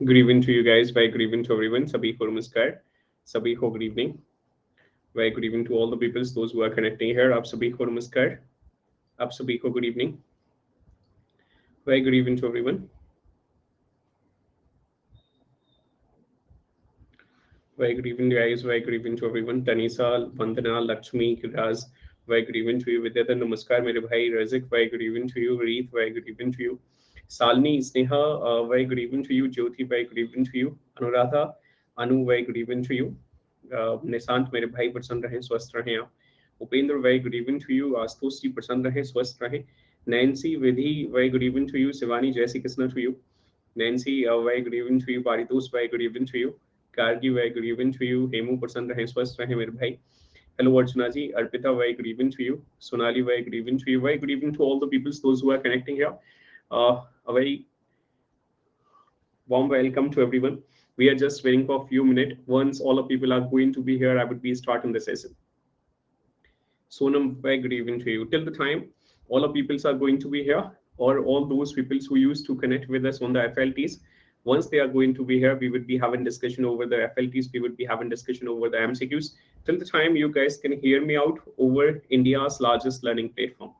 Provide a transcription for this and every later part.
Good evening to you guys. Very good evening to everyone. Sabhi ko namaskar. Sabhi ko good evening. Very good evening to all the people, those who are connecting here. आप सभी को नमस्कार. आप सभी को good evening. Very good evening to everyone. Very good evening, guys. Very good evening to everyone. Tanisa, Vandana, Lakshmi, Kiraz. Very good evening to you. Vidyata, namaskar, मेरे भाई. Razik, very good evening to you. Reeth, very good evening to you. Salni, Sneha, very good evening to you. Jyoti, very good evening to you. Anuradha, Anu, very good evening to you. Nishant मेरे भाई प्रसन्न रहें, स्वस्थ रहें आप। Upendra, very good evening to you. Ashutosh ji प्रसन्न रहें, स्वस्थ रहें। Nancy, Vidhi, very good evening to you. Shivani, जय Shri Krishna to you. Nancy, very good evening to you. Paritosh, very good evening to you. Kargi, very good evening to you. Hemu, प्रसन्न रहें, स्वस्थ रहें मेरे भाई। Hello Archana ji, Arpita, very good evening to you. Sonali, very good evening to you. Very good evening to all the people, those who are connecting here. A very warm welcome to everyone. We are just waiting for a few minutes. Once all the people are going to be here, I would be starting the session. Sonam, very good evening to you. Till the time all the people are going to be here, or all those people who used to connect with us on the FLTs, once they are going to be here, we would be having discussion over the FLTs. We would be having discussion over the MCQs. Till the time you guys can hear me out over India's largest learning platform.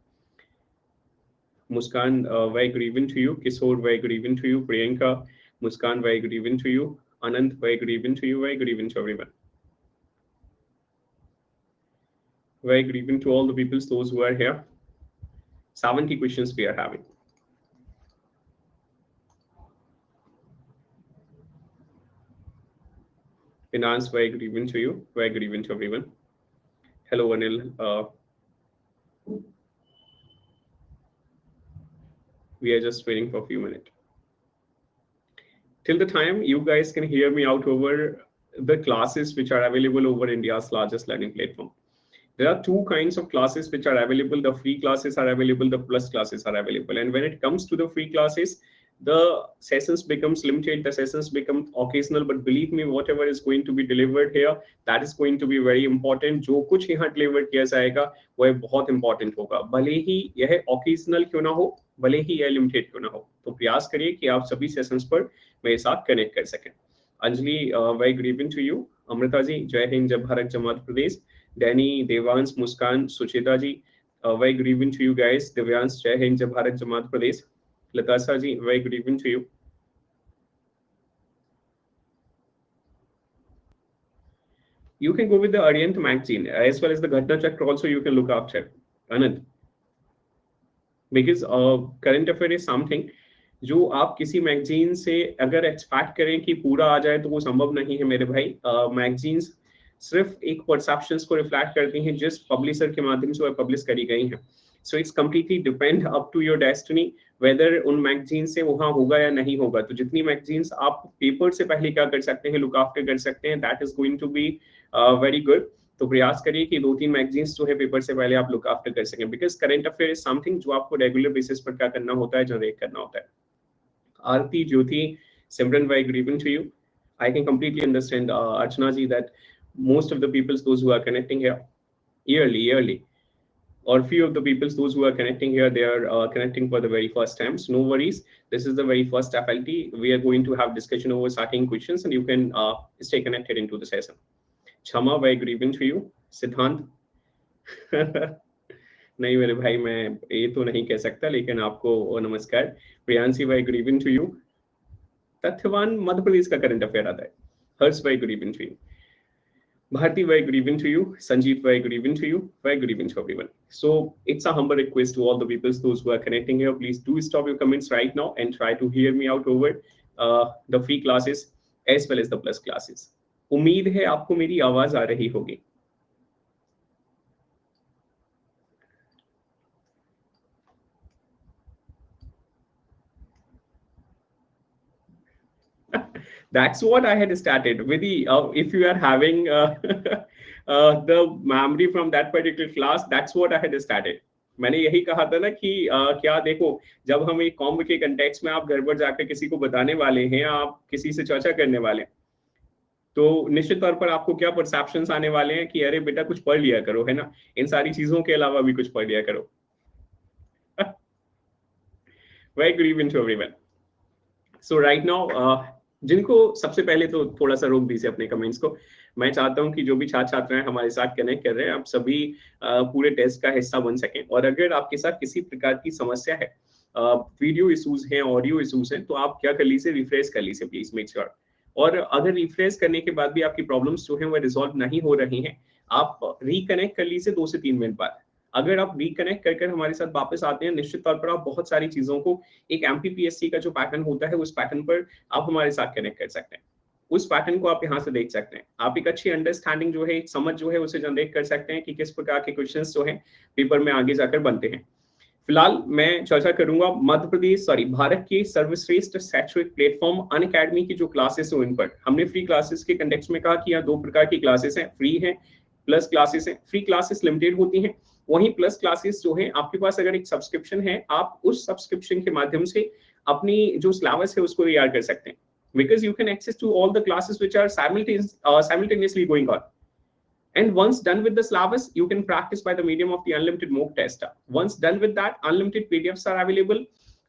Muskan, very good evening to you. Kishore, very good evening to you. Priyanka, Muskan, very good evening to you. Anand, very good evening to you. Very good evening to everyone. Very good evening to all the people, those who are here. 70 questions we are having. Finance, very good evening to you. Very good evening to everyone. Hello, Anil. We are just waiting for a few minutes. Till the time you guys can hear me out over the classes which are available over India's largest learning platform. There are two kinds of classes which are available. The free classes are available, the plus classes are available. And when it comes to the free classes, the sessions becomes limited, the sessions become occasional, but believe me, whatever is going to be delivered here, that is going to be very important. जो कुछ यहाँ deliver किया जाएगा वह बहुत important होगा, भले ही यह occasional क्यों ना हो, भले ही यह limited क्यों ना हो, तो प्रयास करिए कि आप सभी sessions पर मेरे साथ connect कर सकें। Anjali, very good evening to you. Amrita ji, जय हिंद, जय भारत, जय Madhya Pradesh. Danny, Devans, Muskan, Suchita ji, very good evening to you guys. Devyans, Jai Hind, Jai Bharat, Jai Madhya Pradesh. Latasa ji, very good evening to you. You can go with the Arihant magazine as well as the Ghatna Chakra also you can look after. Anand. Because current affair is something जो आप किसी magazine से अगर expect करें कि पूरा आ जाए तो वो संभव नहीं है मेरे भाई। मैगजीन्स सिर्फ एक परसेप्शंस को रिफ्लेक्ट करती हैं जिस पब्लिशर के माध्यम से वो पब्लिश करी गई हैं। So it's completely depend up to your destiny whether उन मैगजीन से वहाँ होगा या नहीं होगा। तो जितनी मैगजीन्स आप पेपर से पहले क्या कर सकते हैं, लुक आफ्टर कर सकते हैं, that is going to be very good. तो प्रयास करिए कि 2-3 मैगजीन्स जो है पेपर से पहले आप लुक आफ्टर कर सकें, because current affair is something जो आपको रेगुलर बेसिस पर क्या करना होता है, जनरेट करना होता है। Aarti, Jyoti, Simran, very good evening to you. I can completely understand, Archana ji, that most of the people, those who are connecting here yearly, or few of the people, those who are connecting here, they are connecting for the very first time. So no worries. This is the very first FLT. We are going to have discussion over starting questions, and you can stay connected into the session. Chama, very good evening to you. Siddhant. नहीं मेरे भाई, मैं ये तो नहीं कह सकता, लेकिन आपको नमस्कार। प्रियांशी, भाई गुड इवनिंग टू यू। तथ्यवान मध्य प्रदेश का करंट अफेयर आता है। हर्ष, भाई good evening to you. Bharti, very good evening to you. Sanjeev, very good evening to you. Very good evening to everyone. So it's a humble request to all the people, those who are connecting here, please do stop your comments right now and try to hear me out over the free classes as well as the plus classes. उम्मीद है आपको मेरी आवाज आ रही होगी। That's what I had started with. If you are having the memory from that particular class, that's what I had started. मैंने यही कहा था ना कि क्या देखो, जब हम एक कॉम के कंटेक्स्ट में आप घर पर जाकर किसी को बताने वाले हैं, आप किसी से चर्चा करने वाले हैं, तो निश्चित तौर पर आपको क्या परसेप्शंस आने वाले हैं कि अरे बेटा कुछ पढ़ लिया करो, है ना, इन सारी चीजों के अलावा भी कुछ पढ़ लिया करो। Very good evening to everyone. So right now जिनको सबसे पहले तो थोड़ा सा रोक दीजिए अपने कमेंट्स को। मैं चाहता हूं कि जो भी छात्र छात्राएं हमारे साथ कनेक्ट कर रहे हैं, आप सभी पूरे टेस्ट का हिस्सा बन सकें। और अगर आपके साथ किसी प्रकार की समस्या है, वीडियो इशूज हैं, ऑडियो इशूज हैं, तो आप क्या कर लीजिए, रिफ्रेश कर लीजिए प्लीज, मेक श्योर। और अगर रिफ्रेश करने के बाद भी आपकी प्रॉब्लम्स जो है वो रिजॉल्व नहीं हो रही हैं, आप रिकनेक्ट कर लीजिए 2 से 3 मिनट बाद। अगर आप रिकनेक्ट कर हमारे साथ वापस आते हैं, निश्चित तौर पर आप बहुत सारी चीजों को, एक एमपीपीएससी का जो पैटर्न होता है उस पैटर्न पर आप हमारे साथ कनेक्ट कर सकते हैं। उस पैटर्न को आप यहाँ से देख सकते हैं। आप एक अच्छी अंडरस्टैंडिंग जो है, एक समझ जो है उसे जनरेट कर सकते हैं कि किस प्रकार के क्वेश्चंस जो हैं पेपर में आगे जाकर बनते हैं। फिलहाल मैं चर्चा करूंगा भारत के सर्वश्रेष्ठ शैक्षणिक प्लेटफॉर्म अनअकैडमी की जो क्लासेस है उन पर। हमने फ्री क्लासेस के कंटेक्स्ट में कहा कि यहाँ 2 प्रकार की क्लासेस हैं, फ्री है, प्लस क्लासेस हैं। फ्री क्लासेस लिमिटेड होती हैं, वहीं प्लस क्लासेस जो है आपके पास अगर एक सब्सक्रिप्शन है, आप उस सब्सक्रिप्शन के माध्यम से अपनी जो सिलेबस है उसको तैयार कर सकते हैं, because you can access to all the classes which are simultaneously going on. And once done with the syllabus, you can practice by the medium of the unlimited mock test. Once done with that, unlimited PDFs are available.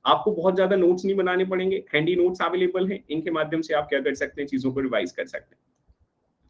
आपको बहुत ज्यादा notes नहीं बनाने पड़ेंगे, handy notes available हैं, इनके माध्यम से आप क्या कर सकते हैं, चीजों को रिवाइज कर सकते हैं।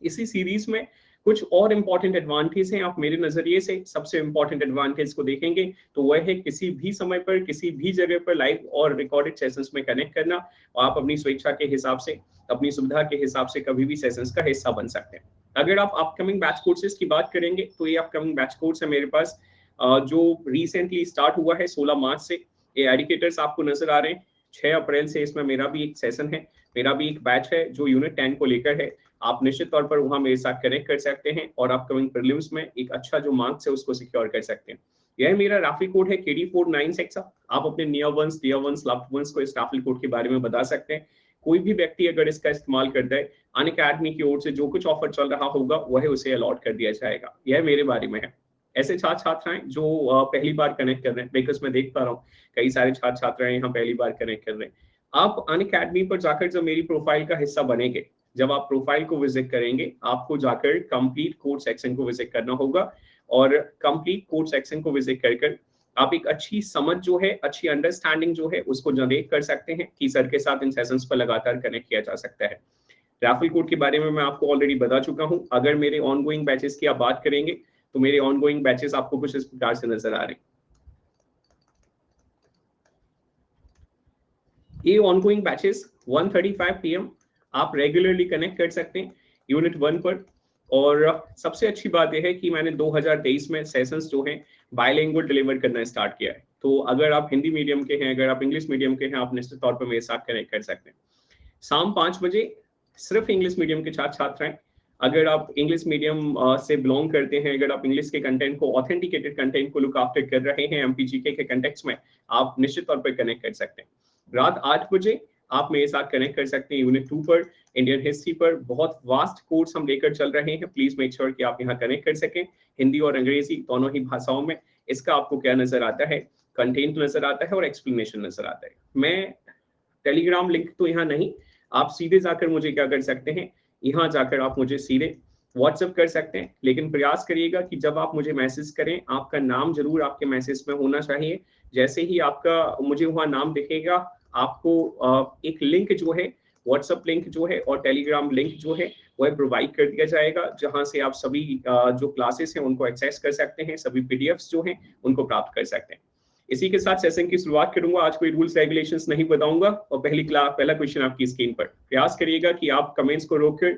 इसी सीरीज में कुछ और इंपॉर्टेंट एडवांटेज हैं। आप मेरे नजरिए से सबसे इंपॉर्टेंट एडवांटेज को देखेंगे तो वह है किसी भी समय पर, किसी भी जगह पर लाइव और रिकॉर्डेड सेशंस में कनेक्ट करना, और आप अपनी स्वेच्छा के हिसाब से, अपनी सुविधा के हिसाब से कभी भी सेशंस का हिस्सा बन सकते हैं। अगर आप अपकमिंग बैच कोर्सेज की बात करेंगे तो ये अपकमिंग बैच कोर्स है मेरे पास, जो रिसेंटली स्टार्ट हुआ है 16 मार्च से। ये एडिकेटर्स आपको नजर आ रहे हैं। 6 अप्रैल से इसमें मेरा भी एक सेशन है, मेरा भी एक बैच है जो यूनिट 10 को लेकर है। आप निश्चित तौर पर वहां मेरे साथ कनेक्ट कर सकते हैं और अपकमिंग प्रीलिम्स में एक अच्छा जो मार्क्स है उसको सिक्योर कर सकते हैं। यह मेरा राफी कोड है KD496। आप अपने near ones, dear ones, loved ones को इस राफी कोड के बारे में बता सकते हैं। कोई भी व्यक्ति अगर इसका इस्तेमाल करता है, अनअकैडमी की ओर से जो कुछ ऑफर चल रहा होगा वह उसे अलॉट कर दिया जाएगा। यह मेरे बारे में है। ऐसे छात्र छात्राएं जो पहली बार कनेक्ट कर रहे हैं, बिकॉज मैं देख पा रहा हूँ कई सारे छात्र छात्राएं यहाँ पहली बार कनेक्ट कर रहे हैं। आप अनअकैडमी पर जाकर जब मेरी प्रोफाइल का हिस्सा बनेंगे, जब आप प्रोफाइल को विजिट करेंगे, आपको जाकर कंप्लीट कोर्स सेक्शन को विजिट करना होगा। और कंप्लीट कोर्स सेक्शन को विजिट कर आप एक अच्छी समझ जो है, अच्छी अंडरस्टैंडिंग जो है उसको जनरेट कर सकते हैं कि सर के साथ इन सेशंस पर लगातार कनेक्ट किया जा सकता है। राफेल कोड के बारे में मैं आपको ऑलरेडी बता चुका हूं। अगर मेरे ऑनगोइंग बैचेस की आप बात करेंगे तो मेरे ऑनगोइंग बैचेस आपको कुछ इस प्रकार से नजर आ रहे हैं। ये ऑनगोइंग बैचेस 1:35 PM आप रेगुलरली कनेक्ट कर सकते हैं यूनिट 1 पर। और सबसे अच्छी बात यह है कि मैंने 2023 में सेशंस जो हैं बायलिंगुअल डिलीवर करना स्टार्ट किया है। तो अगर आप हिंदी मीडियम के हैं, अगर आप इंग्लिश मीडियम के हैं, आप निश्चित तौर पर मेरे साथ कनेक्ट कर सकते हैं। शाम 5 बजे सिर्फ इंग्लिश मीडियम के छात्र छात्राएं, अगर आप इंग्लिश मीडियम से बिलोंग करते हैं, अगर आप इंग्लिश के कंटेंट को, ऑथेंटिकेटेड कंटेंट को लुक आफ्टर कर रहे हैं एमपीजीके के कंटेक्स्ट में, आप निश्चित तौर पर कनेक्ट कर सकते हैं। रात 8 बजे आप मेरे साथ कनेक्ट कर सकते हैं यूनिट 2 पर, इंडियन हिस्ट्री पर। बहुत वास्ट कोर्स हम लेकर चल रहे हैं, प्लीज मेक श्योर कि आप यहाँ कनेक्ट कर सकें। हिंदी और अंग्रेजी दोनों ही भाषाओं में इसका आपको क्या नजर आता है, कंटेंट नजर आता है और एक्सप्लेनेशन नजर आता है। मैं टेलीग्राम लिंक तो यहाँ नहीं, आप सीधे जाकर मुझे क्या कर सकते हैं, यहाँ जाकर आप मुझे सीधे व्हाट्सएप कर सकते हैं। लेकिन प्रयास करिएगा कि जब आप मुझे मैसेज करें, आपका नाम जरूर आपके मैसेज में होना चाहिए। जैसे ही आपका मुझे वहाँ नाम दिखेगा, आपको एक लिंक जो है, व्हाट्सएप लिंक जो है और टेलीग्राम लिंक जो है वह प्रोवाइड कर दिया जाएगा, जहां से आप सभी जो क्लासेस हैं उनको एक्सेस कर सकते हैं, सभी पीडीएफ्स जो हैं उनको प्राप्त कर सकते हैं। इसी के साथ सेशन की शुरुआत करूंगा। आज कोई रूल्स रेगुलेशंस नहीं बताऊंगा और पहला क्वेश्चन आपकी स्क्रीन पर। प्रयास करिएगा कि आप कमेंट्स को रोककर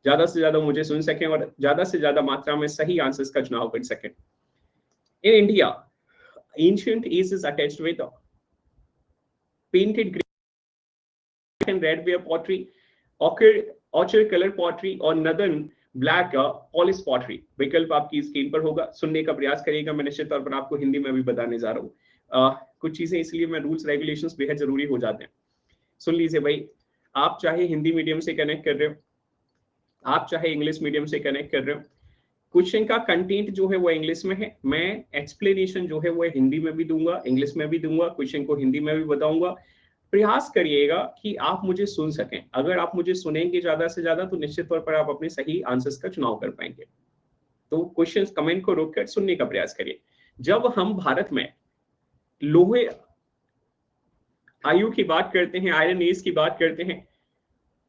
ज्यादा से ज्यादा मुझे सुन सकें और ज्यादा से ज्यादा मात्रा में सही आंसर्स का चुनाव कर सकें। In India, ancient East is attached with painted green and red ware pottery, orchard color pottery और northern black polish pottery। विकल्प आपकी स्क्रीन पर होगा, सुनने का प्रयास करिएगा। मैं निश्चित तौर पर आपको हिंदी में भी बताने जा रहा हूँ। कुछ चीजें इसलिए मैं रूल्स रेगुलेशंस बेहद जरूरी हो जाते हैं। सुन लीजिए भाई, आप चाहे हिंदी मीडियम से कनेक्ट कर रहे हो, आप चाहे इंग्लिश मीडियम से कनेक्ट कर रहे हो, क्वेश्चन का कंटेंट जो है वो इंग्लिश में है, मैं एक्सप्लेनेशन जो है वो हिंदी में भी दूंगा, इंग्लिश में भी दूंगा, क्वेश्चन को हिंदी में भी बताऊंगा। प्रयास करिएगा कि आप मुझे सुन सकें। अगर आप मुझे सुनेंगे ज्यादा से ज्यादा तो निश्चित तौर पर आप अपने सही आंसर्स का चुनाव कर पाएंगे। तो क्वेश्चन कमेंट को रोककर सुनने का प्रयास करिए। जब हम भारत में लोहे आयु की बात करते हैं, आयरन एज की बात करते हैं,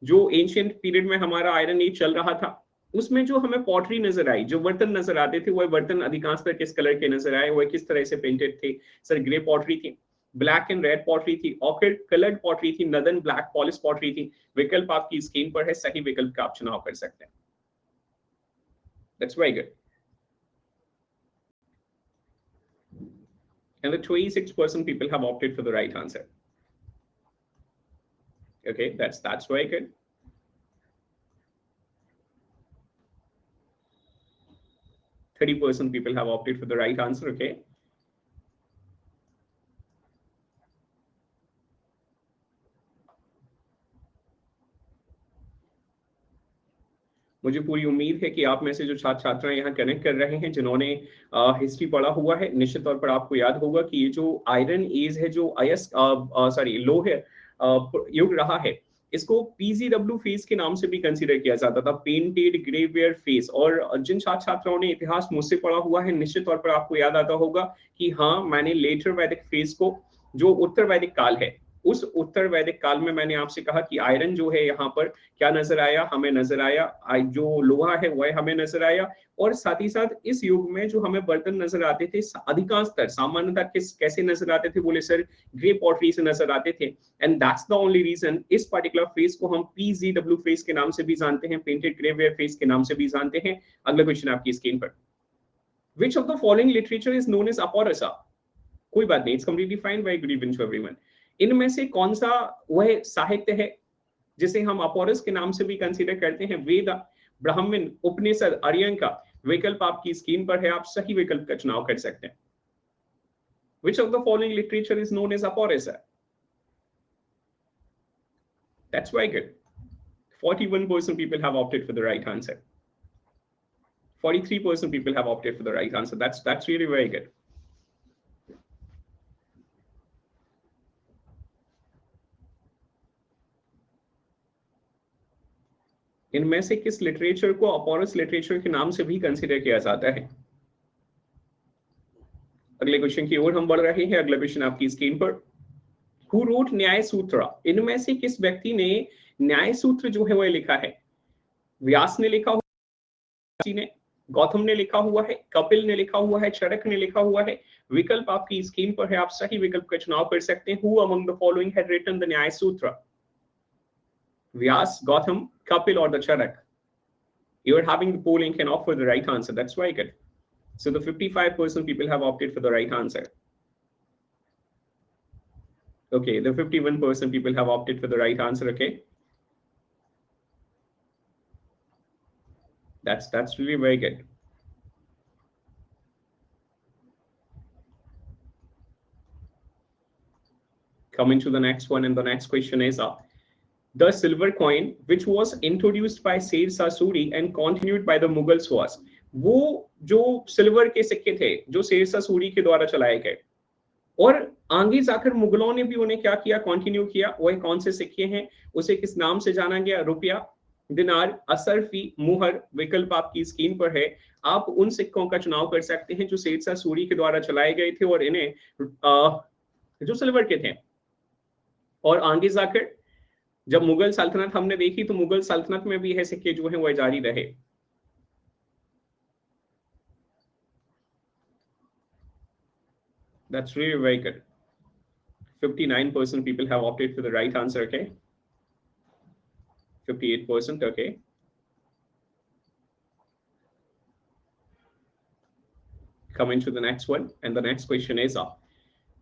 जो एंशियंट पीरियड में हमारा आयरन एज चल रहा था, उसमें जो हमें पॉटरी नजर आई, जो बर्तन नजर आते थे, वह बर्तन अधिकांशतः किस कलर के नजर आए, वह किस तरह से पेंटेड थे? सर ग्रे पॉटरी थी, ब्लैक एंड रेड पॉटरी थी, ऑर्किड कलर्ड पॉटरी थी, नदन ब्लैक पॉलिश पॉटरी थी। विकल्प आपकी स्क्रीन पर है, सही विकल्प का आप चुनाव कर सकते हैं। That's very good. And the 26% people have opted for the right answer. Okay, that's very good. 30% people have opted for the right answer. Okay. मुझे पूरी उम्मीद है कि आप में से जो छात्र छात्राएं यहाँ कनेक्ट कर रहे हैं, जिन्होंने हिस्ट्री पढ़ा हुआ है, निश्चित तौर पर आपको याद होगा कि ये जो आयरन एज है, जो लोह युग रहा है, इसको पीजीडब्ल्यू फेस के नाम से भी कंसीडर किया जाता था, पेंटेड ग्रेवेयर फेस। और जिन छात्र छात्राओं ने इतिहास मुझसे पढ़ा हुआ है, निश्चित तौर पर आपको याद आता होगा कि हाँ, मैंने लेटर वैदिक फेस को, जो उत्तर वैदिक काल है, उस उत्तर वैदिक काल में मैंने आपसे कहा कि आयरन जो है यहाँ पर क्या नजर आया, हमें नजर आया जो लोहा है वह हमें नजर आया, और साथ ही साथ इस युग में जो हमें बर्तन नजर आते थे, अधिकांशतः सामान्यतः कैसे नजर आते थे? बोले सर, ग्रे पॉटरी से नजर आते थे। And that's the only reason इस पर्टिकुलर फेस को हम पीजीडब्ल्यू फेस के नाम से भी जानते हैं, पेंटेड ग्रेवेयर फेस के नाम से भी जानते हैं। अगला क्वेश्चन आपकी स्क्रीन पर, which of the following literature is known as अपोरसा? कोई बात नहीं, it's completely fine, very good evening to everyone. इनमें से कौन सा वह साहित्य है जिसे हम अपोरस के नाम से भी कंसीडर करते हैं? वेद, ब्राह्मण, उपनिषद, आर्यन का? विकल्प आपकी स्क्रीन पर है, आप सही विकल्प का चुनाव कर सकते हैं। Which of the following literature is known as Aporisa? That's very good. 41% people have opted for the right answer. 43% people have opted for the right answer. That's really very good. इनमें से किस लिटरेचर को अपोरस literature के नाम से भी consider किया जाता है? अगले क्वेश्चन की ओर हम बढ़ रहे हैं। अगला क्वेश्चन आपकी स्क्रीन पर, Who wrote न्याय सूत्र? इनमें से किस व्यक्ति ने न्याय सूत्र जो है वह लिखा है? व्यास ने लिखा हुआ है, गौतम ने लिखा हुआ है, कपिल ने लिखा हुआ है, चरक ने लिखा हुआ है? विकल्प आपकी स्क्रीन पर है, आप सही विकल्प का चुनाव कर सकते हैं। Who among the following had written the न्याय सूत्र? Vyas, Gautam, Kapil, or the Charak? You are having the polling can offer the right answer. That's very good. So the 55% people have opted for the right answer. Okay, the 51% people have opted for the right answer. Okay, that's really very good. Coming to the next one, and the next question is the silver coin which was introduced by Sher Shah Suri and continued by the Mughals was, वो जो silver के सिक्के थे जो शेर शाह सूरी के द्वारा चलाए गए और आगे जाकर मुगलों ने भी उन्हें क्या किया, कंटिन्यू किया, वह कौन से सिक्के हैं? उसे किस नाम से जाना गया? रुपया, दिनार, असरफी, मुहर? विकल्प आपकी स्क्रीन पर है, आप उन सिक्कों का चुनाव कर सकते हैं जो शेर शाह सूरी के द्वारा चलाए गए थे और इन्हें जो सिल्वर के थे। और आगे जाकर जब मुगल सल्तनत हमने देखी तो मुगल सल्तनत में भी यह सिक्के जो हैं वह जारी रहे। That's really very good. 59% people have opted for the right answer. Okay, 58%. Okay, coming to the next one, and the next question is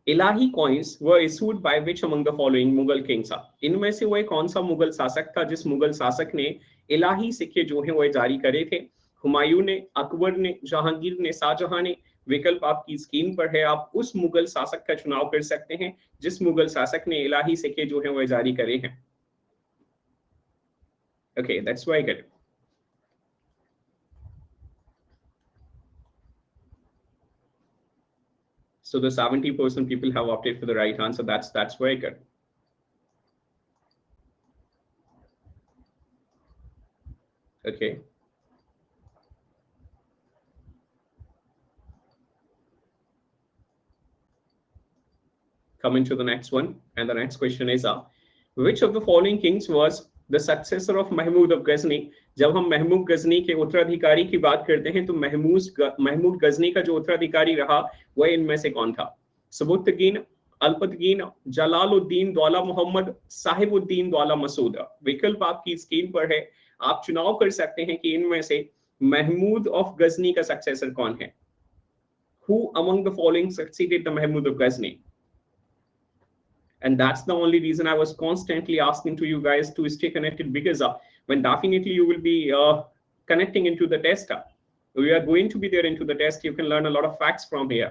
Ilahi coins were issued by which among the following Mughal kings? इनमें से वह कौन सा मुगल शासक था जिस मुगल शासक ने इलाही सिक्के जो हैं वह जारी करे थे? हुमायूं ने, अकबर ने, जहांगीर ने, शाहजहां ने? विकल्प आपकी स्क्रीन पर है, आप उस मुगल शासक का चुनाव कर सकते हैं जिस मुगल शासक ने इलाही सिक्के जो हैं वह जारी करे हैं। Okay, that's very good. So the 70% people have opted for the right answer. That's very good. Okay. Coming to the next one, and the next question is which of the following kings was the successor of Mahmud of Ghazni. जब हम महमूद गजनी के उत्तराधिकारी की बात करते हैं तो महमूद गजनी का जो उत्तराधिकारी रहा वह इनमें से कौन था? सबुतगीन, अल्पतगीन, जलालुद्दीन दौला मोहम्मद, साहिबुद्दीन दौला मसूद। विकल्प आपकी स्क्रीन पर है, आप चुनाव कर सकते हैं कि इनमें से महमूद ऑफ गजनी का सक्सेसर कौन है? Who among the following succeeded the Mahmud of Ghazni? And that's the only reason I was constantly asking to you guys to stay connected, because when definitely you will be connecting into the test, we are going to be there into the test, you can learn a lot of facts from here.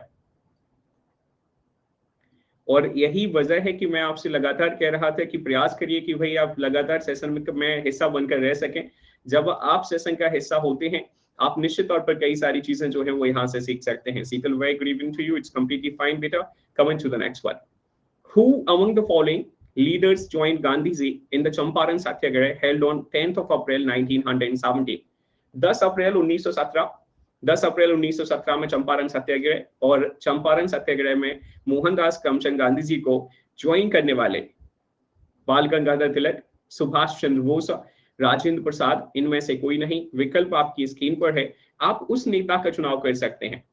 और यही वजह है कि मैं आपसे लगातार कह रहा था कि प्रयास करिए कि भाई आप लगातार सेशन में हिस्सा बनकर रह सकें। जब आप सेशन का हिस्सा होते हैं आप निश्चित तौर पर कई सारी चीजें जो है वो यहाँ से सीख सकते हैं। Sheetal, very good evening to you, it's completely fine बेटा। Coming to the next one, who among the following leaders joined Gandhiji in the Champaran Satyagraha held on 10th of April 1917? 10 अप्रैल 1917, 10 अप्रैल 1917 में चंपारण सत्याग्रह, और चंपारण सत्याग्रह में मोहनदास करमचंद गांधी जी को ज्वाइन करने वाले बाल गंगाधर तिलक, सुभाष चंद्र बोस, राजेंद्र प्रसाद, इनमें से कोई नहीं। विकल्प आपकी स्क्रीन पर है, आप उस नेता का चुनाव कर सकते हैं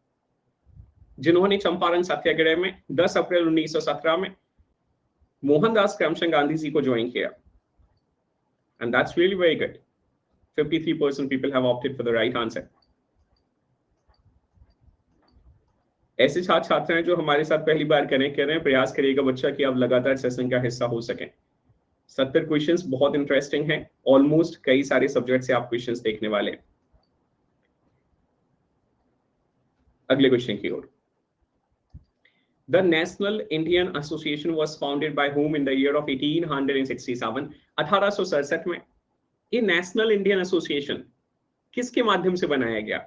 जिन्होंने चंपारण सत्याग्रह में 10 अप्रैल 1917 में मोहनदास करमचंद गांधी जी को ज्वाइन किया। And that's really very good. 53% people have opted for the right answer. ऐसे छात्र छात्राएं जो हमारे साथ पहली बार कनेक्ट कर रहे हैं, प्रयास करिएगा बच्चा कि आप लगातार सेशन का हिस्सा हो सकें। 70 क्वेश्चंस बहुत इंटरेस्टिंग हैं, ऑलमोस्ट कई सारे सब्जेक्ट से आप क्वेश्चंस देखने वाले हैं। अगले क्वेश्चन की ओर। The National Indian Association was founded by whom in the year of 1867? 1867 में ये नेशनल इंडियन एसोसिएशन किसके माध्यम से बनाया गया?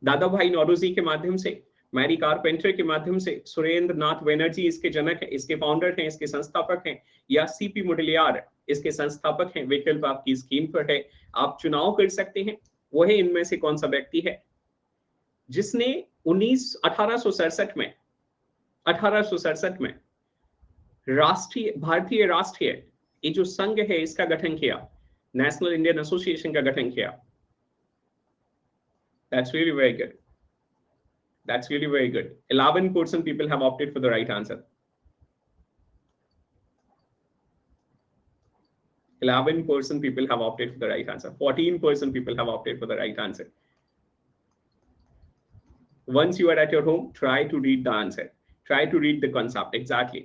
दादा भाई नौरोजी के माध्यम से, मैरी कारपेंटर के माध्यम से, सुरेंद्र नाथ बनर्जी इसके जनक हैं, इसके फाउंडर हैं, इसके संस्थापक हैं, या सीपी मुडलियार इसके संस्थापक हैं? विकल्प आपकी स्क्रीन पर है, आप चुनाव कर सकते हैं। वह इनमें से कौन सा व्यक्ति है जिसने 1867 में भारतीय राष्ट्रीय ये जो संघ है इसका गठन किया, नेशनल इंडियन एसोसिएशन का गठन किया? That's really very good. That's really very good. 11% people have opted for the right answer. 11% people have opted for the right answer. 14% people have opted for the right answer. Once you are at your home, try to read the answer. Try to read the concept. Exactly.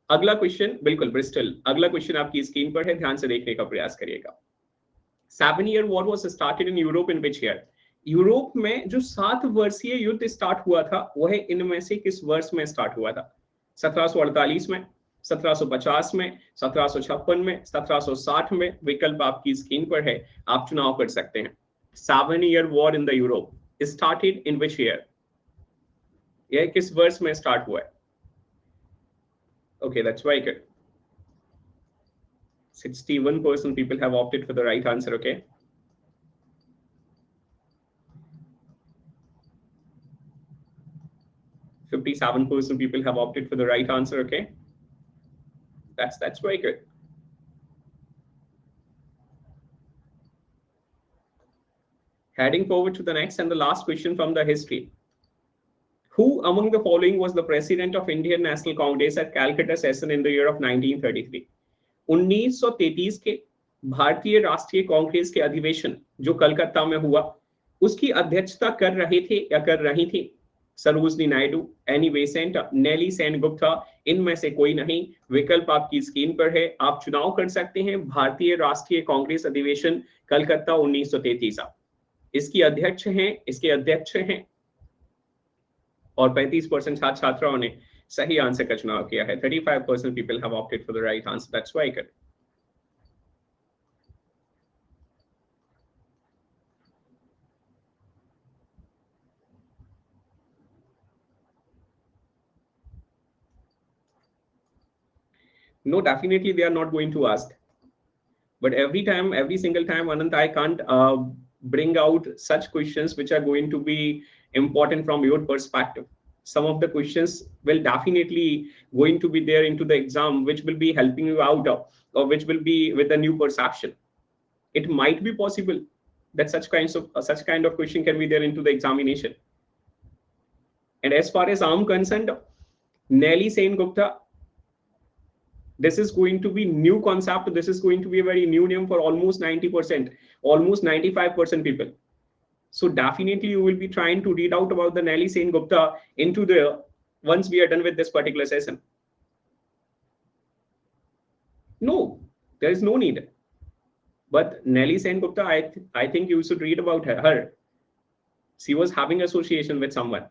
अगला question बिल्कुल Bristol, अगला question आपकी screen पर है, ध्यान से देखने का प्रयास करिएगा। 7-year war was started in Europe in which year? Europe में जो 7 वर्षीय युद्ध स्टार्ट हुआ था वह इनमें से किस वर्ष में स्टार्ट हुआ था? 1748 में, 1750 में, 1756 में, 1760 में? विकल्प आपकी स्क्रीन पर है, आप चुनाव कर सकते हैं। 7-year war in the Europe started in which year? यह किस वर्ष में स्टार्ट हुआ है? Okay, that's very good. 61% people have opted for the right answer. Okay. %57% people have opted for the right answer. Okay. That's very good. Heading forward to the next and the last question from the history. Who among the following was the president of Indian National Congress at Calcutta session in the year of 1933? 1933 के भारतीय राष्ट्रीय कांग्रेस के अधिवेशन जो कलकत्ता में हुआ उसकी अध्यक्षता कर रहे थे या कर रही थी? सरोजनी नायडू, एनी बेसेंट, नेली सेनगुप्ता, इनमें से कोई नहीं। विकल्प आपकी स्क्रीन पर है, आप चुनाव कर सकते हैं। भारतीय राष्ट्रीय कांग्रेस अधिवेशन कलकत्ता 1933, इसकी अध्यक्ष हैं, इसके अध्यक्ष हैं, और 35% छात्र छात्राओं ने सही आंसर का चुनाव किया है। 35% people have opted for the right answer. That's very good. No, definitely they are not going to ask. But every single time, Anant, I can't bring out such questions which are going to be important from your perspective. some of the questions will definitely going to be there into the exam, which will be helping you out or which will be with a new perception. It might be possible that such kind of question can be there into the examination. And as far as I'm concerned, Nelly Sen Gupta, this is going to be new concept. This is going to be a very new name for almost 90%, almost 95% people. So definitely you will be trying to read out about the Nelly Sen Gupta into the once we are done with this particular session. No, there is no need. But Nelly Sen Gupta, I think you should read about her. She was having association with someone.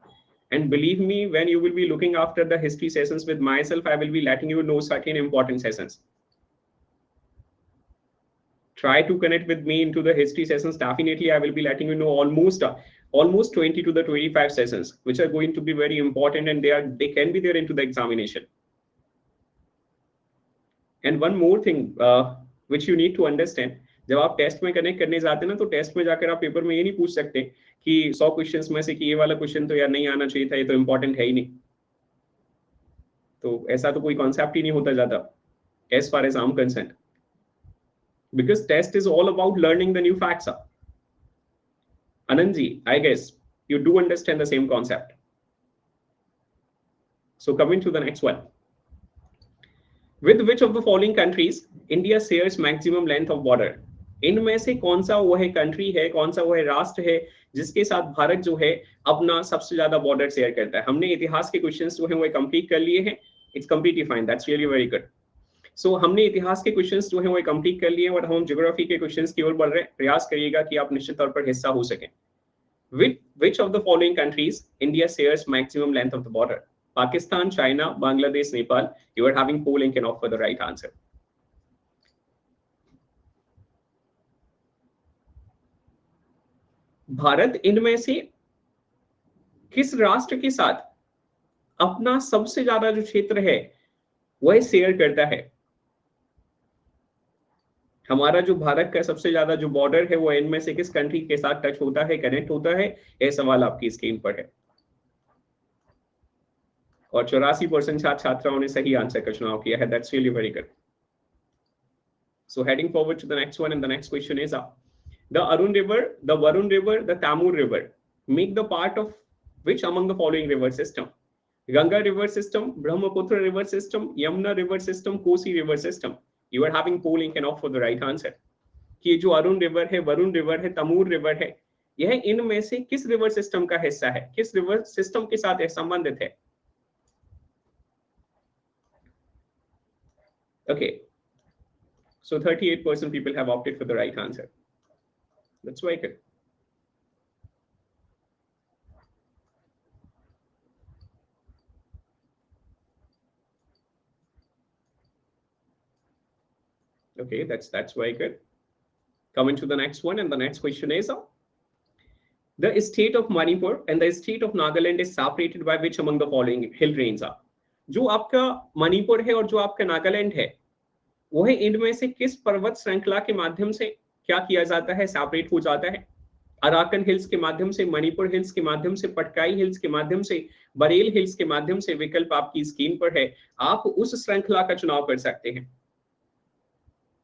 And believe me, when you will be looking after the history sessions with myself, I will be letting you know certain important sessions. Try to connect with me into the history sessions. Definitely, I will be letting you know almost 20 to the 25 sessions, which are going to be very important, and they can be there into the examination. And one more thing which you need to understand, जब आप test में connect करने जाते हैं ना, तो test में जाकर आप पेपर में ये नहीं पूछ सकते कि 100 क्वेश्चंस में से कि ये वाला क्वेश्चन तो यार नहीं आना चाहिए था, ये तो इंपॉर्टेंट है ही नहीं. तो ऐसा तो कोई कॉन्सेप्ट ही नहीं होता ज्यादा as far as I'm concerned, because test is all about learning the new facts. Anand ji, I guess you do understand the same concept. So coming to the next one. With which of the following countries India shares maximum length of border? इनमें से कौन सा वो है country है, कौन सा वो है राष्ट्र है जिसके साथ भारत जो है अपना सबसे ज्यादा बॉर्डर शेयर करता है? हमने इतिहास के क्वेश्चंस जो हैं वो कंप्लीट कर लिए हैं. It's completely fine, that's really very good. So हमने इतिहास के क्वेश्चंस जो हैं वो कंप्लीट कर लिए हैं और हम ज्योग्राफी के क्वेश्चंस की ओर बढ़ रहे हैं. प्रयास करिएगा कि आप निश्चित तौर पर हिस्सा हो सकें. With which of the following countries India shares maximum length of the border? Pakistan, China, Bangladesh, Nepal. You are having poll and can opt for the right answer. Bharat इनमें से किस राष्ट्र के साथ अपना सबसे ज्यादा जो क्षेत्र है वह शेयर करता है? हमारा जो भारत का सबसे ज्यादा जो बॉर्डर है वो इनमें से किस कंट्री के साथ टच होता है, कनेक्ट होता है? यह सवाल आपकी स्क्रीन पर है. और 84% छात्र छात्राओं ने सही आंसर का चुनाव किया है. That's really very good. So heading forward to the next one, and the next question is the Arun River, the Varun River, the Tamur River make the part of which among the following river system? Ganga River System, Brahmaputra River System, Yamuna River System, Kosi River System. You are having polling can opt for the right answer. कि जो Arun river है, Varun river है, Tamur river है, यह इनमें से किस river system का हिस्सा है, किस रिवर सिस्टम के साथ संबंधित है? Okay, so 38% people have opted for the right answer. That's very good. Okay, that's very good. Coming to the next one, and the next question is the state of Manipur and the state of Nagaland is separated by which among the following hill ranges? जो आपका मणिपुर है और जो आपका नागालैंड है वो है इनमें से किस पर्वत श्रृंखला के माध्यम से क्या किया जाता है, सेपरेट हो जाता है? अराकन हिल्स के माध्यम से, मणिपुर हिल्स के माध्यम से, पटकाई हिल्स के माध्यम से, बरेल हिल्स के माध्यम से? विकल्प आपकी स्क्रीन पर है. आप उस श्रृंखला का चुनाव कर सकते हैं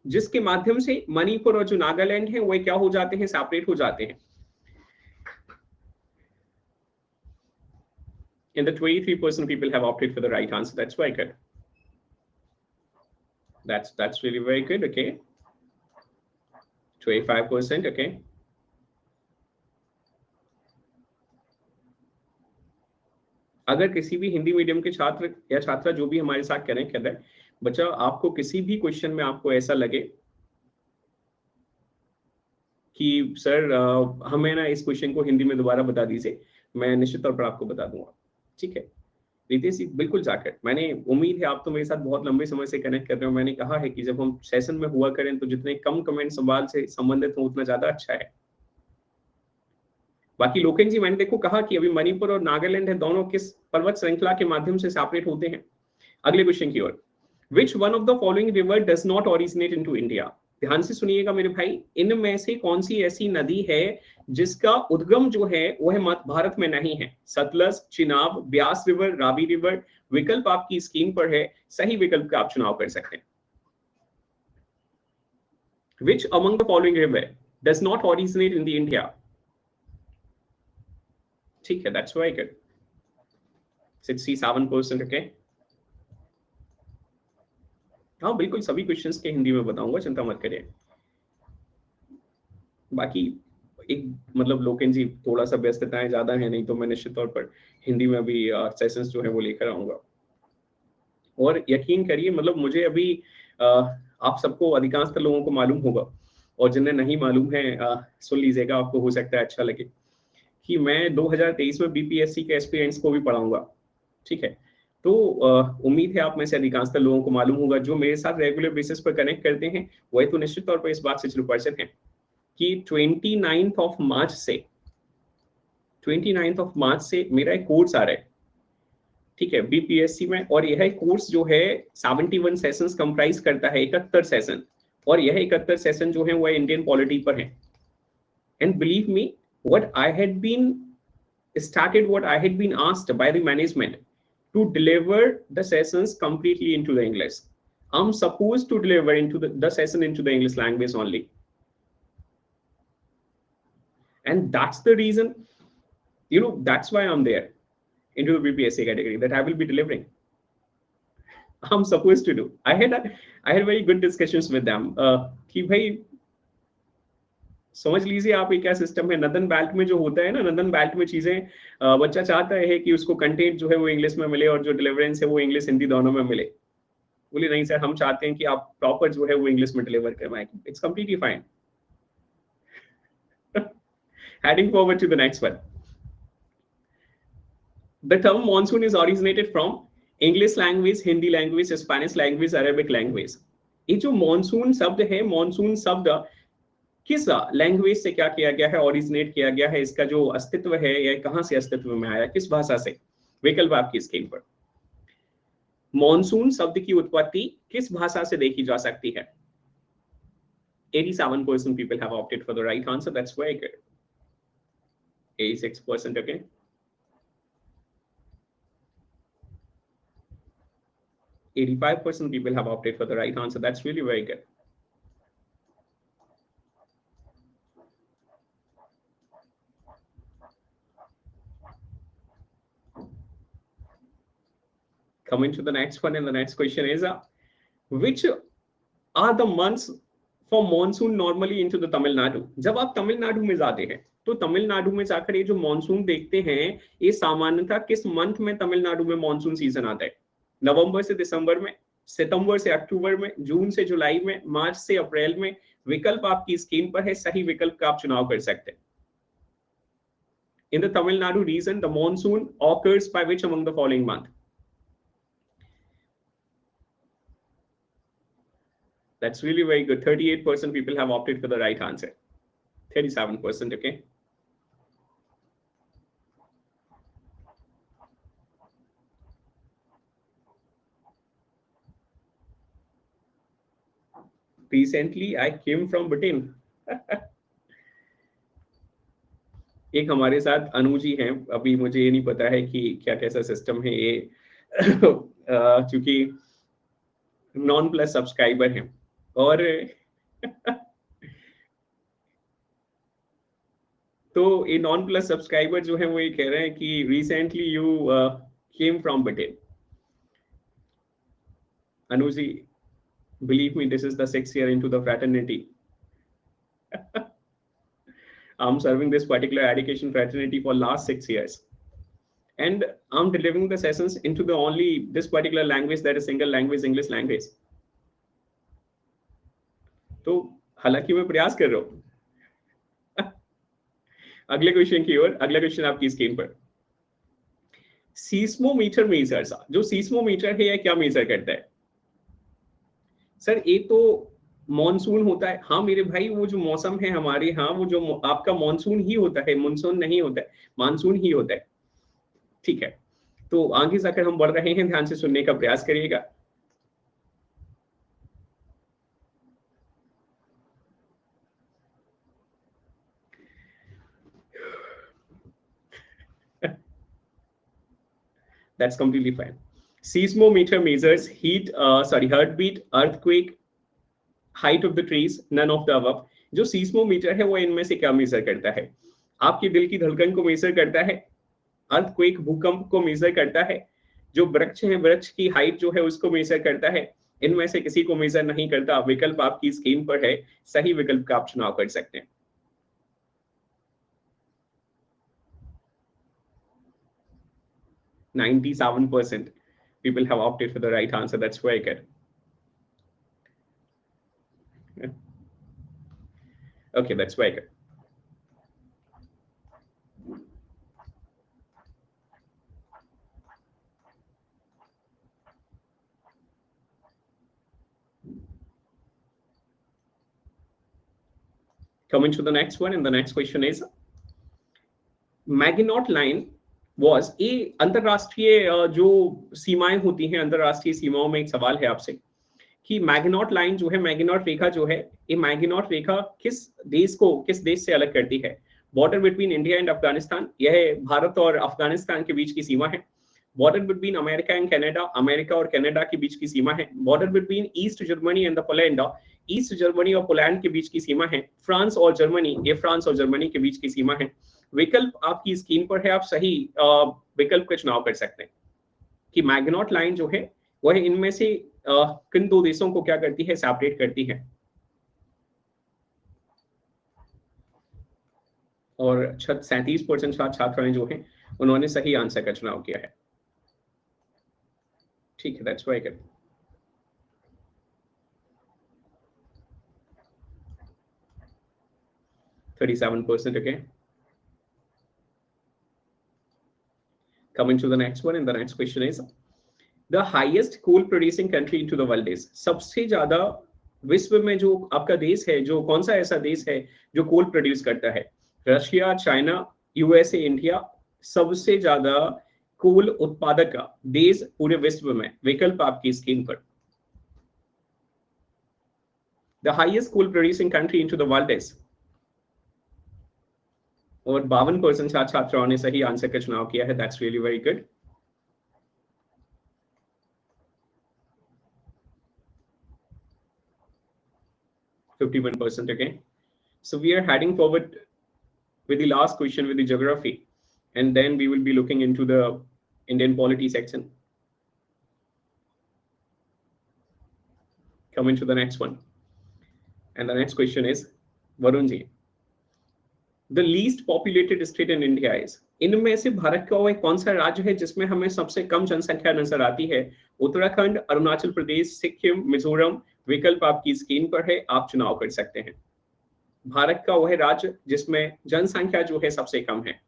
जिसके माध्यम से मणिपुर और जो नागालैंड है वो क्या हो जाते हैं, सेपरेट हो जाते हैं. And the 23% people have opted for the right answer. That's very good. That's really very good. Okay, 25%. Okay. अगर किसी भी हिंदी मीडियम के छात्र या छात्रा जो भी हमारे साथ कनेक्ट कर रहे हैं, बच्चा आपको किसी भी क्वेश्चन में आपको ऐसा लगे कि सर हमें ना इस क्वेश्चन को हिंदी में दोबारा बता दीजिए, मैं निश्चित तौर पर आपको बता दूंगा. ठीक है रितेश जी, बिल्कुल जाकर. मैंने उम्मीद है आप तो मेरे साथ बहुत लंबे समय से कनेक्ट कर रहे हो. मैंने कहा है कि जब हम सेशन में हुआ करें तो जितने कम कमेंट सवाल से संबंधित हो उतना ज्यादा अच्छा है. बाकी लोकेन जी, मैंने देखो कहा कि अभी मणिपुर और नागालैंड है, दोनों किस पर्वत श्रृंखला के माध्यम से सेपरेट होते हैं? अगले क्वेश्चन की ओर. Which one of the following river does not originate into India? ध्यान से सुनिएगा मेरे भाई, इनमें से कौन सी ऐसी नदी है जिसका उद्गम जो है वह मध्य भारत में नहीं है? Sutlej, Chenab, Beas river, Ravi river. विकल्प आपकी स्क्रीन पर है, सही विकल्प का आप चुनाव कर सकते हैं। Which among the following river does not originate in the India? ठीक है, that's very good. 67%, okay. हाँ बिल्कुल, सभी क्वेश्चंस के हिंदी में बताऊंगा, चिंता मत करिए। बाकी एक मतलब लोकेन जी थोड़ा सा व्यस्तताएं ज्यादा है, नहीं तो मैं निश्चित तौर पर हिंदी में भी सेशंस जो है वो लेकर आऊंगा। और यकीन करिए मतलब मुझे अभी आप सबको अधिकांश लोगों को मालूम होगा, और जिन्हें नहीं मालूम है सुन लीजिएगा, आपको हो सकता है अच्छा लगे कि मैं 2023 में बीपीएससी के एस्पिरेंट्स को भी पढ़ाऊंगा। ठीक है, तो उम्मीद है आप में से अधिकांश लोगों को मालूम होगा, जो मेरे साथ रेगुलर बेसिस पर कनेक्ट करते हैं वही तो निश्चित तौर पर इस बात से चिरपरिचित हैं कि 29th ऑफ मार्च से मेरा एक कोर्स आ रहा है, ठीक है, बीपीएससी में। और यह कोर्स जो है 71 सेशंस कंप्राइज करता है, 71 सेशन। और यह 71 सेशन जो है वह इंडियन पॉलिटी पर है। And believe me, what I had been what I had been asked by the management to deliver the sessions completely into the English. I'm supposed to deliver into the session into the English language only. And that's the reason, that's why I'm there into the BPSC category, that I will be delivering. I'm supposed to do. I had very good discussions with them. कि भाई समझ लीजिए आप ये क्या system है। Northern belt में जो होता है ना, नदन बेल्ट में चीजें बच्चा चाहता है कि उसको कंटेंट जो है वो इंग्लिश में मिले और जो डिलीवरेंस है वो इंग्लिश हिंदी दोनों में मिले। बोले नहीं सर, हम चाहते हैं कि आप प्रॉपर जो है वो इंग्लिश में डिलीवर करवाएं। It's completely fine. Heading forward to the next one. The term monsoon is originated from English language, Hindi language, Spanish language, Arabic language. ये जो मॉनसून शब्द है, मॉनसून शब्द किस लैंग्वेज से क्या किया गया है, ओरिजिनेट किया गया है, इसका जो अस्तित्व है या कहां से अस्तित्व में आया, किस भाषा से? विकल्प आपकी स्क्रीन पर। मॉनसून शब्द की उत्पत्ति किस भाषा से देखी जा सकती है? 87% people have opted for the right answer. That's very good. 86%, okay. %85 people have opted for the right answer. That's really very good. Coming to the next one, and the next question is, which are the months for monsoon normally into the Tamil Nadu? जब आप तमिलनाडु में जाते हैं तो तमिलनाडु में जाकर ये जो मॉनसून देखते हैं, ये सामान्यतः किस मंथ में तमिलनाडु में मॉनसून सीजन आता है? नवंबर से दिसंबर में, सितंबर से अक्टूबर में, जून से जुलाई में, मार्च से अप्रैल में। विकल्प आपकी स्क्रीन पर है, सही विकल्प का आप चुनाव कर सकते हैं। In the Tamil Nadu region, the monsoon occurs by which among the following month? That's really very good. 38% people have opted for the right answer. 37%, okay. Recently, I came from Britain. एक हमारे साथ अनु जी हैं, अभी मुझे ये नहीं पता है कि क्या कैसा सिस्टम है ये क्योंकि नॉन प्लस सब्सक्राइबर हैं और तो ये नॉन प्लस सब्सक्राइबर जो है वो ये कह रहे हैं कि recently you came from Britain. Anu ji, believe me, this is the 6th year into the fraternity. I'm serving this particular education fraternity for last 6 years, and I'm delivering the sessions into the only this particular language, that is single language, English language. तो हालांकि मैं प्रयास कर रहा हूँ। अगले question की ओर। अगला क्वेश्चन आपकी स्क्रीन पर। सीस्मोमीटर मेजर्स, जो सीस्मोमीटर है यह क्या मेजर करता है? सर ये तो मॉनसून होता है। हाँ मेरे भाई, वो जो मौसम है हमारे यहाँ, वो जो आपका मॉनसून ही होता है, मानसून नहीं होता है, मानसून ही होता है। ठीक है, तो आगे जाकर हम बढ़ रहे हैं, ध्यान से सुनने का प्रयास करिएगा। That's completely fine. Seismometer measures heartbeat, earthquake, height of the trees, none of the above. जो सीस्मोमीटर है वो इनमें से क्या मेजर करता है? आपकी दिल की धड़कन को मेजर करता है, अर्थक्वेक भूकंप को मेजर करता है, जो वृक्ष है वृक्ष की हाइट जो है उसको मेजर करता है। इनमें से किसी को मेजर नहीं करता। विकल्प आपकी स्क्रीन पर है, सही विकल्प का आप चुनाव कर सकते हैं। 97% people have opted for the right answer. That's very good. Okay, that's very good. Coming to the next one, and the next question is Maginot line was a अंतरराष्ट्रीय जो सीमाएं होती हैं, अंतरराष्ट्रीय सीमाओं में एक सवाल है आपसे कि मैगिनॉट लाइन जो है, मैगिनॉट रेखा जो है, ये मैगिनॉट रेखा किस देश से अलग करती है? Border between India and Afghanistan, यह भारत और अफगानिस्तान के बीच की सीमा है। Border between America and Canada, America और कनाडा के बीच की सीमा है। Border between east Germany and the Poland, east Germany और पोलैंड के बीच की सीमा है। फ्रांस और जर्मनी, ये फ्रांस और जर्मनी के बीच की सीमा है। विकल्प आपकी स्क्रीन पर है, आप सही विकल्प का चुनाव कर सकते हैं कि मैगिनॉट लाइन जो है वह इनमें से किन दो देशों को क्या करती है, सेपरेट करती है। और 37% छात्राएं जो हैं उन्होंने सही आंसर का चुनाव किया है। ठीक है, that's very good. %37 again. Coming to the next one, and the next question is the highest coal producing country into the world is, सबसे ज्यादा विश्व में जो आपका देश है, जो कौन सा ऐसा देश है जो कोल प्रोड्यूस करता है? Russia, China, USA, India. सबसे ज्यादा कोल उत्पादक का देश पूरे विश्व में। विकल्प आपकी स्क्रीन पर। The highest coal producing country into the world is, और 52% छात्राओं ने सही आंसर का चुनाव किया है। That's really very good. %51 again. So we are heading forward with the last question with the geography, and then we will be looking into the Indian polity section. Coming to the next one, and the next question is Varun ji, the least populated state in India is, इनमें से भारत का वह कौन सा राज्य है जिसमें हमें सबसे कम जनसंख्या नजर आती है? उत्तराखंड, अरुणाचल प्रदेश, सिक्किम, मिजोरम। विकल्प आपकी स्क्रीन पर है, आप चुनाव कर सकते हैं। भारत का वह राज्य जिसमें जनसंख्या जो है सबसे कम है।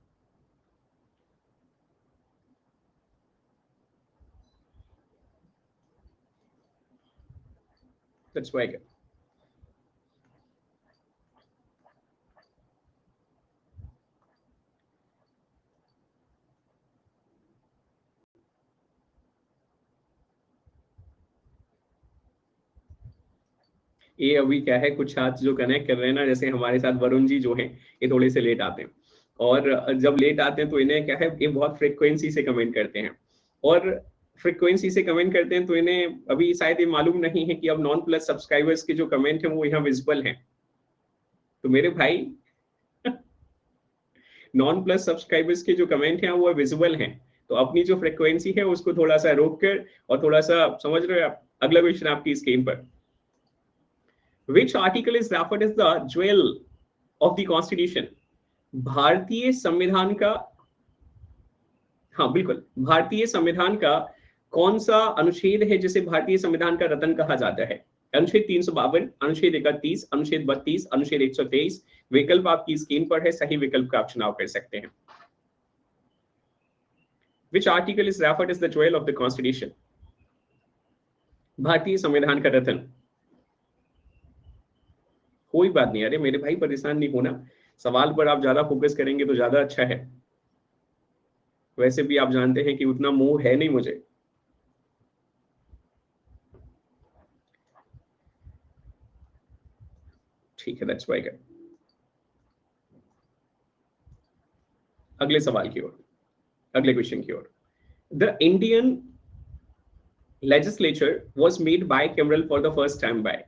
That's very good. ये अभी क्या है, कुछ छात्र जो कनेक्ट कर रहे हैं ना, जैसे हमारे साथ वरुण जी जो हैं, ये थोड़े से लेट आते हैं, और जब लेट आते हैं तो इन्हें क्या है, ये बहुत फ्रीक्वेंसी से कमेंट करते हैं, और फ्रीक्वेंसी से कमेंट करते हैं तो इन्हें अभी शायद ये मालूम नहीं है कि अब नॉन प्लस सब्सक्राइबर्स के जो कमेंट है वो यहाँ विजिबल हैं। तो मेरे भाई नॉन प्लस सब्सक्राइबर्स के जो कमेंट हैं वो विजिबल हैं, तो अपनी जो फ्रीक्वेंसी है उसको थोड़ा सा रोक कर, और थोड़ा सा समझ रहे हो आप। अगला क्वेश्चन आपकी स्क्रीन पर, Which article is referred as the jewel of the Constitution? भारतीय संविधान का, हाँ बिल्कुल, भारतीय संविधान का कौन सा अनुच्छेद है जिसे भारतीय संविधान का रत्न कहा जाता है? अनुच्छेद 352, अनुच्छेद 31, अनुच्छेद 32, अनुच्छेद 123। विकल्प आपकी स्क्रीन पर है, सही विकल्प का आप चुनाव कर सकते हैं। Which article is referred as the jewel of the Constitution? भारतीय संविधान का रत्न। कोई बात नहीं, अरे मेरे भाई परेशान नहीं होना, सवाल पर आप ज्यादा फोकस करेंगे तो ज्यादा अच्छा है। वैसे भी आप जानते हैं कि उतना मोह है नहीं मुझे। ठीक है, दैट्स वाई गुड। अगले सवाल की ओर, अगले क्वेश्चन की ओर। The Indian legislature was made bicameral for the first time by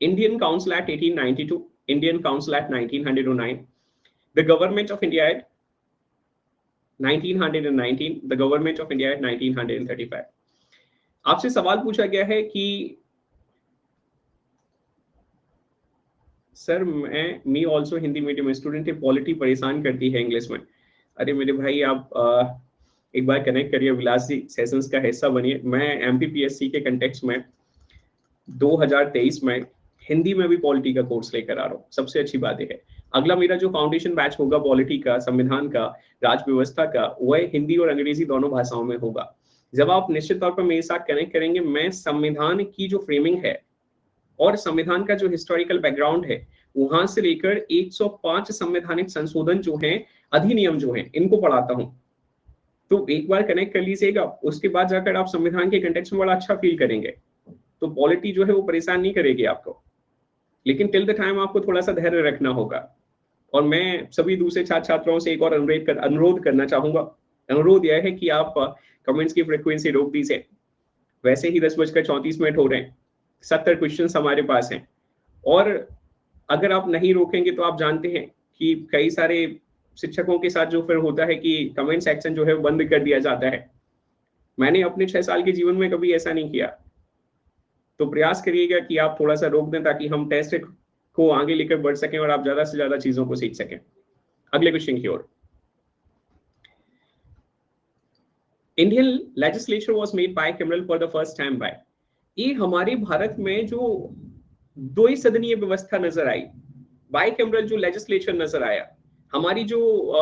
Indian Council Act 1892, Indian Council Act 1909, the Government of India Act 1919, the Government of India Act 1935. आपसे सवाल पूछा गया है कि sir me also Hindi medium student है, polity परेशान करती है इंग्लिश में। अरे मेरे भाई आप एक बार कनेक्ट करिए, विलास जी सेशंस का हिस्सा बनिए। मैं एमपीपीएससी के कंटेक्स्ट में 2023 में हिंदी में भी पॉलिटी का कोर्स लेकर आ रहा हूँ। सबसे अच्छी बात यह है, अगला मेरा जो फाउंडेशन बैच होगा पॉलिटी का, संविधान का, राज व्यवस्था का, वह हिंदी और अंग्रेजी दोनों भाषाओं में होगा। जब आप निश्चित तौर पर मेरे साथ कनेक्ट करेंगे, मैं संविधान की जो फ्रेमिंग है और संविधान का जो हिस्टोरिकल बैकग्राउंड है, वहां से लेकर 105 संवैधानिक संशोधन जो हैं, अधिनियम जो हैं, इनको पढ़ाता हूं। तो एक बार कनेक्ट कर लीजिएगा, उसके बाद जाकर आप संविधान के कंटेक्स्ट में बड़ा अच्छा फील करेंगे। तो पॉलिटी जो है वो परेशान नहीं करेगी आपको, लेकिन टिल द टाइम आपको थोड़ा सा धैर्य रखना होगा। और मैं सभी दूसरे छात्र छात्राओं से एक और अनुरोध करना चाहूंगा। अनुरोध यह है कि आप कमेंट्स की फ्रीक्वेंसी रोक दीजिए। वैसे ही 10:34 हो रहे हैं, 70 क्वेश्चन हमारे पास हैं, और अगर आप नहीं रोकेंगे तो आप जानते हैं कि कई सारे शिक्षकों के साथ जो फिर होता है कि कमेंट सेक्शन जो है बंद कर दिया जाता है। मैंने अपने 6 साल के जीवन में कभी ऐसा नहीं किया। तो प्रयास करिएगा कि आप थोड़ा सा रोक दें, ताकि हम टेस्ट को आगे लेकर बढ़ सकें और आप ज्यादा से ज्यादा चीजों को सीख सकें। अगले क्वेश्चन की ओर। Indian legislature was made bicameral for the first time by. ये हमारे भारत में जो द्वि सदनीय व्यवस्था नजर आई, बाइकैमरल जो लेजिस्लेचर नजर आया, हमारी जो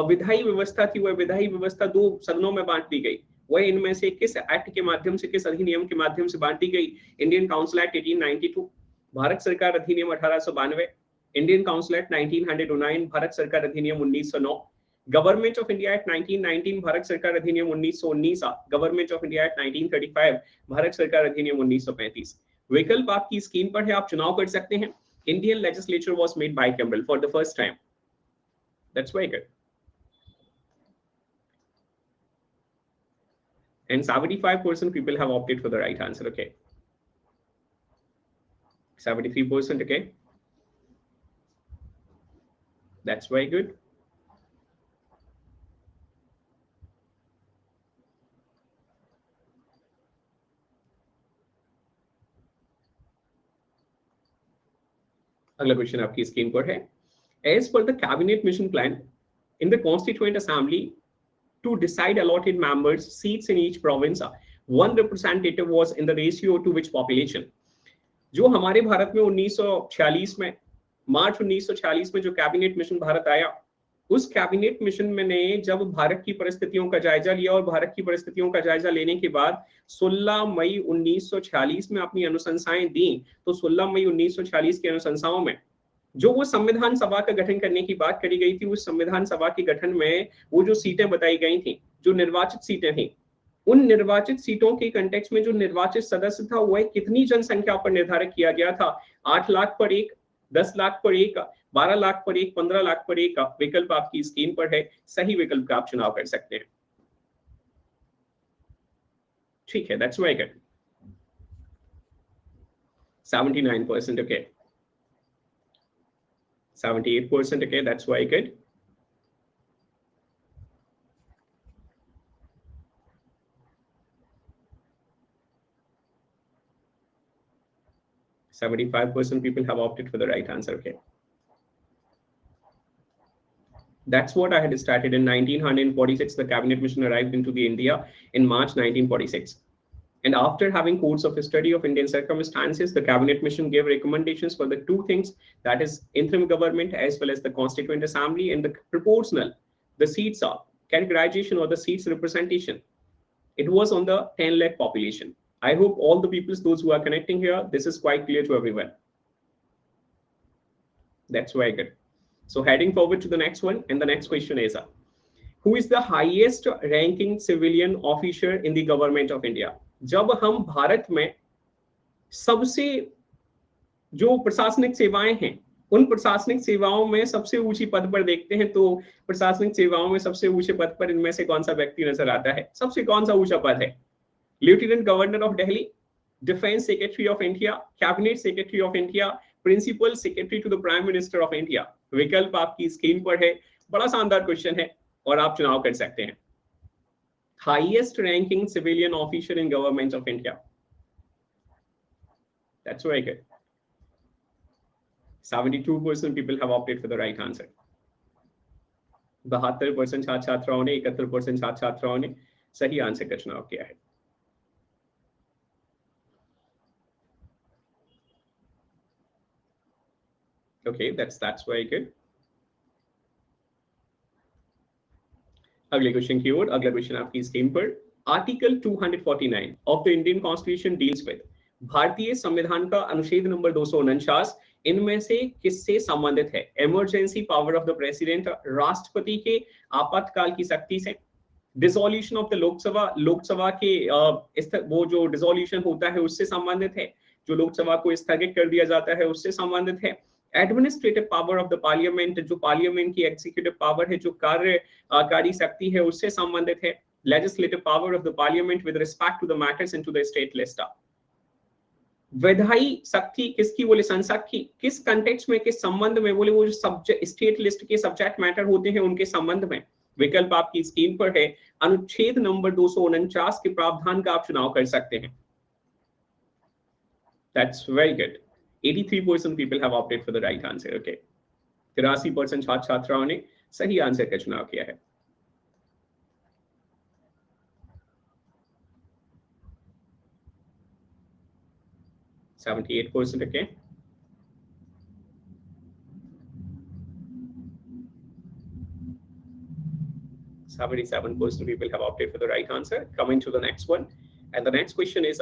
विधायी व्यवस्था थी, वह विधायी व्यवस्था 2 सदनों में बांट दी गई। वह इनमें से किस एक्ट के माध्यम से, किस अधिनियम के माध्यम से बांटी गई? इंडियन काउंसिल एक्ट 1892, भारत सरकार अधिनियम 1892, इंडियन काउंसिल एक्ट 1909, भारत सरकार अधिनियम 1909, government of India act 1919, Bharat सरकार अधिनियम 1919, government of India act 1935, Bharat सरकार अधिनियम 1935। विकल्प आपकी स्क्रीन पर है, आप चुनाव कर सकते हैं। Indian legislature was made bicameral for the first time. That's very good. And 75% people have opted for the right answer. Okay, 73%. Okay, that's very good. अगला क्वेश्चन आपकी स्क्रीन पर है। As per the cabinet mission plan in the constituent assembly to decide allotted members seats in each province, one representative was in the ratio to which population? जो हमारे भारत में 1946 में, मार्च 1946 में जो कैबिनेट मिशन भारत आया, उस कैबिनेट मिशन में ने जब भारत की परिस्थितियों का जायजा लिया और भारत की परिस्थितियों का जायजा लेने के बाद 16 मई 1946 में अपनी अनुशंसाएं दी। तो 16 मई 1946 की अनुशंसाओं में जो वो संविधान सभा का गठन करने की बात करी गई थी, उस संविधान सभा के गठन में वो जो सीटें बताई गई थी, जो निर्वाचित सीटें थी, उन निर्वाचित सीटों के कंटेक्स्ट में जो निर्वाचित सदस्य था वह कितनी जनसंख्या पर निर्धारित किया गया था? 8 लाख पर एक, 10 लाख पर एक, 12 लाख पर एक, 15 लाख पर एक। विकल्प आपकी स्क्रीन पर है, सही विकल्प का आप चुनाव कर सकते हैं। ठीक है, that's very good. 79%. Okay, 78%. Okay, that's very good. 75% people have opted for the right answer. Okay, that's what I had started in 1946. The cabinet mission arrived into the India in March 1946. And after having course of study of Indian circumstances, the cabinet mission gave recommendations for the 2 things, that is interim government as well as the constituent assembly, and the proportional, the seats of categorization or the seats representation. It was on the 10 lakh population. I hope all the people, those who are connecting here, this is quite clear to everyone. That's very good. So heading forward to the next one, and the next question is, who is the highest ranking civilian officer in the government of India? जब हम भारत में सबसे जो प्रशासनिक सेवाएं हैं उन प्रशासनिक सेवाओं में सबसे ऊंची पद पर देखते हैं तो प्रशासनिक सेवाओं में सबसे ऊंचे पद पर इनमें से कौन सा व्यक्ति नजर आता है? सबसे कौन सा ऊंचा पद है? Lieutenant governor of Delhi, defence secretary of India, cabinet secretary of India, principal secretary to the prime minister of India. विकल्प आपकी स्क्रीन पर है। बड़ा शानदार क्वेश्चन है और आप चुनाव कर सकते हैं। Highest ranking civilian officer in government of India. That's very good. 72% people have opted for the right answer. 72% छात्र छात्राओं ने, 71% छात्र छात्राओं ने सही आंसर का चुनाव किया है। Okay, that's very good. अगले क्वेश्चन की ओर। अगला क्वेश्चन आपकी स्क्रीन पर। Article 249 of the Indian constitution deals with, भारतीय संविधान का अनुच्छेद नंबर 249 इनमें से किससे संबंधित है? Emergency power of the president, राष्ट्रपति के आपातकाल की शक्ति से, dissolution of the Lok Sabha, Lok Sabha के वो जो डिसोल्यूशन होता है उससे संबंधित है, जो लोकसभा को स्थगित कर दिया जाता है उससे संबंधित है, administrative power of the parliament, जो पार्लियामेंट की एग्जीक्यूटिव पावर है, जो कार्यकारी शक्ति है उससे संबंधित है, legislative power of the parliament with respect to the matters into the state list. विधायी शक्ति किसकी बोले? संसद की। किस कंटेक्स्ट में, किस संबंध में बोले? वो जो सब्जेक्ट स्टेट लिस्ट के सब्जेक्ट मैटर होते हैं उनके संबंध में। विकल्प आपकी स्क्रीन पर है। अनुच्छेद नंबर 249 के प्रावधान का आप चुनाव कर सकते हैं। That's very good. 83% people have opted for the right answer. Okay. 83% छात्र छात्राओं ने सही आंसर का चुनाव किया है। %78%. Okay. %77% people have opted for the right answer. Coming to the next one, and the next question is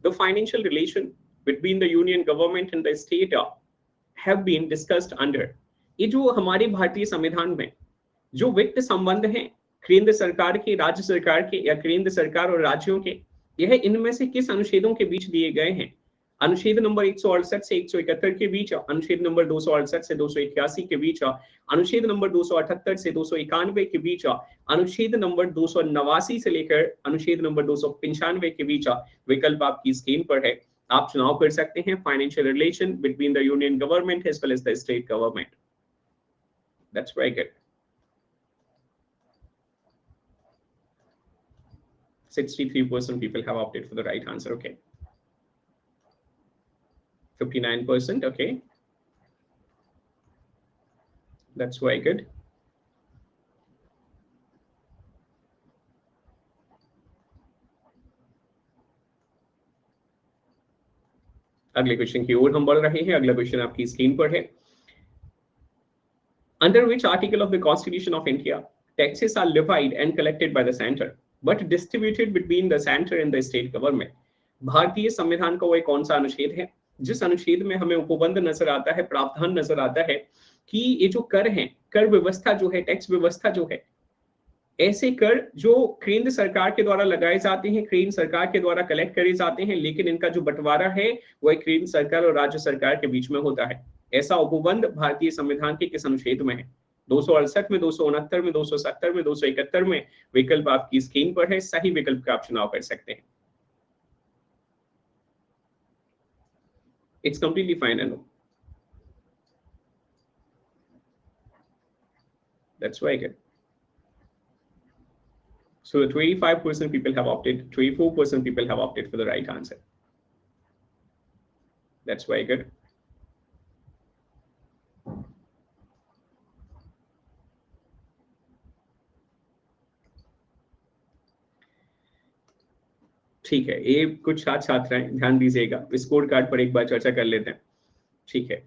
the financial relation between the union government and the state have been discussed under. ये जो हमारे भारतीय संविधान में जो वित्त संबंध हैं केंद्र सरकार के, राज्य सरकार के या केंद्र सरकार और राज्यों के, यह इनमें से किस अनुच्छेदों के बीच दिए गए हैं? अनुच्छेद नंबर 168 से 171 के बीच, अनुच्छेद नंबर 268 से 281 के बीच, अनुच्छेद नंबर 278 से 291 के बीच, अनुच्छेद नंबर 289 से लेकर अनुच्छेद नंबर 295 के बीच। विकल्प आपकी स्क्रीन पर है। आप चुनाव कर सकते हैं। Financial relation between the union government as well as the state government. That's very good. 63% people have opted for the right answer. Okay. 59%. Okay. That's very good. अगले क्वेश्चन की ओर हम बढ़ रहे हैं। अगला क्वेश्चन आपकी स्क्रीन पर है। Under which article of the Constitution of India taxes are levied and collected by the center but distributed between the center and the state government? भारतीय संविधान का वह कौन सा अनुच्छेद है जिस अनुच्छेद में हमें उपबंध नजर आता है, प्रावधान नजर आता है कि ये जो कर हैं, कर व्यवस्था जो है, टैक्स व्यवस्था जो है, ऐसे कर जो केंद्र सरकार के द्वारा लगाए जाते हैं, केंद्र सरकार के द्वारा कलेक्ट करे जाते हैं, लेकिन इनका जो बंटवारा है वह केंद्र सरकार और राज्य सरकार के बीच में होता है। ऐसा उपबंध भारतीय संविधान के किस अनुच्छेद में है? 268 में, 269 में, 270 में, 271 में। विकल्प आपकी स्क्रीन पर है। सही विकल्प का आप चुनाव कर सकते हैं। It's completely fine, I know. That's very good. So 25% people have opted, 24% people have opted for the right answer. That's very good. ठीक है, ये कुछ छात्र छात्राएं ध्यान दीजिएगा, स्कोर कार्ड पर एक बार चर्चा कर लेते हैं। ठीक है,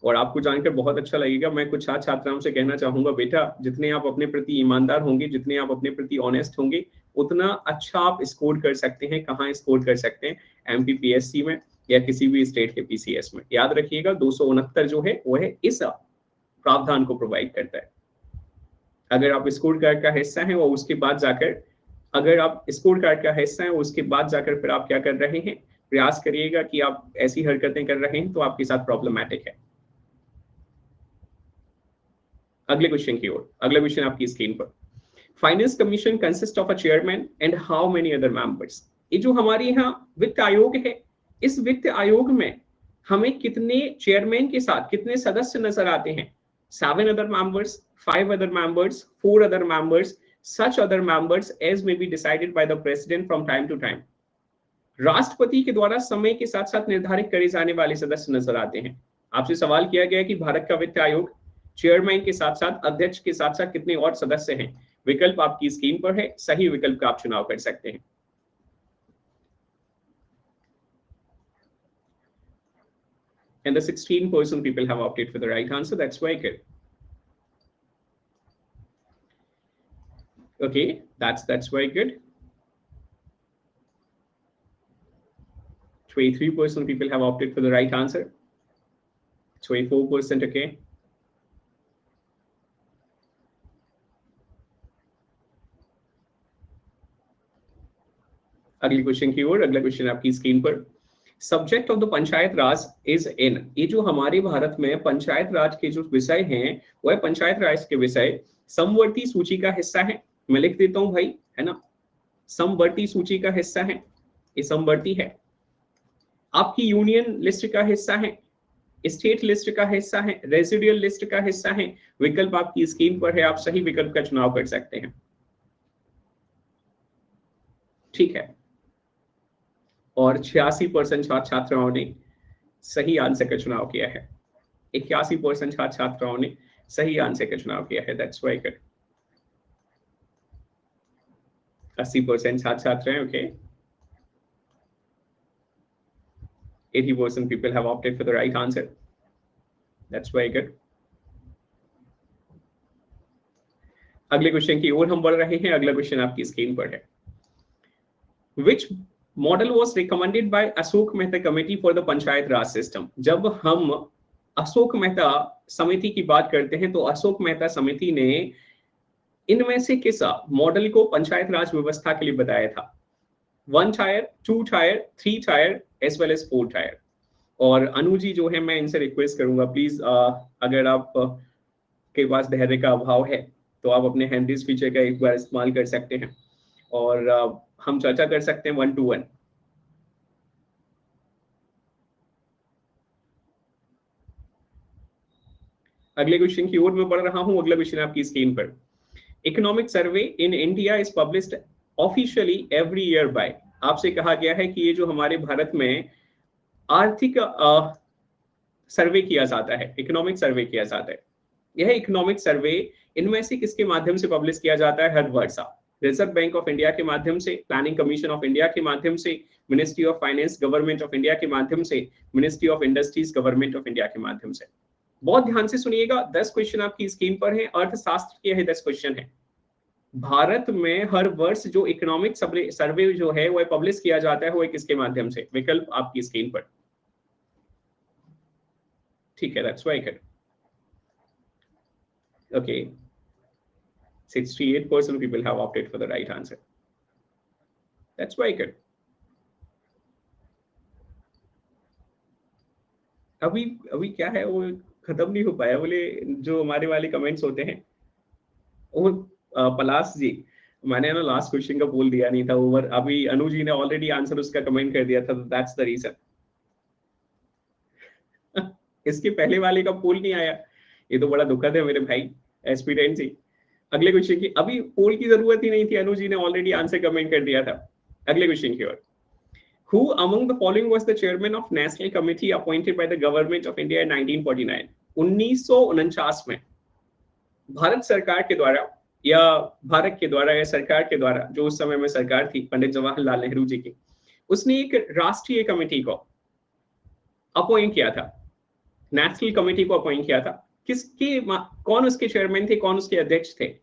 और आपको जानकर बहुत अच्छा लगेगा। मैं कुछ छात्र छात्राओं से कहना चाहूंगा, बेटा जितने आप अपने प्रति ईमानदार होंगे, जितने आप अपने प्रति ऑनेस्ट होंगे, उतना अच्छा आप स्कोर कर सकते हैं। कहाँ स्कोर कर सकते हैं? एमपीपीएससी में या किसी भी स्टेट के पीसीएस में। याद रखिएगा 269 जो है वह इस प्रावधान को प्रोवाइड करता है। अगर आप स्कोर कार्ड का हिस्सा हैं और उसके बाद जाकर, अगर आप स्कोर कार्ड का हिस्सा हैं उसके बाद जाकर फिर आप क्या कर रहे हैं, प्रयास करिएगा कि आप ऐसी हरकतें कर रहे हैं तो आपके साथ प्रॉब्लमैटिक है। अगले क्वेश्चन की ओर, अगला क्वेश्चन आपकी स्क्रीन पर। Finance commission consist of a chairman and how many other members. ये जो हमारे यहाँ वित्त आयोग है, इस वित्त आयोग में हमें कितने चेयरमैन के साथ कितने सदस्य नजर आते हैं? 7 other members, 5 other members, 4 other members, such other members as may be decided by the president from time to time। राष्ट्रपति के द्वारा समय के साथ साथ निर्धारित करे जाने वाले सदस्य नजर आते हैं। आपसे सवाल किया गया कि भारत का वित्त आयोग चेयरमैन के साथ साथ अध्यक्ष के साथ साथ कितने और सदस्य हैं? विकल्प आपकी स्क्रीन पर है, सही विकल्प का आप चुनाव कर सकते हैं। And the 16% people have opted for the right answer. That's very good. Okay, that's very good. 23% people have opted for the right answer. 24%, okay. अगले क्वेश्चन की ओर, अगला क्वेश्चन आपकी स्क्रीन पर। Subject of the panchayat Raj is in. ये जो हमारे भारत में पंचायत राज के जो विषय हैं वह पंचायत राज के विषय समवर्ती सूची का हिस्सा है। मैं लिख देता हूं भाई, है ना, समवर्ती सूची का हिस्सा है, ये समवर्ती है। आपकी यूनियन लिस्ट का हिस्सा है, स्टेट लिस्ट का हिस्सा है, रेसिडुअल लिस्ट का हिस्सा है। विकल्प आपकी स्क्रीन पर है, आप सही विकल्प का चुनाव कर सकते हैं। ठीक है, और 86% छात्र छात्राओं ने सही आंसर का चुनाव किया है। 81% छात्र छात्राओं ने सही आंसर का चुनाव किया है। That's very good. 80% छात्र छात्र हैं, okay. 80% people have opted for the right answer. That's very good. अगले क्वेश्चन की ओर हम बढ़ रहे हैं। अगला क्वेश्चन आपकी स्क्रीन पर है। Which model was recommended by Ashok Mehta committee for the panchayat Raj system. जब हम अशोक मेहता समिति की बात करते हैं तो अशोक मेहता समिति ने इनमें से किस मॉडल को पंचायत राज व्यवस्था के लिए बताया था? 1 tier, 2 tier, 3 tier as well as 4 tier। और अनु जी जो है, मैं इनसे रिक्वेस्ट करूंगा प्लीज, अगर आप के पास धैर्य का अभाव है तो आप अपने हैंड रेज फीचर का एक बार इस्तेमाल कर सकते हैं और हम चर्चा कर सकते हैं 1 to 1। अगले क्वेश्चन की ओर मैं बढ़ रहा हूं। अगला क्वेश्चन आपकी स्क्रीन पर। Economic survey in India is published officially every year by. आपसे कहा गया है कि ये जो हमारे भारत में आर्थिक सर्वे किया जाता है, इकोनॉमिक सर्वे किया जाता है, यह इकोनॉमिक सर्वे इनमें से किसके माध्यम से पब्लिश किया जाता है हर वर्ष? रिजर्व बैंक ऑफ इंडिया के माध्यम से, प्लानिंग कमीशन ऑफ इंडिया के माध्यम से, ministry of finance government of India के माध्यम से, ministry of industries government of India के माध्यम से। बहुत ध्यान से सुनिएगा, 10 क्वेश्चन आपकी स्क्रीन पर है, अर्थशास्त्र के 10 क्वेश्चन है। भारत में हर वर्ष जो इकोनॉमिक सर्वे जो है वह पब्लिश किया जाता है वो किसके माध्यम से? विकल्प आपकी स्क्रीन पर। ठीक है, that's very good. Okay, 68% people have opted for the right answer. That's very good. अभी क्या है, वो खत्म नहीं हो पाया। बोले जो हमारे वाले कमेंट्स होते हैं वो पलाश जी, मैंने ना लास्ट क्वेश्चन का पोल दिया नहीं था ओवर। अभी अनु जी ने ऑलरेडी आंसर उसका कमेंट कर दिया था, तो दैट्स द रीजन। इसके पहले वाले का पोल नहीं आया, ये तो बड़ा दुखद है मेरे भाई एस्पिरेंट जी। अगले क्वेश्चन की, अभी पोल की जरूरत ही नहीं थी, अनु जी ने ऑलरेडी आंसर कमेंट कर दिया था। अगले क्वेश्चन की ओर। Who among the following was the chairman of National Committee appointed by the Government of India in 1949? 1949 में भारत सरकार के द्वारा या भारत के द्वारा या सरकार के द्वारा, जो उस समय में सरकार थी पंडित जवाहरलाल नेहरू जी की, उसने एक राष्ट्रीय कमेटी को अपॉइंट किया था, नेशनल कमेटी को अपॉइंट किया था। किसके, कौन उसके चेयरमैन थे, कौन उसके अध्यक्ष थे?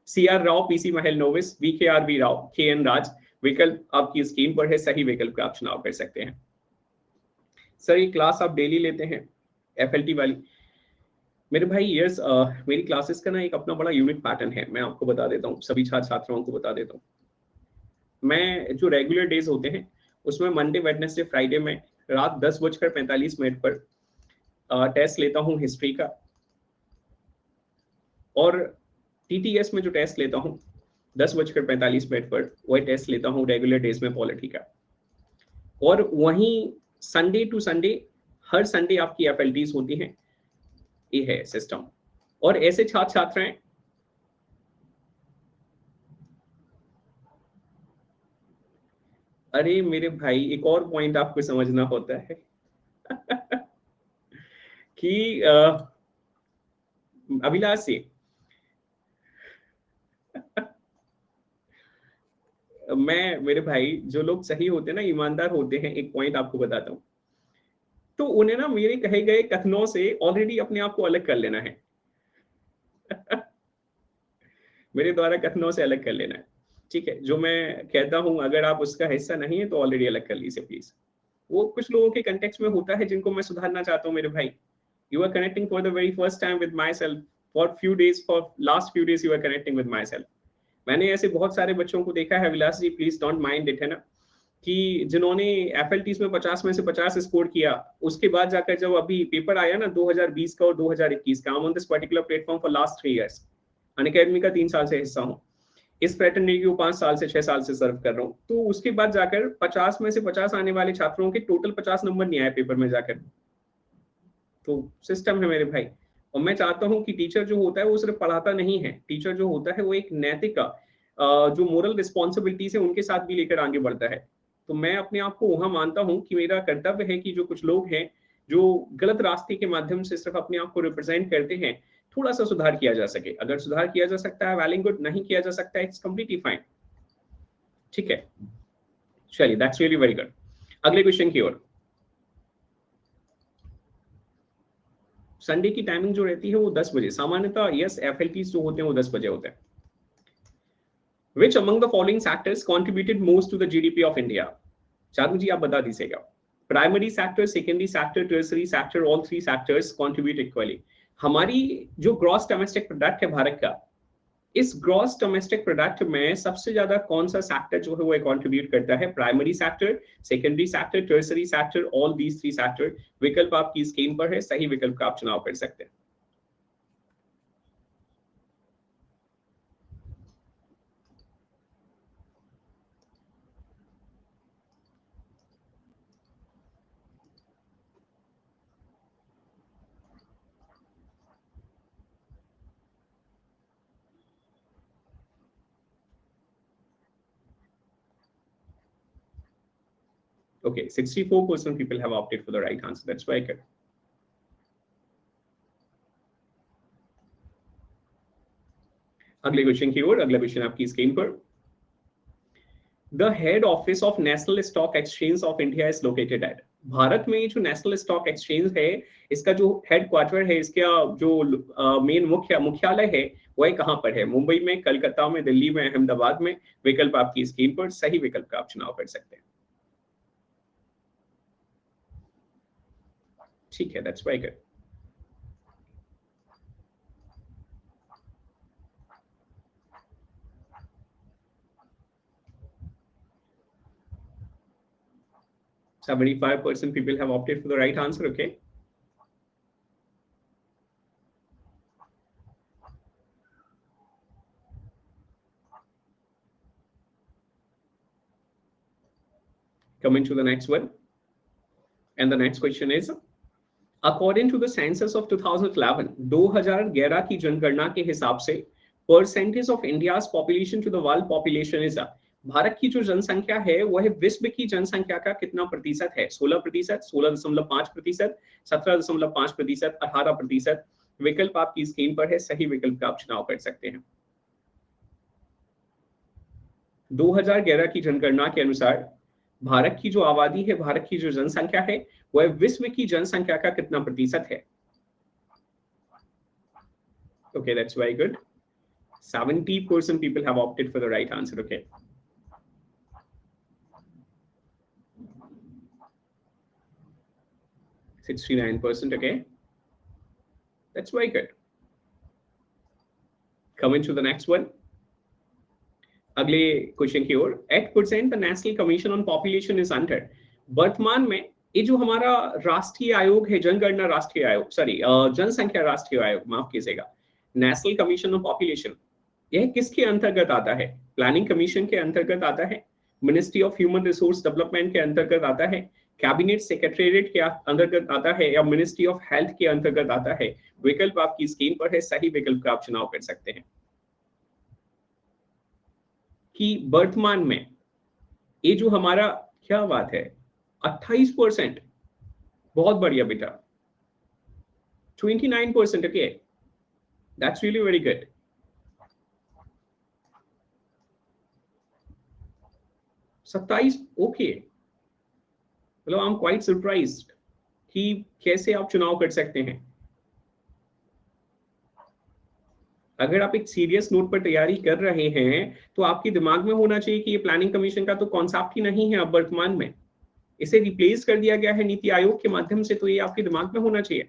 CR राव, PC महल नोविस, VKRV राव, KN राज। विकल्प आपकी स्क्रीन पर है, सही विकल्प का आप चुनाव कर सकते हैं। सर ये क्लास आप डेली लेते हैं FLT वाली? मेरे भाई यस, मेरी क्लासेस का ना एक अपना बड़ा यूनिक पैटर्न है, मैं आपको बता देता हूँ, सभी छात्र छात्राओं को बता देता हूँ। मैं जो रेगुलर डेज होते हैं उसमें मंडे, वेडनेसडे, फ्राइडे में रात 10:45 पर टेस्ट लेता हूँ हिस्ट्री का, और TTS में जो टेस्ट लेता हूँ 10:45 पर वही टेस्ट लेता हूँ रेगुलर डेज में पॉलिटी का, और वहीं संडे टू संडे हर संडे आपकी FLTs होती हैं। ये है सिस्टम। और ऐसे छात्र छात्राएं अरे मेरे भाई एक और पॉइंट आपको समझना होता है कि अभिलाष से मैं मेरे भाई जो लोग सही होते हैं ना, ईमानदार होते हैं, एक पॉइंट आपको बताता हूँ, तो उन्हें ना मेरे कहे गए कथनों से ऑलरेडी अपने आप को अलग कर लेना है मेरे द्वारा कथनों से अलग कर लेना है, ठीक है। जो मैं कहता हूं अगर आप उसका हिस्सा नहीं है तो ऑलरेडी अलग कर लीजिए प्लीज। वो कुछ लोगों के कंटेक्स्ट में होता है जिनको मैं सुधारना चाहता हूं मेरे भाई। You are connecting for the very first time with myself, for last few days you are connecting with myself. मैंने ऐसे बहुत सारे बच्चों को देखा है Vilas ji, please don't mind it, है ना, कि जिन्होंने FLTs में 50 में से 50 स्कोर किया, उसके बाद जाकर जब अभी पेपर आया ना 2020 का और 2021 का, on this particular platform for last 3 years, Unacademy का 3 साल से हिस्सा हूँ, इस फ्रेटर्निटी को 5 साल से 6 साल से सर्व कर रहा हूँ, तो उसके बाद जाकर 50 में से 50 आने वाले छात्रों के टोटल 50 नंबर नहीं आए पेपर में जाकर। तो सिस्टम है मेरे भाई। और मैं चाहता हूं कि टीचर जो होता है वो सिर्फ पढ़ाता नहीं है, टीचर जो होता है वो एक नैतिक जो मोरल रिस्पॉन्सिबिलिटीज है उनके साथ भी लेकर आगे बढ़ता है। तो मैं अपने आप को वहां मानता हूं कि मेरा कर्तव्य है कि जो कुछ लोग हैं जो गलत रास्ते के माध्यम से सिर्फ अपने आप को रिप्रेजेंट करते हैं, थोड़ा सा सुधार किया जा सके। अगर सुधार किया जा सकता है वेल एंड गुड, नहीं किया जा सकता है इट्स कंप्लीटली फाइन, ठीक है। चलिए दैट्स रियली वेरी गुड। अगले क्वेश्चन की ओर। संडे की टाइमिंग जो रहती है वो 10 बजे सामान्यतः, यस FLTs जो होते हैं वो 10 बजे होते हैं। Which among the following sectors contributed most to the GDP of India? Charu जी आप बता दीजिएगा। Primary sector, secondary sector, tertiary sector, all three sectors contribute equally. हमारी जो ग्रॉस डोमेस्टिक प्रोडक्ट है भारत का, इस ग्रॉस डोमेस्टिक प्रोडक्ट में सबसे ज्यादा कौन सा सेक्टर जो है वो कंट्रीब्यूट करता है? Primary sector, secondary sector, tertiary sector, all these three sector. विकल्प आपकी स्क्रीन पर है, सही विकल्प का आप चुनाव कर सकते हैं। Okay, 64% people have opted for the right answer. That's very good. अगले क्वेश्चन की ओर। अगला क्वेश्चन आपकी स्क्रीन पर। The head office of national stock exchange of India is located at. Bharat में जो नेशनल स्टॉक एक्सचेंज है इसका जो हेड क्वार्टर है, इसका जो मेन मुख्यालय है वह कहां पर है? मुंबई में, कलकत्ता में, दिल्ली में, अहमदाबाद में। विकल्प आपकी स्क्रीन पर, सही विकल्प का आप चुनाव कर सकते हैं, ठीक है। That's very good. So 75% people have opted for the right answer. Okay. Coming to the next one. And the next question is, according to the census of 2011, 2011 की जनगणना के हिसाब से percentage of India's population to the world population is, Bharat की जो जनसंख्या है वह विश्व की जनसंख्या का कितना प्रतिशत है? 16%, 16.5%, 17.5%, 18%। विकल्प आपकी स्क्रीन पर है, सही विकल्प का आप चुनाव कर सकते हैं। 2011 की जनगणना के अनुसार भारत की जो आबादी है, भारत की जो जनसंख्या है वह विश्व की जनसंख्या का कितना प्रतिशत है? Okay, that's very good. 70% people have opted for the right answer. Okay. %69%. Okay, that's very good. Coming to the next one. अगले क्वेश्चन की ओर। At present the national commission on population is under. वर्तमान में ये जो हमारा राष्ट्रीय आयोग है, जनगणना राष्ट्रीय आयोग, सॉरी जनसंख्या राष्ट्रीय आयोग, माफ कीजिएगा, नेशनल कमीशन ऑफ पॉपुलेशन, यह किसके अंतर्गत आता है? प्लानिंग कमीशन के अंतर्गत आता है, ministry of human resource development के अंतर्गत आता है, कैबिनेट सेक्रेटरीट के अंतर्गत आता है, या मिनिस्ट्री ऑफ हेल्थ के अंतर्गत आता है? विकल्प आपकी स्क्रीन पर है, सही विकल्प का आप चुनाव कर सकते हैं। कि वर्तमान में ये जो हमारा, क्या बात है, 28%, बहुत बढ़िया बेटा, 29%, okay, that's really very good. सत्ताईस, ओके, मतलब आई एम क्वाइट सरप्राइज्ड कि कैसे आप चुनाव कर सकते हैं। अगर आप एक सीरियस नोट पर तैयारी कर रहे हैं तो आपके दिमाग में होना चाहिए कि ये प्लानिंग कमीशन का तो कॉन्सेप्ट ही नहीं है अब वर्तमान में, इसे रिप्लेस कर दिया गया है नीति आयोग के माध्यम से, तो ये आपके दिमाग में होना चाहिए।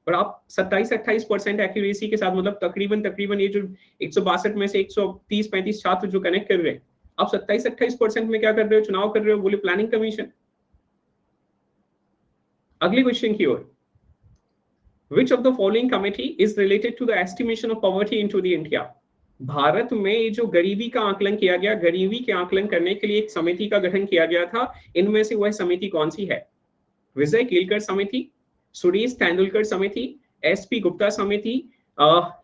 और आप 27-28% एक्यूरेसी के साथ, मतलब तकरीबन तकरीबन ये जो 162 में से 130-35 छात्र जो कनेक्ट कर रहे हैं, आप 27-28% में क्या कर रहे हो? चुनाव कर रहे हो, बोले प्लानिंग कमीशन। अगले क्वेश्चन की ओर, Which of the following committee is related to the estimation of poverty into the India? Bharat में जो गरीबी का आकलन किया गया, गरीबी के आकलन करने के लिए एक समिति का गठन किया गया था, इनमें से वह समिति कौन सी है? विजय केलकर समिति, सुरेश तेंदुलकर समिति, एसपी गुप्ता समिति,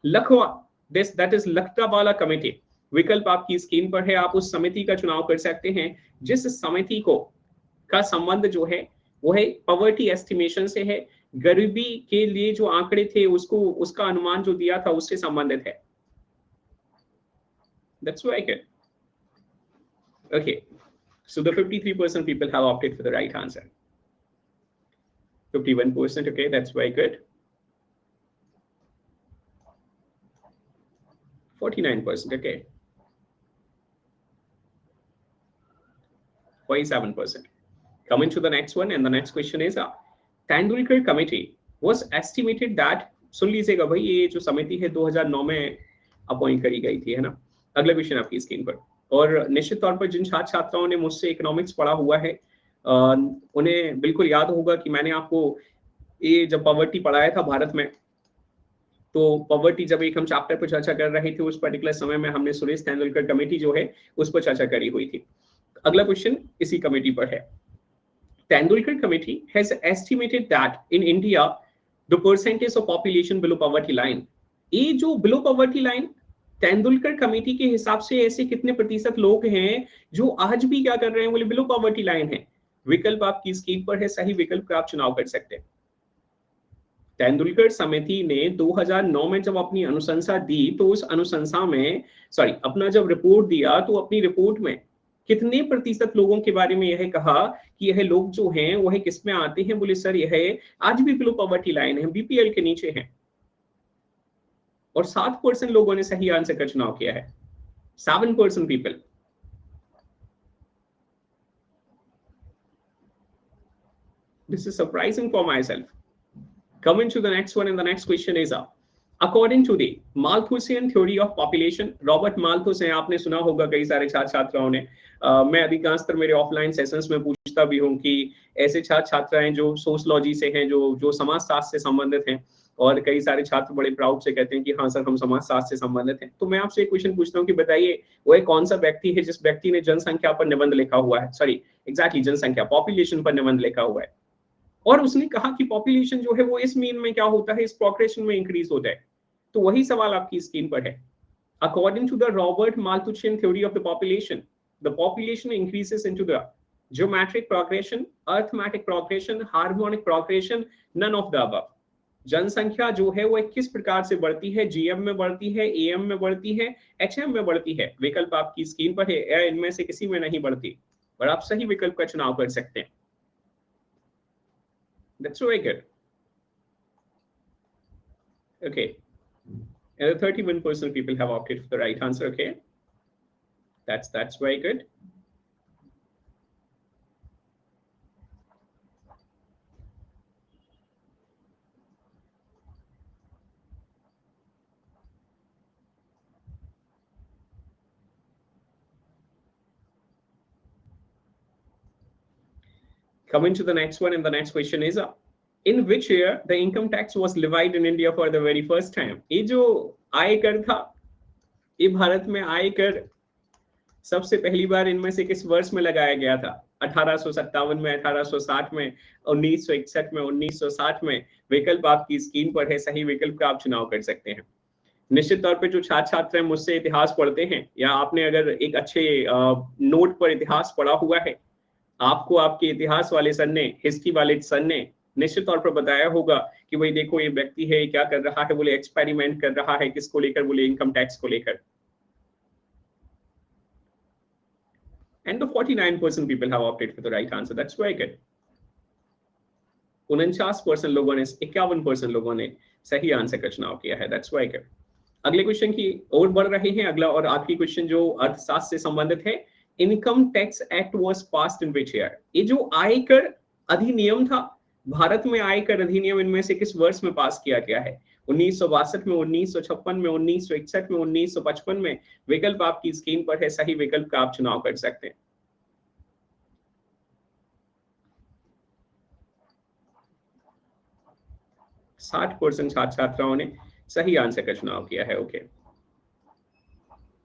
लखवा दैट इज लखटावाला कमेटी। विकल्प आपकी स्क्रीन पर है, आप उस समिति का चुनाव कर सकते हैं जिस समिति को का संबंध जो है वो है पॉवर्टी एस्टिमेशन से है, गरीबी के लिए जो आंकड़े थे उसको, उसका अनुमान जो दिया था उससे संबंधित है। That's very good. Okay, so the 53% people have opted for the right answer. 51%, okay, that's very good. 49%, okay. 47%. Coming to the next one, and the next question is Tendulkar committee was estimated that, सुन लीजिएगा भाई, ये जो समिति है 2009 में appoint करी गई थी, है ना। अगला क्वेश्चन आपकी स्क्रीन पर, और निश्चित तौर पर जिन छात्र छात्राओं ने मुझसे इकोनॉमिक्स पढ़ा हुआ है उन्हें बिल्कुल याद होगा कि मैंने आपको ये जब पॉवर्टी पढ़ाया था भारत में, तो पॉवर्टी जब एक हम चैप्टर पर चर्चा कर रहे थे उस पर्टिकुलर समय में हमने सुरेश तेंदुलकर कमेटी जो है उस पर चर्चा करी हुई थी। अगला क्वेश्चन इसी कमेटी पर है। Tendulkar committee has estimated that in India the percentage of population below poverty line, ये जो below poverty line Tendulkar committee के हिसाब से ऐसे कितने प्रतिशत लोग हैं जो आज भी क्या कर रहे हैं, बोले बिलो पॉवर्टी लाइन है? विकल्प आपकी स्क्रीन पर है, सही विकल्प का आप चुनाव कर सकते हैं। तेंदुलकर समिति ने 2009 में जब अपनी अनुशंसा दी तो उस अनुशंसा में, सॉरी, अपना जब रिपोर्ट दिया तो अपनी रिपोर्ट में कितने प्रतिशत लोगों के बारे में यह कहा कि यह लोग जो हैं वह किस में आते हैं? बोले सर यह आज भी बिलो पॉवर्टी लाइन है, बीपीएल के नीचे है। और 7% लोगों ने सही आंसर का चुनाव किया है, 7% people. This is surprising for myself. Coming to the next one, and the next question is according to the Malthusian theory of population, Robert Malthus हैं, आपने सुना होगा कई सारे छात्र छात्राओं ने। मैं अधिकांशतर मेरे ऑफलाइन सेशंस में पूछता भी हूँ कि ऐसे छात्र छात्राएं जो सोशलॉजी से हैं, जो समाजशास्त्र से संबंधित हैं, और कई सारे छात्र बड़े प्राउड से कहते हैं कि हाँ सर हम समाजशास्त्र से संबंधित हैं। तो मैं आपसे एक क्वेश्चन पूछता हूँ कि बताइए वह कौन सा व्यक्ति है जिस व्यक्ति ने जनसंख्या पर निबंध लिखा हुआ है, सॉरी एग्जैक्टली जनसंख्या, पॉपुलेशन पर निबंध लिखा हुआ है, और उसने कहा कि पॉपुलेशन जो है वो इस मीन में क्या होता है, इस प्रोग्रेशन में इंक्रीज होता है। तो वही सवाल आपकी स्क्रीन पर है। According to the Robert Malthusian theory of the population increases into the geometric progression, arithmetic progression, harmonic progression, none of the above. जनसंख्या जो है वो किस प्रकार से बढ़ती है? जीएम में बढ़ती है, एएम में बढ़ती है, एचएम में बढ़ती है? विकल्प आपकी स्क्रीन पर है, इनमें से किसी में नहीं बढ़ती, और आप सही विकल्प का चुनाव कर सकते हैं। That's very good. Okay. And the 31% people have opted for the right answer. Okay. That's very good. Coming to the next one, and the next question is in which year the income tax was levied in India for the very first time? ये जो आयकर था, ये भारत में आयकर सबसे पहली बार इनमें से किस वर्ष में लगाया गया था? 1857 में, 1860 में, 1961 में, 1960 में? विकल्प आपकी स्क्रीन पर है, सही विकल्प का आप चुनाव कर सकते हैं। निश्चित तौर पे जो छात्र छात्र हैं मुझसे इतिहास पढ़ते हैं, या आपने अगर एक अच्छे नोट पर इतिहास पढ़ा हुआ है, आपको आपके इतिहास वाले सर ने, हिस्ट्री वाले सर ने निश्चित तौर पर बताया होगा कि भाई देखो ये व्यक्ति है, क्या कर रहा है, बोले एक्सपेरिमेंट कर रहा है, किसको लेकर? बोले इनकम टैक्स को लेकर। And the 49% people have opted for the right answer. That's very good. 49% लोगों ने, 51% लोगों ने सही आंसर का चुनाव किया है। That's very good. अगले क्वेश्चन की ओर बढ़ रहे हैं। अगला और आखिरी क्वेश्चन जो अर्थशास्त्र से संबंधित है, income tax act was passed in which year? ये जो आयकर अधिनियम था, भारत में आयकर अधिनियम इनमें से किस वर्ष में पास किया गया है? 1962 में, 1956 में, 1961 में, 1955 में? विकल्प आपकी स्क्रीन पर है, सही विकल्प का आप चुनाव कर सकते हैं। साठ परसेंट छात्र छात्राओं ने सही आंसर का चुनाव किया है। Okay,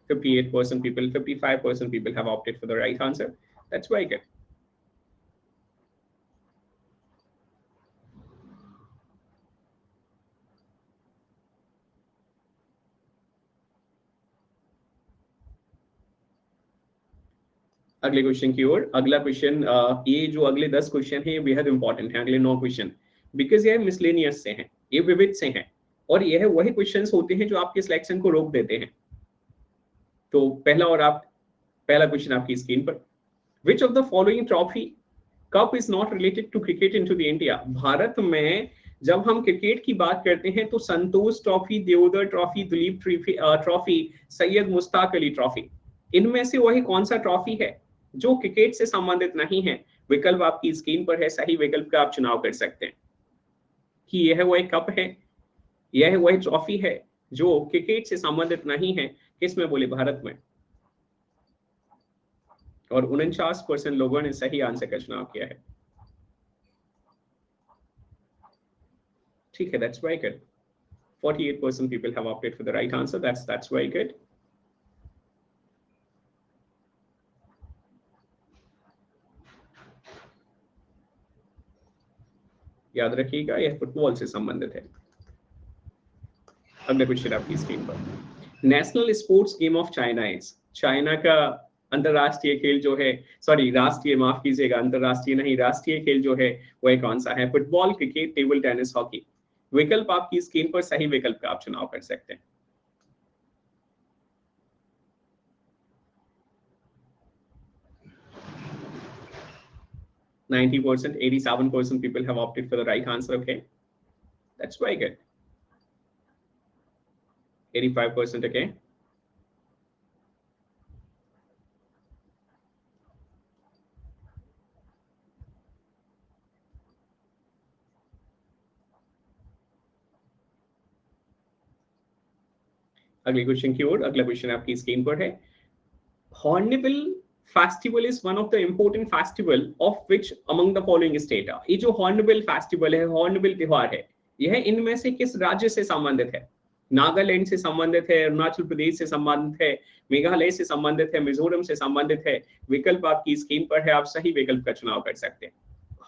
58% people, 55% people have opted for the right answer. That's very good. अगले क्वेश्चन की ओर। अगला क्वेश्चन, ये जो अगले 10 क्वेश्चन हैं ये बेहद इंपॉर्टेंट है, अगले 9 क्वेश्चन, बिकॉज ये मिसलेनियस से हैं, ये विविध से हैं, और यह वही क्वेश्चंस होते हैं जो आपके सिलेक्शन को रोक देते हैं। तो पहला क्वेश्चन आपकी स्क्रीन पर, which of the following trophy cup is not related to cricket in to the India? भारत में जब हम क्रिकेट की बात करते हैं तो Santosh trophy, Deodhar trophy, Dilip trophy, Syed Mushtaq Ali trophy, इनमें से वही कौन सा ट्रॉफी है जो क्रिकेट से संबंधित नहीं है? विकल्प आपकी स्क्रीन पर है, सही विकल्प का आप चुनाव कर सकते हैं कि यह वही कप है, यह वही ट्रॉफी है जो क्रिकेट से संबंधित नहीं है। किसमें? बोले भारत में। और 49% लोगों ने सही आंसर का चुनाव किया है। ठीक है, that's very good. 48% people have opted for the right answer. That's very good. याद रखिएगा यह फुटबॉल से संबंधित है। अगला क्वेश्चन आपकी स्क्रीन पर, national sports game of China is? China का अंतरराष्ट्रीय खेल जो है, सॉरी राष्ट्रीय, माफ कीजिएगा, अंतरराष्ट्रीय नहीं, राष्ट्रीय खेल जो है वह कौन सा है? Football, cricket, table tennis, hockey? विकल्प आपकी स्क्रीन पर, सही विकल्प का आप चुनाव कर सकते हैं। %90, 87% people have opted for the right answer. Okay, that's very good. 85%. Okay. अगले क्वेश्चन की ओर। अगला क्वेश्चन आपकी स्क्रीन पर है, hornbill festival is one of the important festival of which among the following state? ये जो हॉर्नबिल फेस्टिवल है, हॉर्नबिल त्योहार है, यह इनमें से किस राज्य से संबंधित है? नागालैंड से संबंधित है, अरुणाचल प्रदेश से संबंधित है, मेघालय से संबंधित है, मिजोरम से संबंधित है? विकल्प आपकी स्क्रीन पर है, आप सही विकल्प का चुनाव कर सकते हैं।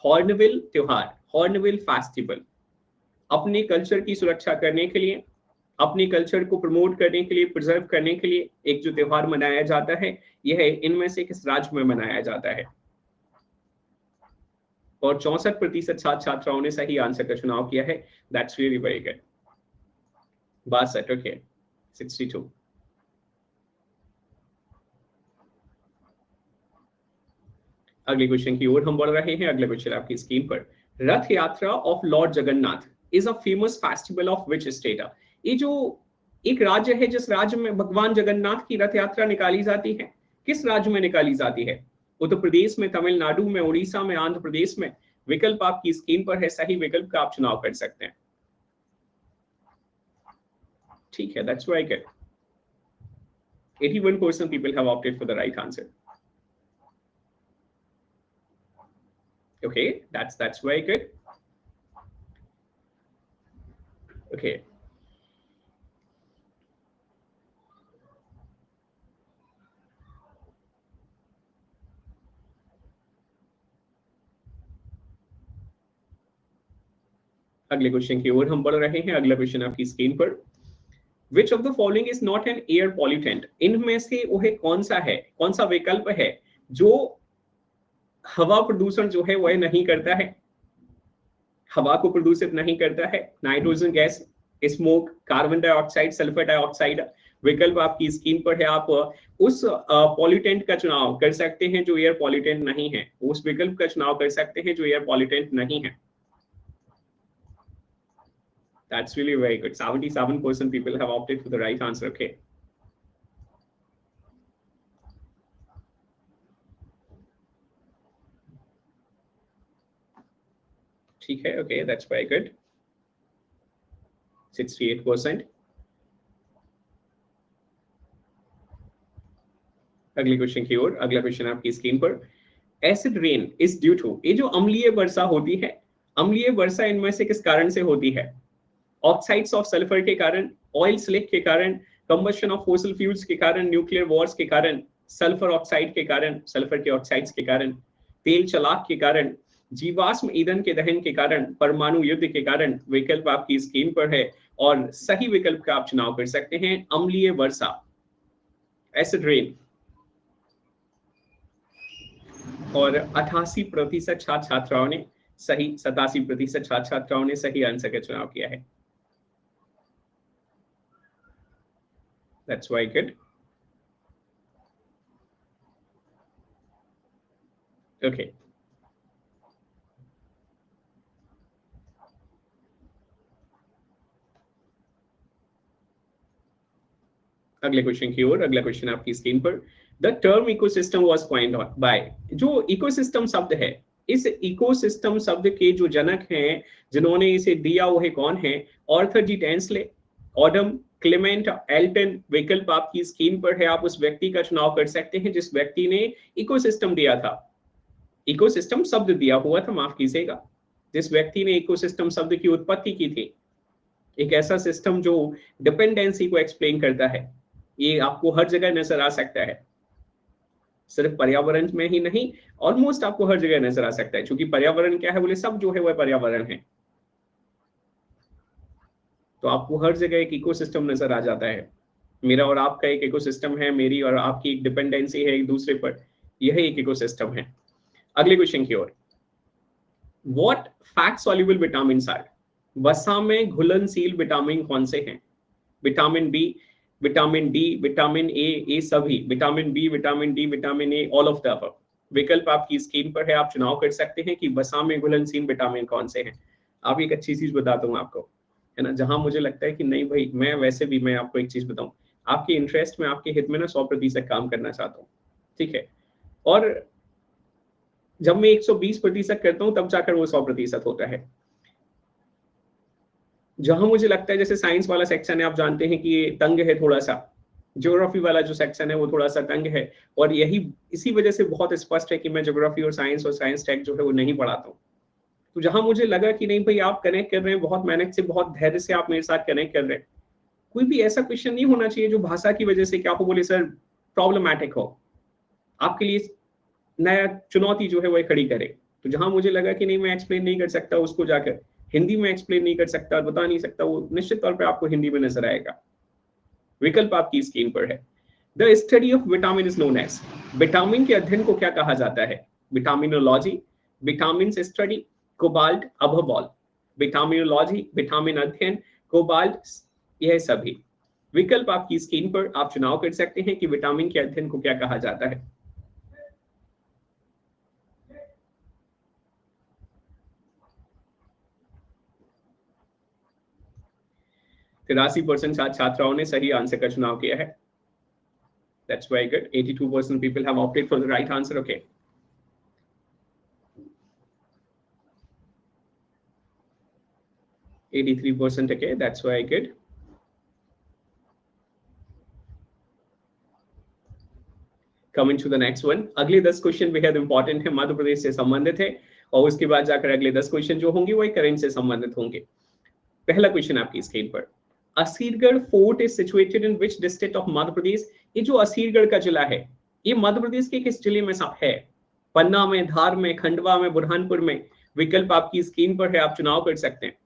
हॉर्नबिल त्योहार, हॉर्नबिल फेस्टिवल, अपने कल्चर की सुरक्षा करने के लिए, अपने कल्चर को प्रमोट करने के लिए, प्रिजर्व करने के लिए एक जो त्योहार मनाया जाता है, यह इनमें से किस राज्य में मनाया जाता है? और 64% छात्र छात्राओं ने सही आंसर का चुनाव किया है। That's really very good. 62, okay, 62। अगले क्वेश्चन की ओर हम बढ़ रहे हैं। अगले क्वेश्चन आपकी स्क्रीन पर, रथ यात्रा of Lord Jagannath is a famous festival of which state? ये जो एक राज्य है जिस राज्य में भगवान जगन्नाथ की रथ यात्रा निकाली जाती है, किस राज्य में निकाली जाती है? उत्तर प्रदेश में, तमिलनाडु में, उड़ीसा में, आंध्र प्रदेश में? विकल्प आपकी स्क्रीन पर है, सही विकल्प का आप चुनाव कर सकते हैं। ठीक है, that's very good. 81% people have opted for the right answer. Okay, that's very good. Okay, अगले क्वेश्चन की ओर हम बढ़ रहे हैं। अगला क्वेश्चन आपकी स्क्रीन पर, which of the following is not an air pollutant, इनमें से वह कौन सा है, कौन सा विकल्प है जो हवा प्रदूषण जो है वह नहीं करता है, हवा को प्रदूषित नहीं करता है? Nitrogen gas, smoke, carbon dioxide, sulphur dioxide. विकल्प आपकी स्क्रीन पर है। आप उस पॉल्यूटेंट का चुनाव कर सकते हैं जो एयर पॉल्यूटेंट नहीं है, उस विकल्प का चुनाव कर सकते हैं जो एयर पॉल्यूटेंट नहीं है। That's really very good. 77% people have opted for the right answer. Okay. ठीक है, okay, that's very good. 68%. अगले क्वेश्चन की ओर। अगला क्वेश्चन आपकी स्क्रीन पर, acid rain is due to, ये जो अम्लीय वर्षा होती है, अम्लीय वर्षा इनमें से किस कारण से होती है? ऑक्साइड्स ऑफ सल्फर के कारण, ऑयल स्लिक के कारण, कंबशन ऑफ फॉसिल फ्यूल्स के कारण, न्यूक्लियर वॉर्स के कारण, सल्फर ऑक्साइड के कारण, सल्फर के ऑक्साइड्स के कारण, तेल चलाक के कारण, जीवाश्म ईंधन के दहन के कारण, परमाणु युद्ध के कारण। विकल्प आपकी स्क्रीन पर है और सही विकल्प का आप चुनाव कर सकते हैं अम्लीय वर्षा, एसिड रेन। और 88% छात्र छात्राओं ने सही, 87% छात्र छात्राओं ने सही आंसर का चुनाव किया है। That's very good. Okay. अगले क्वेश्चन की ओर। अगला क्वेश्चन आपकी स्क्रीन पर, the term ecosystem was coined bye, जो इकोसिस्टम शब्द है, इस इकोसिस्टम शब्द के जो जनक हैं, जिन्होंने इसे दिया, वो है कौन है? Arthur G Tansley, Odum, Clement, Elton. विकल्प आपकी स्क्रीन पर है। आप उस व्यक्ति का चुनाव कर सकते हैं जिस व्यक्ति ने इकोसिस्टम दिया था, इकोसिस्टम शब्द दिया हुआ था, माफ कीजिएगा, जिस व्यक्ति ने इकोसिस्टम शब्द की उत्पत्ति की थी। एक ऐसा सिस्टम जो डिपेंडेंसी को एक्सप्लेन करता है, ये आपको हर जगह नजर आ सकता है, सिर्फ पर्यावरण में ही नहीं, ऑलमोस्ट आपको हर जगह नजर आ सकता है, क्योंकि पर्यावरण क्या है बोले, सब जो है वह पर्यावरण है, तो आपको हर जगह एक इकोसिस्टम नजर आ जाता है। मेरा और आपका एक इकोसिस्टम है, मेरी और आपकी एक डिपेंडेंसी है एक दूसरे पर, यह एक इकोसिस्टम है। अगले क्वेश्चन की ओर, what fat soluble vitamins are, वसा में घुलनशील विटामिन कौन से हैं? Vitamin B, vitamin D, vitamin A सभी, vitamin B, vitamin D, vitamin A, all of the above. विकल्प आपकी स्क्रीन पर है। आप चुनाव कर सकते हैं कि वसा में घुलनशील विटामिन कौन से हैं। आप एक अच्छी चीज बताता हूँ आपको, है ना, जहां मुझे लगता है कि नहीं भाई, मैं वैसे भी, मैं आपको एक चीज बताऊं, आपके इंटरेस्ट में, आपके हित में ना 100% काम करना चाहता हूँ, ठीक है? और जब मैं 120% करता हूँ तब जाकर वो 100% होता है। जहां मुझे लगता है, जैसे साइंस वाला सेक्शन है, आप जानते हैं कि ये तंग है थोड़ा सा, ज्योग्राफी वाला जो सेक्शन है वो थोड़ा सा तंग है, और यही इसी वजह से बहुत स्पष्ट है कि मैं ज्योग्राफी और साइंस टेक जो है वो नहीं पढ़ाता हूँ। तो जहां मुझे लगा कि नहीं भाई, आप कनेक्ट कर रहे हैं बहुत मेहनत से, बहुत धैर्य से आप मेरे साथ कनेक्ट कर रहे हैं, कोई भी ऐसा क्वेश्चन नहीं होना चाहिए जो भाषा की वजह से क्या हो बोले सर प्रॉब्लमैटिक हो, आपके लिए नया चुनौती जो है वो खड़ी करे। तो जहां मुझे लगा कि नहीं, मैं एक्सप्लेन नहीं कर सकता उसको, जाकर हिंदी में एक्सप्लेन नहीं कर सकता, बता नहीं सकता, वो निश्चित तौर पे आपको हिंदी में नजर आएगा। विकल्प आपकी स्क्रीन पर है। The study of vitamin is known as, vitamin के अध्ययन को क्या कहा जाता है? Vitaminology, vitamin study, cobalt, above all. Vitaminology, vitamin अध्ययन, कोबाल्ट, यह सभी। विकल्प आपकी स्क्रीन पर, आप चुनाव कर सकते हैं कि विटामिन के अध्ययन को क्या कहा जाता है। 83% छात्राओं ने सही आंसर का चुनाव किया है। That's very good. 82% people have opted for the right answer. Okay. %83. Okay, that's very good. Coming to the next one. अगले 10 क्वेश्चन बेहद इंपॉर्टेंट है, मध्य प्रदेश से संबंधित है, और उसके बाद जाकर अगले 10 क्वेश्चन जो होंगे वही करंट से संबंधित होंगे। पहला क्वेश्चन आपकी स्क्रीन पर, Asirgarh fort is situated in which district of Madhya Pradesh? ये जो असीरगढ़ का जिला है, ये मध्य प्रदेश के किस जिले में सब है? पन्ना में, धार में, खंडवा में, बुरहानपुर में? विकल्प आपकी स्क्रीन पर है, आप चुनाव कर सकते हैं।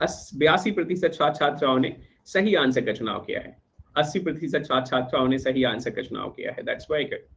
अस 82% छात्र छात्राओं ने सही आंसर का चुनाव किया है। 80% छात्र छात्राओं ने सही आंसर का चुनाव किया है। That's very good.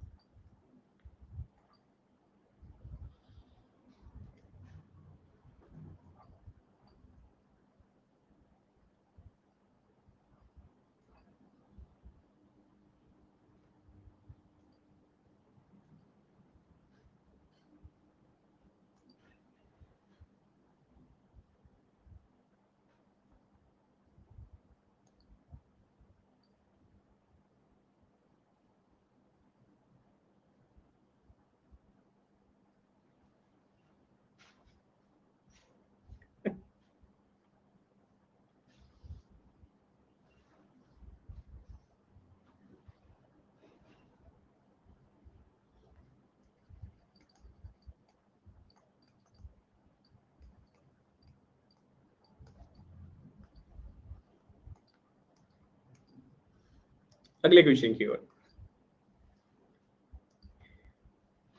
अगले क्वेश्चन की ओर,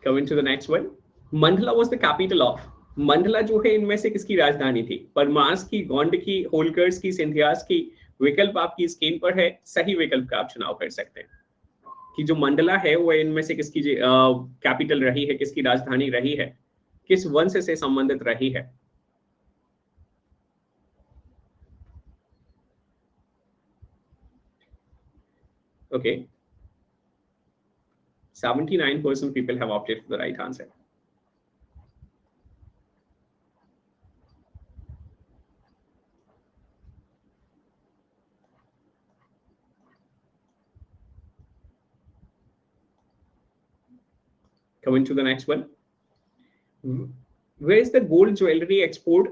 coming to the next one, Mandla was the capital of? Mandla जो है इनमें से किसकी राजधानी थी? परमार्स की, गोंड की, होलकर्स की, सिंधियास की? विकल्प आपकी स्क्रीन पर है, सही विकल्प का आप चुनाव कर सकते हैं कि जो मंडला है वो इनमें से किसकी कैपिटल रही है, किसकी राजधानी रही है, किस वंश से संबंधित रही है? Okay, 79% people have opted for the right answer. Coming to the next one, where is the gold jewelry export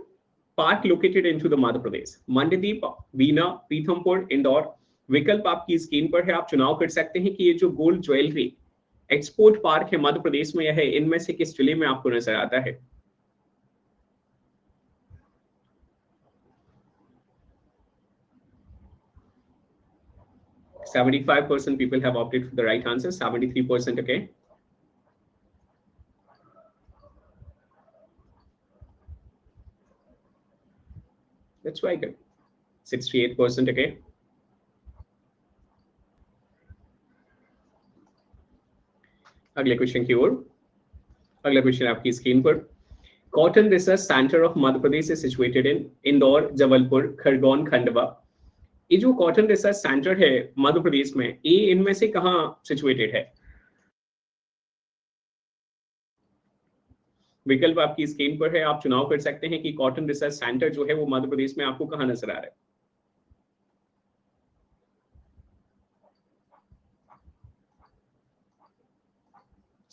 park located into the Madhya Pradesh? Mandideep, Bina, Pithampur, Indore? विकल्प आपकी स्क्रीन पर है, आप चुनाव कर सकते हैं कि ये जो गोल्ड ज्वेलरी एक्सपोर्ट पार्क है मध्य प्रदेश में है, इनमें से किस जिले में आपको नजर आता है? $75% people have opted for the right answer. 73%. Okay. That's very good. 68%. Okay. अगले क्वेश्चन की ओर, अगला क्वेश्चन आपकी स्क्रीन पर, cotton research centre of Madhya Pradesh is situated इन इंदौर, जबलपुर, खरगोन, खंडवा? ये जो कॉटन रिसर्च सेंटर है मध्य प्रदेश में, ये इनमें से कहां सिचुएटेड है? विकल्प आपकी स्क्रीन पर है, आप चुनाव कर सकते हैं कि कॉटन रिसर्च सेंटर जो है वो मध्य प्रदेश में आपको कहां नजर आ रहा है?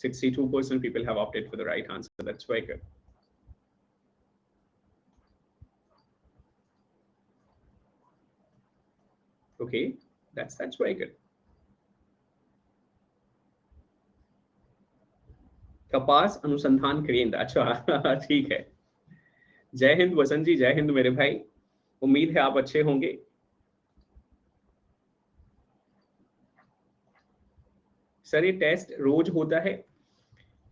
%62% people have opted for the right answer. That's very good. Okay, that's very good. कपास अनुसंधान केंद्र, अच्छा ठीक है। जय हिंद वसंत जी, जय हिंद मेरे भाई, उम्मीद है आप अच्छे होंगे। सर ये टेस्ट रोज होता है,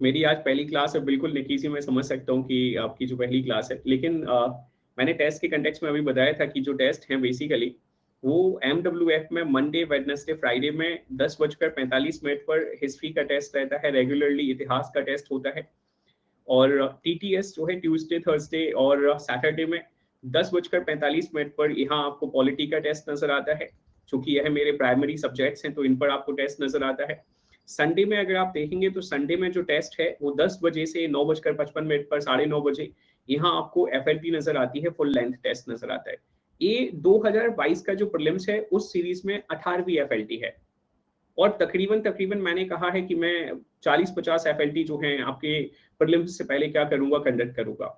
मेरी आज पहली क्लास है, बिल्कुल निकी सी, मैं समझ सकता हूँ कि आपकी जो पहली क्लास है, लेकिन मैंने टेस्ट के कंटेक्स्ट में अभी बताया था कि जो टेस्ट हैं बेसिकली वो MWF में मंडे, वेडनेसडे, फ्राइडे में 10:45 पर हिस्ट्री का टेस्ट रहता है, रेगुलरली इतिहास का टेस्ट होता है, और TTS जो है ट्यूसडे, थर्सडे और सैटरडे में 10:45 पर यहाँ आपको पॉलिटी का टेस्ट नजर आता है, क्योंकि यह मेरे प्राइमरी सब्जेक्ट्स हैं तो इन पर आपको टेस्ट नजर आता है। संडे में अगर आप देखेंगे तो संडे में जो टेस्ट है वो 10 बजे से 9:55 पर 9:30 बजे यहाँ आपको FLT नजर आती है, फुल लेंथ टेस्ट नजर आता है। ये 2022 का जो प्रीलिम्स है उस सीरीज में 18वीं FLT है, और तकरीबन मैंने कहा है कि मैं 40-50 FLT जो हैं आपके प्रीलिम्स से पहले क्या करूंगा, कंडक्ट करूंगा,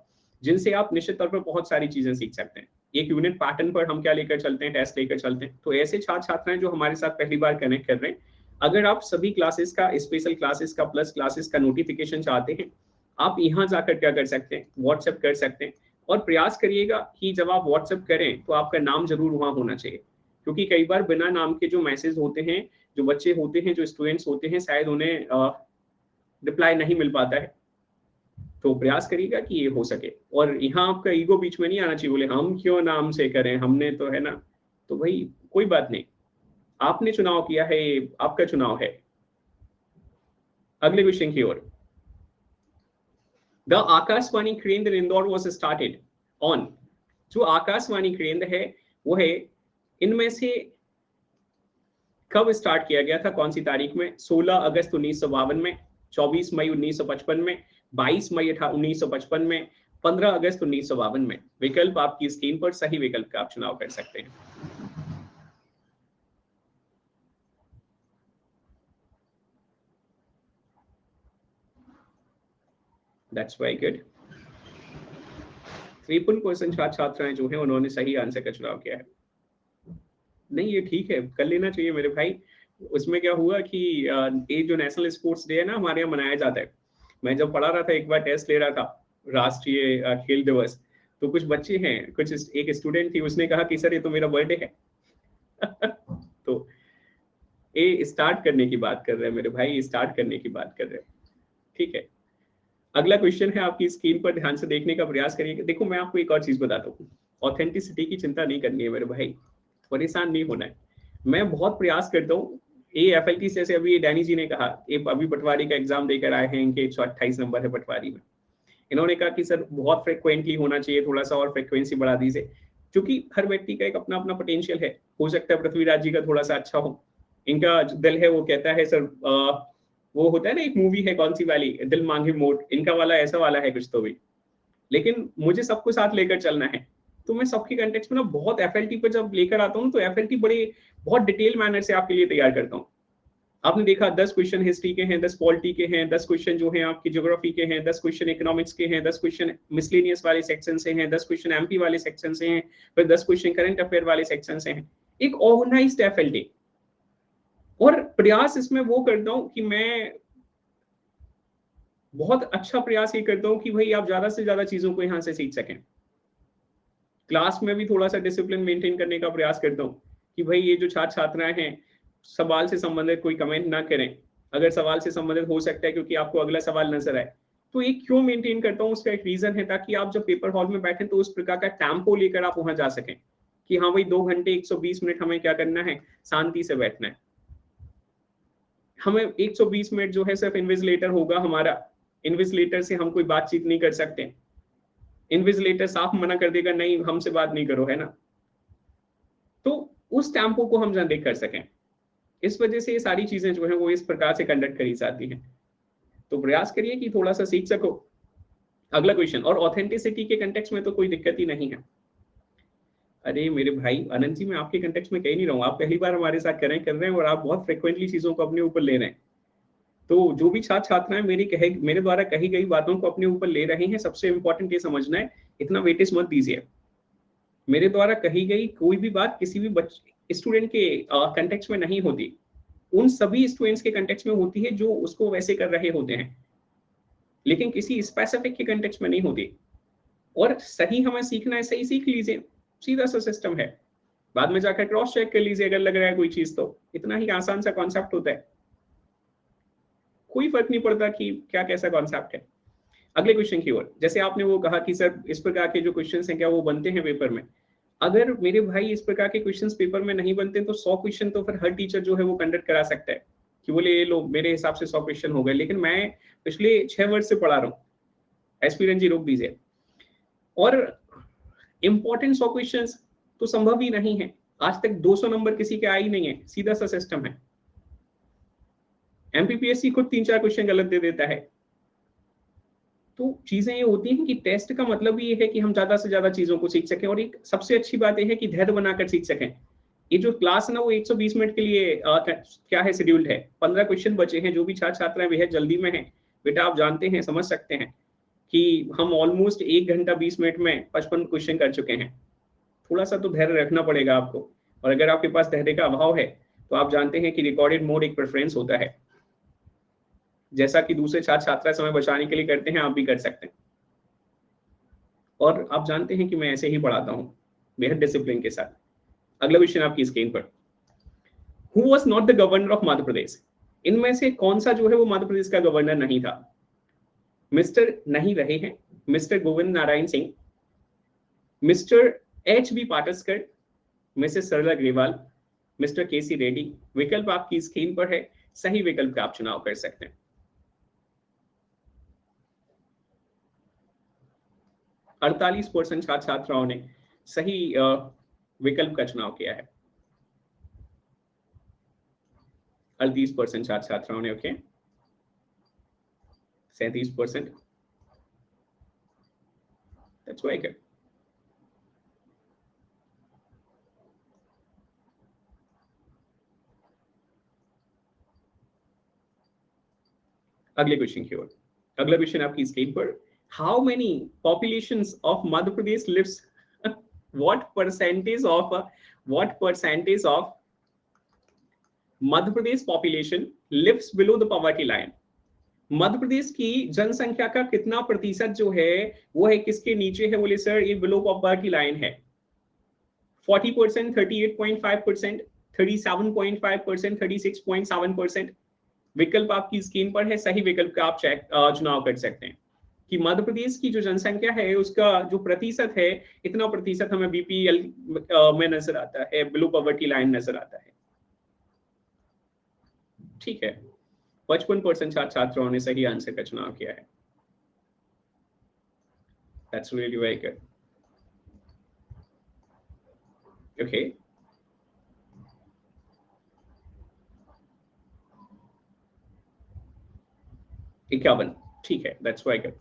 जिनसे आप निश्चित तौर पर बहुत सारी चीजें सीख सकते हैं। एक यूनिट पैटर्न पर हम क्या लेकर चलते हैं, टेस्ट लेकर चलते हैं। तो ऐसे छात्र छात्राएं जो हमारे साथ पहली बार कनेक्ट कर रहे हैं, अगर आप सभी क्लासेस का, स्पेशल क्लासेस का, प्लस क्लासेस का नोटिफिकेशन चाहते हैं, आप यहाँ जाकर क्या कर सकते हैं, व्हाट्सएप कर सकते हैं। और प्रयास करिएगा कि जब आप व्हाट्सएप करें तो आपका नाम जरूर वहाँ होना चाहिए, क्योंकि कई बार बिना नाम के जो मैसेज होते हैं, जो बच्चे होते हैं, जो स्टूडेंट्स होते हैं, शायद उन्हें रिप्लाई नहीं मिल पाता है। तो प्रयास करिएगा कि ये हो सके। और यहाँ आपका ईगो बीच में नहीं आना चाहिए, बोले हम क्यों नाम से करें, हमने तो है ना। तो भाई कोई बात नहीं, आपने चुनाव किया है, ये आपका चुनाव है। अगले क्वेश्चन की ओर। द आकाशवाणी केंद्र इंदौर वॉज स्टार्टेड ऑन। जो आकाशवाणी केंद्र है वो है, इनमें से कब स्टार्ट किया गया था, कौन सी तारीख में? 16 अगस्त 1952 में, 24 मई 1955 में, 22 मई 1955 में, 15 अगस्त 1952 में। विकल्प आपकी स्क्रीन पर, सही विकल्प का आप चुनाव कर सकते हैं। That's very good. 53% छात्र छात्राएं जो हैं उन्होंने सही आंसर का चुनाव किया है। नहीं, ये ठीक है, कर लेना चाहिए मेरे भाई। उसमें क्या हुआ कि ये जो नेशनल स्पोर्ट्स डे है ना, हमारे यहाँ मनाया जाता है। मैं जब पढ़ा रहा था, एक बार टेस्ट ले रहा था, राष्ट्रीय खेल दिवस, तो कुछ बच्चे हैं, कुछ एक स्टूडेंट थी, उसने कहा कि सर ये तो मेरा बर्थडे है। तो ये स्टार्ट करने की बात कर रहे हैं मेरे भाई, स्टार्ट करने की बात कर रहे हैं। ठीक है, अगला क्वेश्चन है, आपकी स्क्रीन पर ध्यान से देखने का प्रयास करिए। देखो मैं आपको एक और चीज बताता हूँ, ऑथेंटिसिटी की चिंता नहीं करनी है मेरे भाई, परेशान नहीं होना है। मैं बहुत प्रयास करता हूँ, ये FLT जैसे अभी डैनी जी ने कहा, ये अभी पटवारी का एग्जाम देकर आए हैं, इनके 128 नंबर है पटवारी में। इन्होंने कहा कि सर बहुत फ्रिक्वेंटली होना चाहिए, थोड़ा सा और फ्रिक्वेंसी बढ़ा दीजिए, क्योंकि हर व्यक्ति का एक अपना अपना पोटेंशियल है। हो सकता है पृथ्वीराज जी का थोड़ा सा अच्छा हो, इनका जो दिल है वो कहता है सर वो होता है ना, एक मूवी है कौन सी वाली, दिल मांगे मोट, इनका वाला ऐसा वाला है कुछ तो भी। लेकिन मुझे सबको साथ लेकर चलना है, तो मैं सबके कंटेक्स्ट में ना बहुत FLT पर जब लेकर आता हूँ, तो FLT बड़े बहुत डिटेल मैनर से आपके लिए तैयार करता हूँ। आपने देखा 10 क्वेश्चन हिस्ट्री के हैं, 10 पॉलिटी के हैं, 10 क्वेश्चन जो हैं आपकी ज्योग्राफी के हैं, 10 क्वेश्चन इकोनॉमिक्स के हैं, 10 क्वेश्चन मिसलेनियस वाले सेक्शन से हैं, 10 क्वेश्चन MP वाले सेक्शन से हैं, फिर 10 क्वेश्चन करंट अफेयर वाले सेक्शन से हैं। एक ऑर्गेनाइज्ड FLT। और प्रयास इसमें वो करता हूँ कि मैं बहुत अच्छा प्रयास ये करता हूँ कि भाई आप ज्यादा से ज्यादा चीजों को यहाँ से सीख सकें। क्लास में भी थोड़ा सा डिसिप्लिन मेंटेन करने का प्रयास करता हूँ कि भाई ये जो छात्र छात्राएं हैं, सवाल से संबंधित कोई कमेंट ना करें। अगर सवाल से संबंधित हो सकता है क्योंकि आपको अगला सवाल नजर आए, तो ये क्यों मेंटेन करता हूँ, उसका एक रीजन है, ताकि आप जब पेपर हॉल में बैठे तो उस प्रकार का टेम्पो लेकर आप वहां जा सकें कि हाँ भाई 2 घंटे 120 मिनट हमें क्या करना है, शांति से बैठना है। हमें 120 मिनट जो है सिर्फ इन्विजिलेटर होगा हमारा, इन्विजिलेटर से हम कोई बातचीत नहीं कर सकते। इन्विजिलेटर साफ मना कर देगा, नहीं हमसे बात नहीं करो, है ना। तो उस टेम्पो को हम जनरेट कर सकें, इस वजह से ये सारी चीजें जो है वो इस प्रकार से कंडक्ट करी जाती हैं। तो प्रयास करिए कि थोड़ा सा सीख सको। अगला क्वेश्चन, और ऑथेंटिसिटी के कंटेक्स्ट में तो कोई दिक्कत ही नहीं है। अरे मेरे भाई अनंत जी, मैं आपके कंटेक्स्ट में कह नहीं रहा हूँ, आप पहली बार हमारे साथ कर रहे हैं और आप बहुत फ्रिक्वेंटली चीजों को अपने ऊपर ले रहे हैं। तो जो भी छात्र छात्राएं मेरे द्वारा कही गई बातों को अपने ऊपर ले रहे हैं, सबसे इंपॉर्टेंट ये समझना है, इतना वेटेज मत दीजिए। मेरे द्वारा कही गई कोई भी बात किसी भी स्टूडेंट के कंटेक्स्ट में नहीं होती, उन सभी स्टूडेंट्स के कंटेक्स्ट में होती है जो उसको वैसे कर रहे होते हैं, लेकिन किसी स्पेसिफिक के कंटेक्स्ट में नहीं होती। और सही हमें सीखना है, सही सीख लीजिए, सीधा सा सिस्टम है। बाद में जाकर क्रॉस चेक कर लीजिए अगर लग रहा है कोई चीज, तो इतना ही आसान सा कॉन्सेप्ट होता है, कोई फर्क नहीं पड़ता कि क्या कैसा कॉन्सेप्ट है। अगले क्वेश्चन की ओर। जैसे आपने वो कहा कि सर इस प्रकार के जो क्वेश्चंस हैं क्या वो बनते हैं पेपर में? अगर मेरे भाई इस प्रकार के क्वेश्चंस पेपर में नहीं बनते तो 100 क्वेश्चन तो फिर हर टीचर जो है वो कंडक्ट करा सकता है कि बोले ये लो मेरे हिसाब से 100 क्वेश्चन हो गए। लेकिन मैं पिछले 6 वर्ष से पढ़ा रहा हूँ, एस्पिरेंट जी रोक दीजिए, और इंपॉर्टेंट 100 क्वेश्चन तो संभव ही नहीं है। आज तक 200 नंबर किसी के आई नहीं है, सीधा सा सिस्टम है। MPPSC खुद 3-4 क्वेश्चन गलत दे देता है। तो चीजें ये होती हैं कि टेस्ट का मतलब ये है कि हम ज्यादा से ज्यादा चीजों को सीख सकें, और एक सबसे अच्छी बात यह है कि धैर्य बनाकर सीख सकें। ये जो क्लास है ना वो 120 मिनट के लिए क्या है, शेड्यूल्ड है। 15 क्वेश्चन बचे हैं, जो भी छात्र छात्राएं बेहद जल्दी में हैं, बेटा आप जानते हैं, समझ सकते हैं कि हम ऑलमोस्ट 1 घंटा 20 मिनट में 55 क्वेश्चन कर चुके हैं। थोड़ा सा तो धैर्य रखना पड़ेगा आपको, और अगर आपके पास धैर्य का अभाव है तो आप जानते हैं कि रिकॉर्डेड मोड एक प्रेफरेंस होता है, जैसा कि दूसरे छात्र छात्रा समय बचाने के लिए करते हैं, आप भी कर सकते हैं। और आप जानते हैं कि मैं ऐसे ही पढ़ाता हूँ बेहद डिसिप्लिन के साथ। अगला क्वेश्चन आपकी स्क्रीन पर, who was not the governor of Madhya Pradesh? इनमें से कौन सा जो है वो मध्य प्रदेश का गवर्नर नहीं था? मिस्टर नहीं रहे हैं, Mr Govind Narayan Singh, Mr H.B. Pataskar, Mrs Sarla Agarwal, Mr के.सी. रेड्डी। विकल्प आपकी स्क्रीन पर है, सही विकल्प का आप चुनाव कर सकते हैं। 48% छात्र छात्राओं ने सही विकल्प का चुनाव किया है। 38% छात्र छात्राओं ने, ओके, 37%, दैट्स वेरी गुड। अगले क्वेश्चन की ओर। अगला क्वेश्चन आपकी स्क्रीन पर, how many populations of Madhya Pradesh lives, what percentage of Madhya Pradesh population lives below the poverty line? Madhya Pradesh की जनसंख्या का कितना प्रतिशत जो है वो है किसके नीचे है? बोले सर ये बिलो पॉवर्टी लाइन है। 40%, 38.5%, 37.5%, 36.7%। विकल्प आपकी स्क्रीन पर है, सही विकल्प का आप चुनाव कर सकते हैं कि मध्य प्रदेश की जो जनसंख्या है उसका जो प्रतिशत है, इतना प्रतिशत हमें बीपीएल में नजर आता है, बिलो पॉवर्टी लाइन नजर आता है। ठीक है, 55% छात्र छात्राओं ने सही आंसर का चुनाव किया है। That's really very good. Okay. इक्यावन, ठीक है, दैट्स वेरी गुड।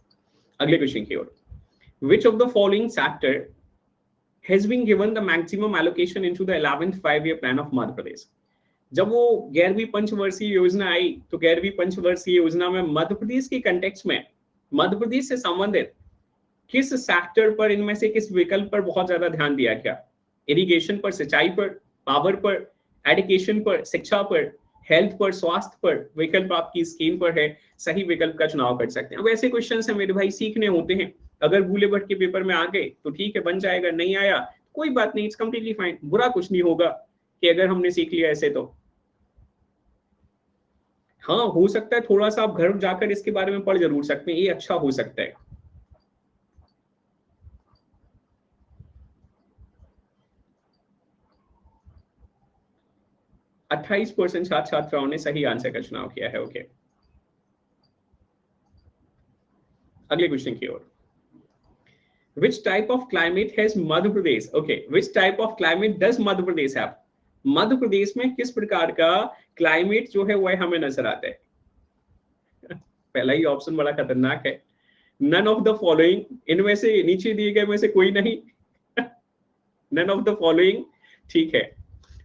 अगले क्वेश्चन की ओर, which of the following sector has been given the maximum allocation into the 11th 5-year plan of Madhya Pradesh? जब वो 11वीं पंचवर्षीय योजना आई तो 11वीं पंचवर्षीय योजना में मध्य प्रदेश के कंटेक्स्ट में मध्य प्रदेश से संबंधित किस सेक्टर पर, इनमें से किस विकल्प पर बहुत ज्यादा ध्यान दिया गया? इरिगेशन पर, सिंचाई पर, पावर पर, एजुकेशन पर, शिक्षा पर, हेल्थ पर, स्वास्थ्य पर। विकल्प आपकी स्क्रीन पर है, सही विकल्प का चुनाव कर सकते हैं। अब ऐसे क्वेश्चन है मेरे भाई, सीखने होते हैं। अगर भूले भट के पेपर में आ गए तो ठीक है, बन जाएगा, नहीं आया कोई बात नहीं, इट्स कंप्लीटली फाइन, बुरा कुछ नहीं होगा कि अगर हमने सीख लिया ऐसे तो। हाँ, हो सकता है थोड़ा सा आप घर जाकर इसके बारे में पढ़ जरूर सकते हैं, ये अच्छा हो सकता है। अट्ठाईस % छात्र छात्राओं ने सही आंसर का चुनाव किया है। ओके, अगले क्वेश्चन की ओर, Which type of climate has Madhya Pradesh? Okay, which type of climate does Madhya Pradesh have? मध्य प्रदेश में किस प्रकार का क्लाइमेट जो है वह हमें नजर आता है? पहला ही ऑप्शन बड़ा खतरनाक है, नन ऑफ द फॉलोइंग, इनमें से नीचे दिए गए में से कोई नहीं। नन ऑफ द फॉलोइंग, ठीक है।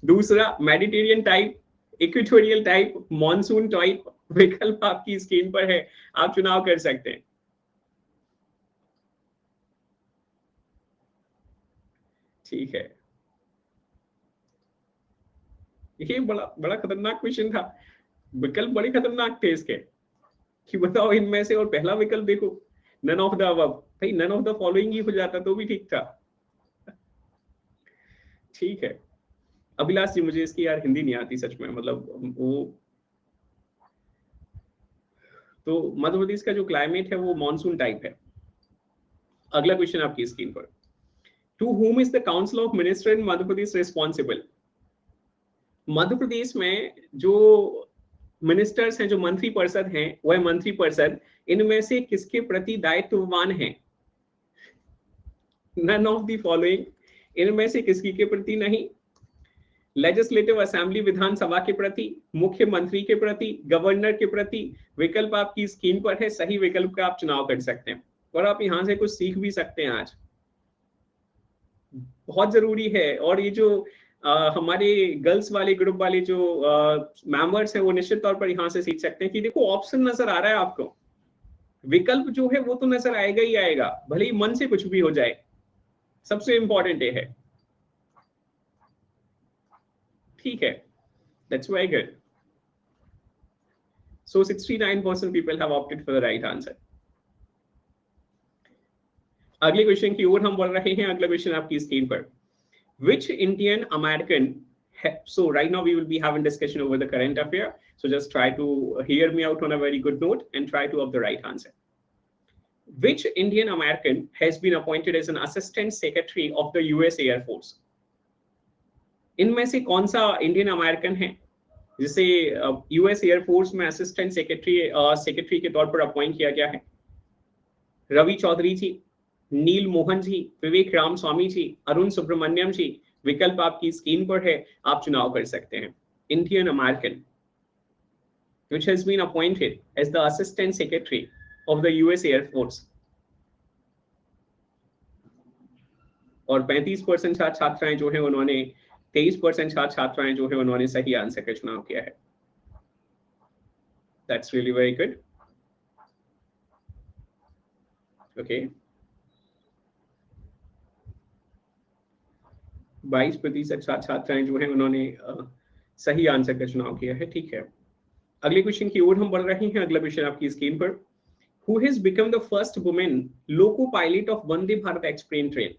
दूसरा, Mediterranean type, equatorial type, monsoon type. विकल्प आपकी स्क्रीन पर है, आप चुनाव कर सकते हैं। ठीक है, ये बड़ा बड़ा खतरनाक क्वेश्चन था, विकल्प बड़े खतरनाक थे इसके कि बताओ इनमें से, और पहला विकल्प देखो, नन ऑफ द अबव। भाई नन ऑफ द फॉलोइंग ही हो जाता तो भी ठीक था। ठीक है, अभिलाष जी, मुझे इसकी यार हिंदी नहीं आती सच में, मतलब वो तो मध्य प्रदेश का जो क्लाइमेट है वो मॉनसून टाइप है। अगला क्वेश्चन आपकी स्क्रीन पर, to whom is the council of minister in Madhya Pradesh responsible? Madhya Pradesh में जो मिनिस्टर्स हैं, जो मंत्री परिषद हैं, वह मंत्री परिषद इनमें से किसके प्रति दायित्ववान हैं? नन ऑफ द फॉलोइंग, इनमें से किसकी के प्रति नहीं? लेजिस्लेटिव असेंबली, विधानसभा के प्रति, मुख्यमंत्री के प्रति, गवर्नर के प्रति। विकल्प आपकी स्क्रीन पर है, सही विकल्प का आप चुनाव कर सकते हैं और आप यहां से कुछ सीख भी सकते हैं आज, बहुत जरूरी है। और ये जो हमारे गर्ल्स वाले ग्रुप वाले जो मेंबर्स हैं वो निश्चित तौर पर यहाँ से सीख सकते हैं कि देखो ऑप्शन नजर आ रहा है आपको, विकल्प जो है वो तो नजर आएगा ही आएगा, भले ही मन से कुछ भी हो जाए। सबसे इंपॉर्टेंट ये है, ठीक है। That's very good. So 69% people have opted for the right answer. अगले क्वेश्चन की ओर हम बढ़ रहे हैं. अगला क्वेश्चन आपकी स्क्रीन पर. Which Indian American, so right now we will be having discussion over the current affair, so just try to hear me out on a very good note and try to have the right answer. Which Indian American has been appointed as an assistant secretary of the US Air Force? इनमें से कौन सा Indian American है जिसे US air force में assistant secretary के तौर पर अपॉइंट किया गया है? रवि चौधरी जी, नील मोहन जी, विवेक रामस्वामी जी, अरुण सुब्रमण्यम जी. विकल्प आपकी स्क्रीन पर है, आप चुनाव कर सकते हैं. Indian American which has been appointed as the assistant secretary of the US Air Force. और 35% छात्राएं जो है उन्होंने 23% छात्राएं जो है उन्होंने सही आंसर का चुनाव किया है. That's really very good. Okay. 22% छात्राएं जो है उन्होंने सही आंसर का चुनाव किया है. ठीक है, अगले क्वेश्चन की ओर हम बढ़ रहे हैं. अगला क्वेश्चन आपकी स्क्रीन पर. Who has become the first woman loco pilot of Vande Bharat express train?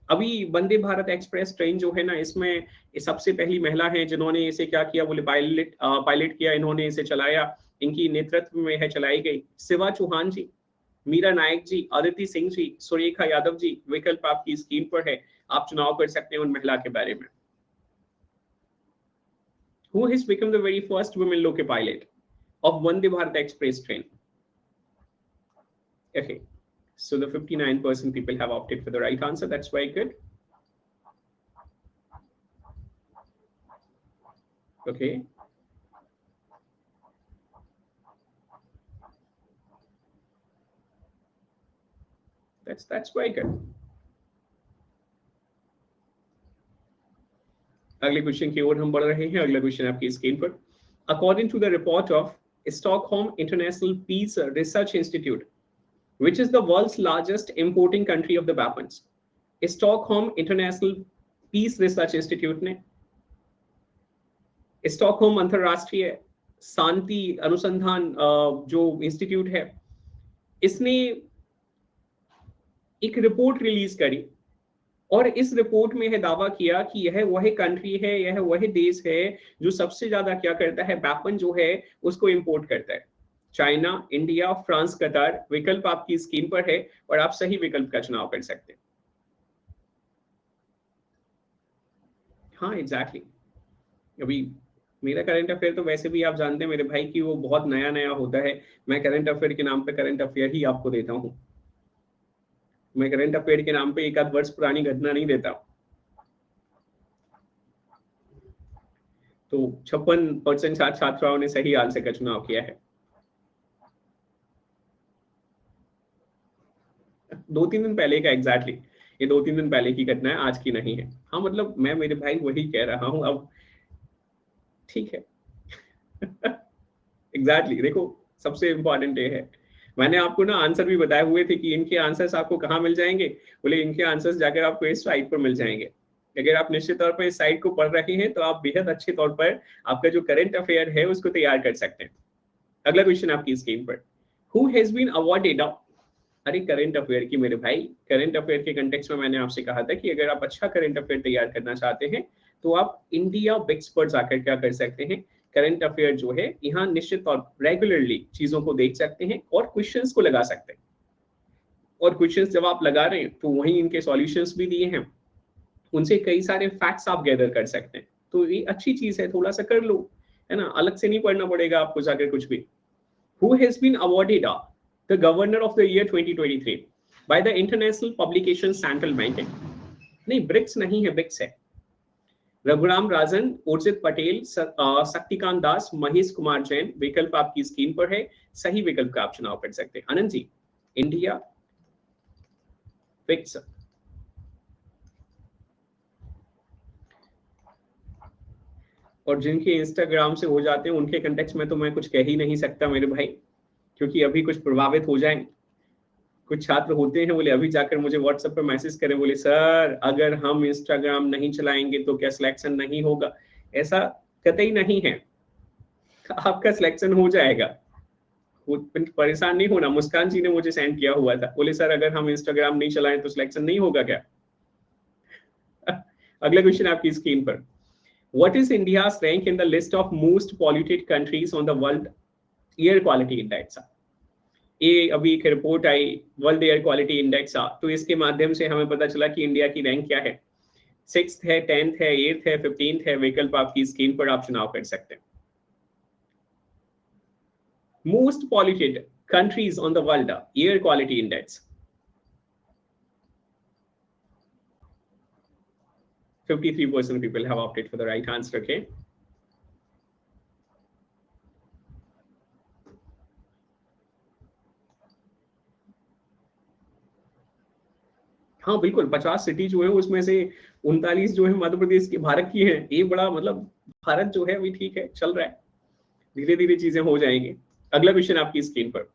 अभी वंदे भारत एक्सप्रेस ट्रेन जो है ना, इसमें सबसे पहली महिला है जिन्होंने इसे क्या किया, बोले पायलट किया, इन्होंने इसे चलाया. इनकी नेतृत्व में है चलाई गई. शिवा चौहान जी, मीरा नायक जी, अदिति सिंह जी, सुरेखा यादव जी. विकल्प आपकी स्क्रीन पर है, आप चुनाव कर सकते हैं उन महिला के बारे में. Who has become the very first woman loco pilot of Vande Bharat Express train? Okay, so the 59% people have opted for the right answer. That's very good. Okay. That's very good. अगले question की ओर हम बढ़ रहे हैं. अगला question आपकी screen पर. According to the report of Stockholm international peace research institute, which is the world's largest importing country of the weapons? Stockholm international peace research institute ने, स्टॉकहोम अंतरराष्ट्रीय शांति अनुसंधान जो इंस्टीट्यूट है, इसने एक रिपोर्ट रिलीज करी और इस रिपोर्ट में है दावा किया कि यह वह कंट्री है, यह वह देश है जो सबसे ज्यादा क्या करता है, वेपन जो है उसको इंपोर्ट करता है. चाइना, इंडिया, फ्रांस, कतार. विकल्प आपकी स्क्रीन पर है और आप सही विकल्प का चुनाव कर सकते हैं. हाँ, एग्जैक्टली. अभी मेरा करंट अफेयर तो वैसे भी आप जानते हैं मेरे भाई कि वो बहुत नया नया होता है. मैं करंट अफेयर के नाम पे करंट अफेयर ही आपको देता हूँ. मैं करंट अफेयर के नाम पे एक आध वर्ष पुरानी घटना नहीं देता. तो 56% छात्राओं ने सही आंसर का चुनाव किया है. 2-3 दिन पहले का एग्जैक्टली, ये 2-3 दिन पहले की घटना है, आज की नहीं है. हाँ, मतलब मैं मेरे भाई वही कह रहा हूँ. अब ठीक है. एग्जैक्टली. देखो, सबसे इंपॉर्टेंट ये है, मैंने आपको ना आंसर भी बताए हुए थे कि इनके आंसर्स आपको कहाँ मिल जाएंगे. बोले इनके आंसर्स जाकर आपको इस साइट पर मिल जाएंगे. अगर आप निश्चित तौर पर इस साइट को पढ़ रहे हैं तो आप बेहद अच्छे तौर पर आपका जो करंट अफेयर है उसको तैयार कर सकते हैं. अगला क्वेश्चन आपकी स्क्रीन पर. हु हैज बीन अवॉर्डेड, अरे करंट अफेयर की मेरे भाई, करंट अफेयर के कंटेक्स्ट में मैंने आपसे कहा था कि अगर आप अच्छा करंट अफेयर तैयार करना चाहते हैं तो आप इंडिया बिग्स पर जाकर क्या कर सकते हैं, करंट अफेयर जो है यहाँ निश्चित तौर रेगुलरली चीजों को देख सकते हैं और क्वेश्चंस को लगा सकते हैं. और क्वेश्चंस जब आप लगा रहे हैं तो वहीं इनके सॉल्यूशंस भी दिए हैं, उनसे कई सारे फैक्ट्स आप गैदर कर सकते हैं. तो ये अच्छी चीज है, थोड़ा सा कर लो, है ना, अलग से नहीं पढ़ना पड़ेगा आपको जाकर कुछ भी. Who has been awarded the Governor of the Year 2023 by the International Publication Central Banking? नहीं, ब्रिक्स नहीं है, बिक्स है. रघुराम राजन, उर्जित पटेल, शक्तिकांत दास, महेश कुमार जैन. विकल्प आपकी स्क्रीन पर है, सही विकल्प का आप चुनाव कर सकते हैं. आनंद जी, इंडिया बिक्स. और जिनके इंस्टाग्राम से हो जाते हैं उनके कंटेक्स्ट में तो मैं कुछ कह ही नहीं सकता मेरे भाई, क्योंकि अभी कुछ प्रभावित हो जाएं. कुछ छात्र होते हैं बोले अभी जाकर मुझे व्हाट्सएप पे मैसेज करें, बोले सर अगर हम इंस्टाग्राम नहीं चलाएंगे तो क्या सिलेक्शन नहीं होगा. ऐसा कतई नहीं है, आपका सिलेक्शन हो जाएगा, परेशान नहीं होना। मुस्कान जी ने मुझे सेंड किया हुआ था, बोले सर अगर हम इंस्टाग्राम नहीं चलाएं तो सिलेक्शन नहीं होगा क्या? अगला क्वेश्चन आपकी स्क्रीन पर, what is India's rank in the list of most polluted countries on the world air quality index? ये अभी एक रिपोर्ट आई, वर्ल्ड एयर क्वालिटी इंडेक्स, तो इसके माध्यम से हमें पता चला कि इंडिया की रैंक क्या है। 6th है, 10th है, 8th है, 15th है, विकल्प आपकी स्क्रीन पर आप चुनाव कर सकते हैं। Most polluted countries on the world air quality index. 53% people have opted for the right answer. Okay. हाँ बिल्कुल, 50 सिटी जो है उसमें से 39 जो है मध्य प्रदेश की, भारत की है। ये बड़ा मतलब भारत जो है अभी ठीक है, चल रहा है, धीरे धीरे चीजें हो जाएंगी। अगला क्वेश्चन आपकी स्क्रीन पर,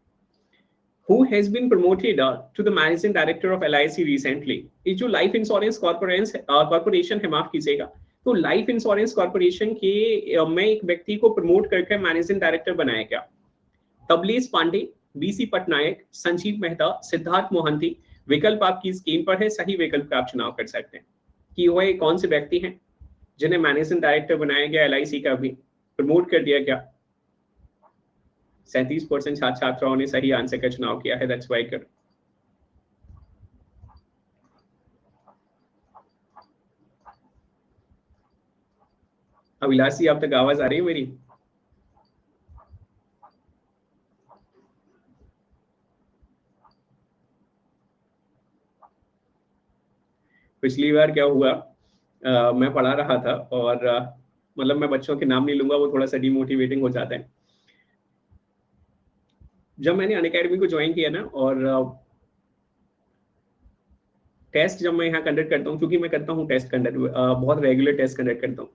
who has been promoted to the managing director of LIC recently? ये जो लाइफ इंश्योरेंस कॉर्पोरेशन है, माफ कीजिएगा, तो लाइफ इंश्योरेंस कॉर्पोरेशन के में एक व्यक्ति को प्रमोट करके मैनेजिंग डायरेक्टर बनाया गया। तबलीस पांडे, बीसी पटनायक, संजीव मेहता, सिद्धार्थ मोहंती, विकल्प आपकी स्क्रीन पर है, सही विकल्प का आप चुनाव कर सकते हैं कि वह कौन से व्यक्ति हैं जिन्हें मैनेजिंग डायरेक्टर बनाया गया, LIC का भी प्रमोट कर दिया गया। 37% छात्र छात्राओं ने सही आंसर का चुनाव किया है, दैट्स वाई कर। अभिलाषी आप तक आवाज आ रही है मेरी? पिछली बार क्या हुआ, मैं पढ़ा रहा था और मतलब मैं बच्चों के नाम नहीं लूंगा, वो थोड़ा सा डिमोटिवेटिंग हो जाता है। जब मैंने अनअकैडमी को ज्वाइन किया ना, और टेस्ट जब मैं यहाँ कंडक्ट करता हूँ, क्योंकि मैं करता हूँ टेस्ट कंडक्ट, बहुत रेगुलर टेस्ट कंडक्ट करता हूँ,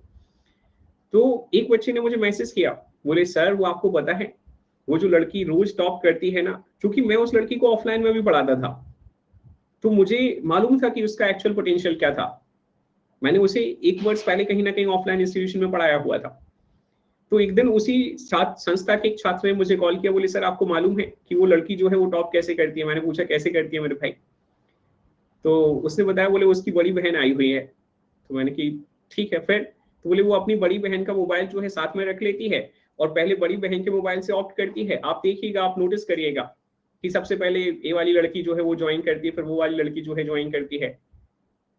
तो एक बच्चे ने मुझे मैसेज किया, बोले सर वो आपको पता है वो जो लड़की रोज टॉप करती है ना, क्योंकि मैं उस लड़की को ऑफलाइन में भी पढ़ाता था, तो मुझे मालूम था कि उसका एक्चुअल पोटेंशियल क्या था। मैंने उसे 1 वर्ष पहले कहीं ना कहीं ऑफलाइन इंस्टीट्यूशन में पढ़ाया हुआ था। तो एक दिन उसी संस्था के एक छात्र ने मुझे कॉल किया, बोले सर आपको मालूम है कि वो लड़की जो है वो टॉप कैसे करती है? मैंने पूछा कैसे करती है मेरे भाई? तो उसने बताया, बोले उसकी बड़ी बहन आई हुई है। तो मैंने कि ठीक है फिर, तो बोले वो अपनी बड़ी बहन का मोबाइल जो है साथ में रख लेती है और पहले बड़ी बहन के मोबाइल से ऑप्ट करती है। आप देखिएगा, आप नोटिस करिएगा कि सबसे पहले ये वाली लड़की जो है वो ज्वाइन करती है, फिर वो वाली लड़की जो है ज्वाइन करती है,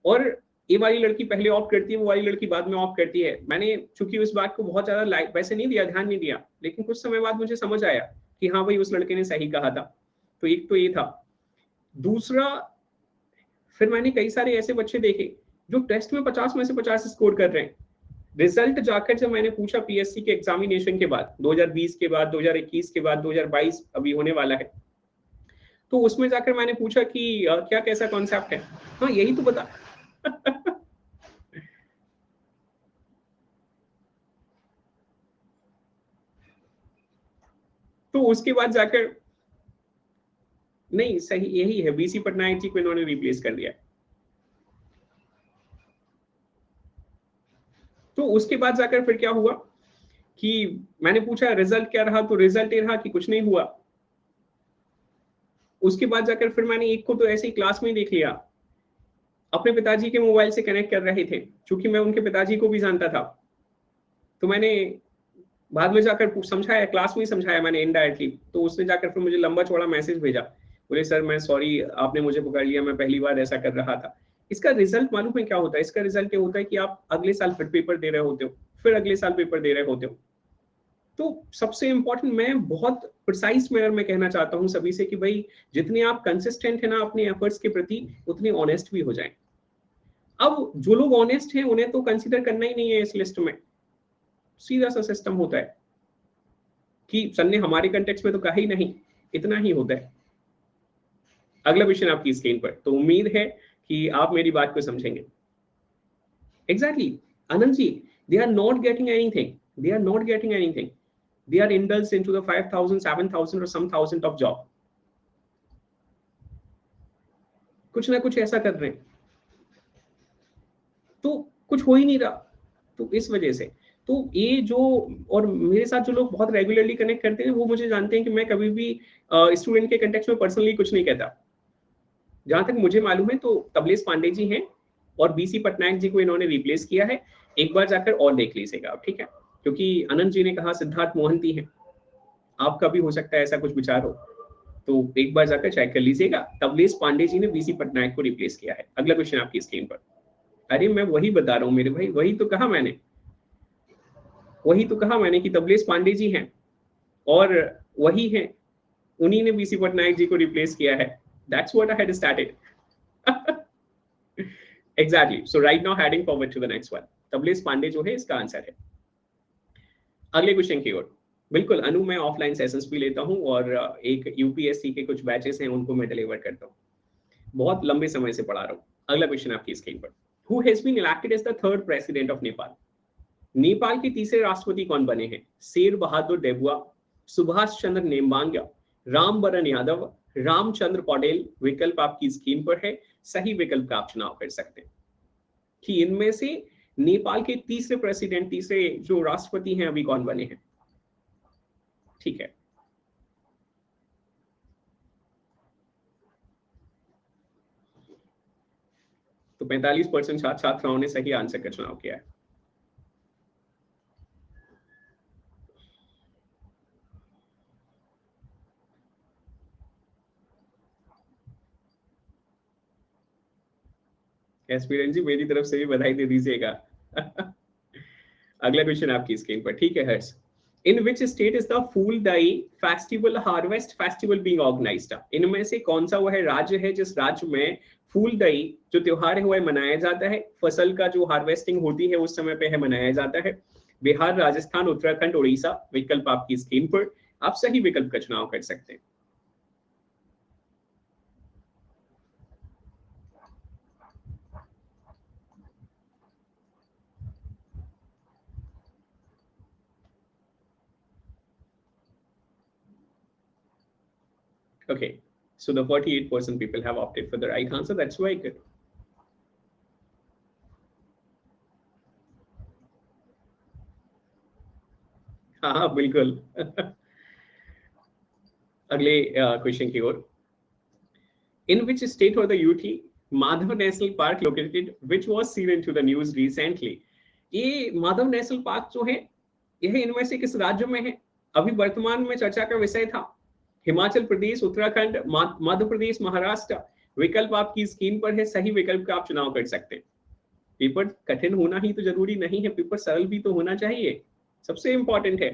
और ये वाली लड़की पहले ऑफ करती है, वो वाली लड़की बाद में ऑफ करती है। मैंने चूंकि उस बात को बहुत ज्यादा वैसे नहीं दिया, ध्यान नहीं दिया, लेकिन कुछ समय बाद मुझे समझ आया कि हाँ भाई उस लड़के ने सही कहा था। तो एक तो ये था। दूसरा, फिर मैंने कई सारे ऐसे बच्चे देखे जो टेस्ट में 50 में से 50 स्कोर कर रहे हैं। रिजल्ट जाकर जब मैंने पूछा PSC के एग्जामिनेशन के बाद, 2020 के बाद, 2021 के बाद, 2022 अभी होने वाला है, तो उसमें जाकर मैंने पूछा कि क्या कैसा कॉन्सेप्ट है? हाँ यही तो बता। तो उसके बाद जाकर, नहीं सही यही है, बीसी पटनायक जी को इन्होंने रिप्लेस कर दिया। तो उसके बाद जाकर फिर क्या हुआ कि मैंने पूछा रिजल्ट क्या रहा, तो रिजल्ट ये रहा कि कुछ नहीं हुआ। उसके बाद जाकर फिर मैंने एक को तो ऐसे ही क्लास में ही देख लिया, अपने पिताजी के मोबाइल से कनेक्ट कर रहे थे, क्योंकि मैं उनके पिताजी को भी जानता था। तो मैंने बाद में जाकर समझाया, क्लास में ही समझाया मैंने इनडायरेक्टली। तो उसने जाकर फिर मुझे लंबा चौड़ा मैसेज भेजा, बोले सर मैं सॉरी, आपने मुझे पकड़ लिया, मैं पहली बार ऐसा कर रहा था। इसका रिजल्ट मालूम है क्या होता है? इसका रिजल्ट ये होता है कि आप अगले साल फिर पेपर दे रहे होते हो, फिर अगले साल पेपर दे रहे होते हो। तो सबसे इंपॉर्टेंट, मैं बहुत प्रिसाइज मैनर में कहना चाहता हूँ सभी से कि भाई जितने आप कंसिस्टेंट है ना अपने एफर्ट्स के प्रति, उतने ऑनेस्ट भी हो जाएं। अब जो लोग ऑनेस्ट हैं उन्हें तो कंसीडर करना ही नहीं है इस लिस्ट में, सीधा सा सिस्टम होता है कि सर ने हमारे कंटेक्स्ट में तो कहा ही नहीं, इतना ही होता है। अगला क्वेश्चन आपकी स्क्रीन पर, तो उम्मीद है कि आप मेरी बात को समझेंगे। Exactly Anand ji, they are not getting anything, they are not getting anything, they are indulged into the 5,000 7,000 or some thousand of job, कुछ ना कुछ ऐसा कर रहे हैं, तो कुछ हो ही नहीं रहा। तो इस वजह से, तो ये जो, और मेरे साथ जो लोग बहुत रेगुलरली कनेक्ट करते हैं वो मुझे जानते हैं कि मैं कभी भी स्टूडेंट के कंटेक्स्ट में पर्सनली कुछ नहीं कहता। जहां तक मुझे मालूम है तो तबलेश पांडे जी हैं और बीसी पटनायक जी को इन्होंने रिप्लेस किया है। एक बार जाकर और देख लीजिएगा आप, ठीक है, क्योंकि अनंत जी ने कहा सिद्धार्थ मोहंती है, आपका भी हो सकता है ऐसा कुछ विचार हो, तो एक बार जाकर चेक कर लीजिएगा। तबलेश पांडे जी ने बीसी पटनायक को रिप्लेस किया है। अगला क्वेश्चन आपकी स्क्रीन पर। अरे मैं वही बता रहा हूँ मेरे भाई, वही तो कहा मैंने, वही तो कहा मैंने कि तबलेश पांडे जी हैं और वही हैं, उन्हीं ने बीसी पटनायक जी को रिप्लेस किया है। That's what I had started. Exactly, so right now heading forward to the next one. Tablesh Pandey जो है इसका आंसर है। अगले क्वेश्चन की ओर। बिल्कुल अनु, मैं ऑफलाइन सेशंस भी लेता हूँ और एक यूपीएससी के कुछ बैचेस हैं उनको मैं डिलीवर करता हूँ, बहुत लंबे समय से पढ़ा रहा हूँ। अगला क्वेश्चन आपकी स्क्रीन पर। Who has been elected as the third president of Nepal? Nepal के तीसरे राष्ट्रपति कौन बने हैं? शेर बहादुर देबुआ, सुभाष चंद्र नेम्बांग्या, रामवरण यादव, रामचंद्र पौडेल। विकल्प आपकी स्क्रीन पर है, सही विकल्प का आप चुनाव कर सकते हैं कि इनमें से नेपाल के तीसरे प्रेसिडेंट, तीसरे जो राष्ट्रपति हैं अभी कौन बने हैं। ठीक है, तो 45% छात्र छात्राओं ने सही आंसर का चुनाव किया है। एस्पिरेंट जी मेरी तरफ से भी बधाई दे दीजिएगा। अगला क्वेश्चन आपकी स्क्रीन पर, ठीक है Harsh. In which state is the Phooldei festival harvest festival being organised? इनमें से कौन सा वह राज्य है जिस राज्य में फूलदाई जो त्योहार है वह मनाया जाता है, फसल का जो हार्वेस्टिंग होती है उस समय पे है मनाया जाता है? बिहार, राजस्थान, उत्तराखंड, उड़ीसा। विकल्प आपकी स्क्रीन पर, आप सही विकल्प का चुनाव कर सकते हैं। Okay, so the 48% people have opted for the right answer. That's very good. हाँ बिल्कुल। अगले क्वेश्चन की ओर। In which state or the UT Madhav national park located which was seen into the news recently? ये माधव नेशनल पार्क जो है यह इनमें से किस राज्य में है? अभी वर्तमान में चर्चा का विषय था। हिमाचल प्रदेश, उत्तराखंड, मध्य प्रदेश, महाराष्ट्र। विकल्प आपकी स्क्रीन पर है, सही विकल्प का आप चुनाव कर सकते हैं। पेपर कठिन होना ही तो जरूरी नहीं है, पेपर सरल भी तो होना चाहिए, सबसे इंपॉर्टेंट है।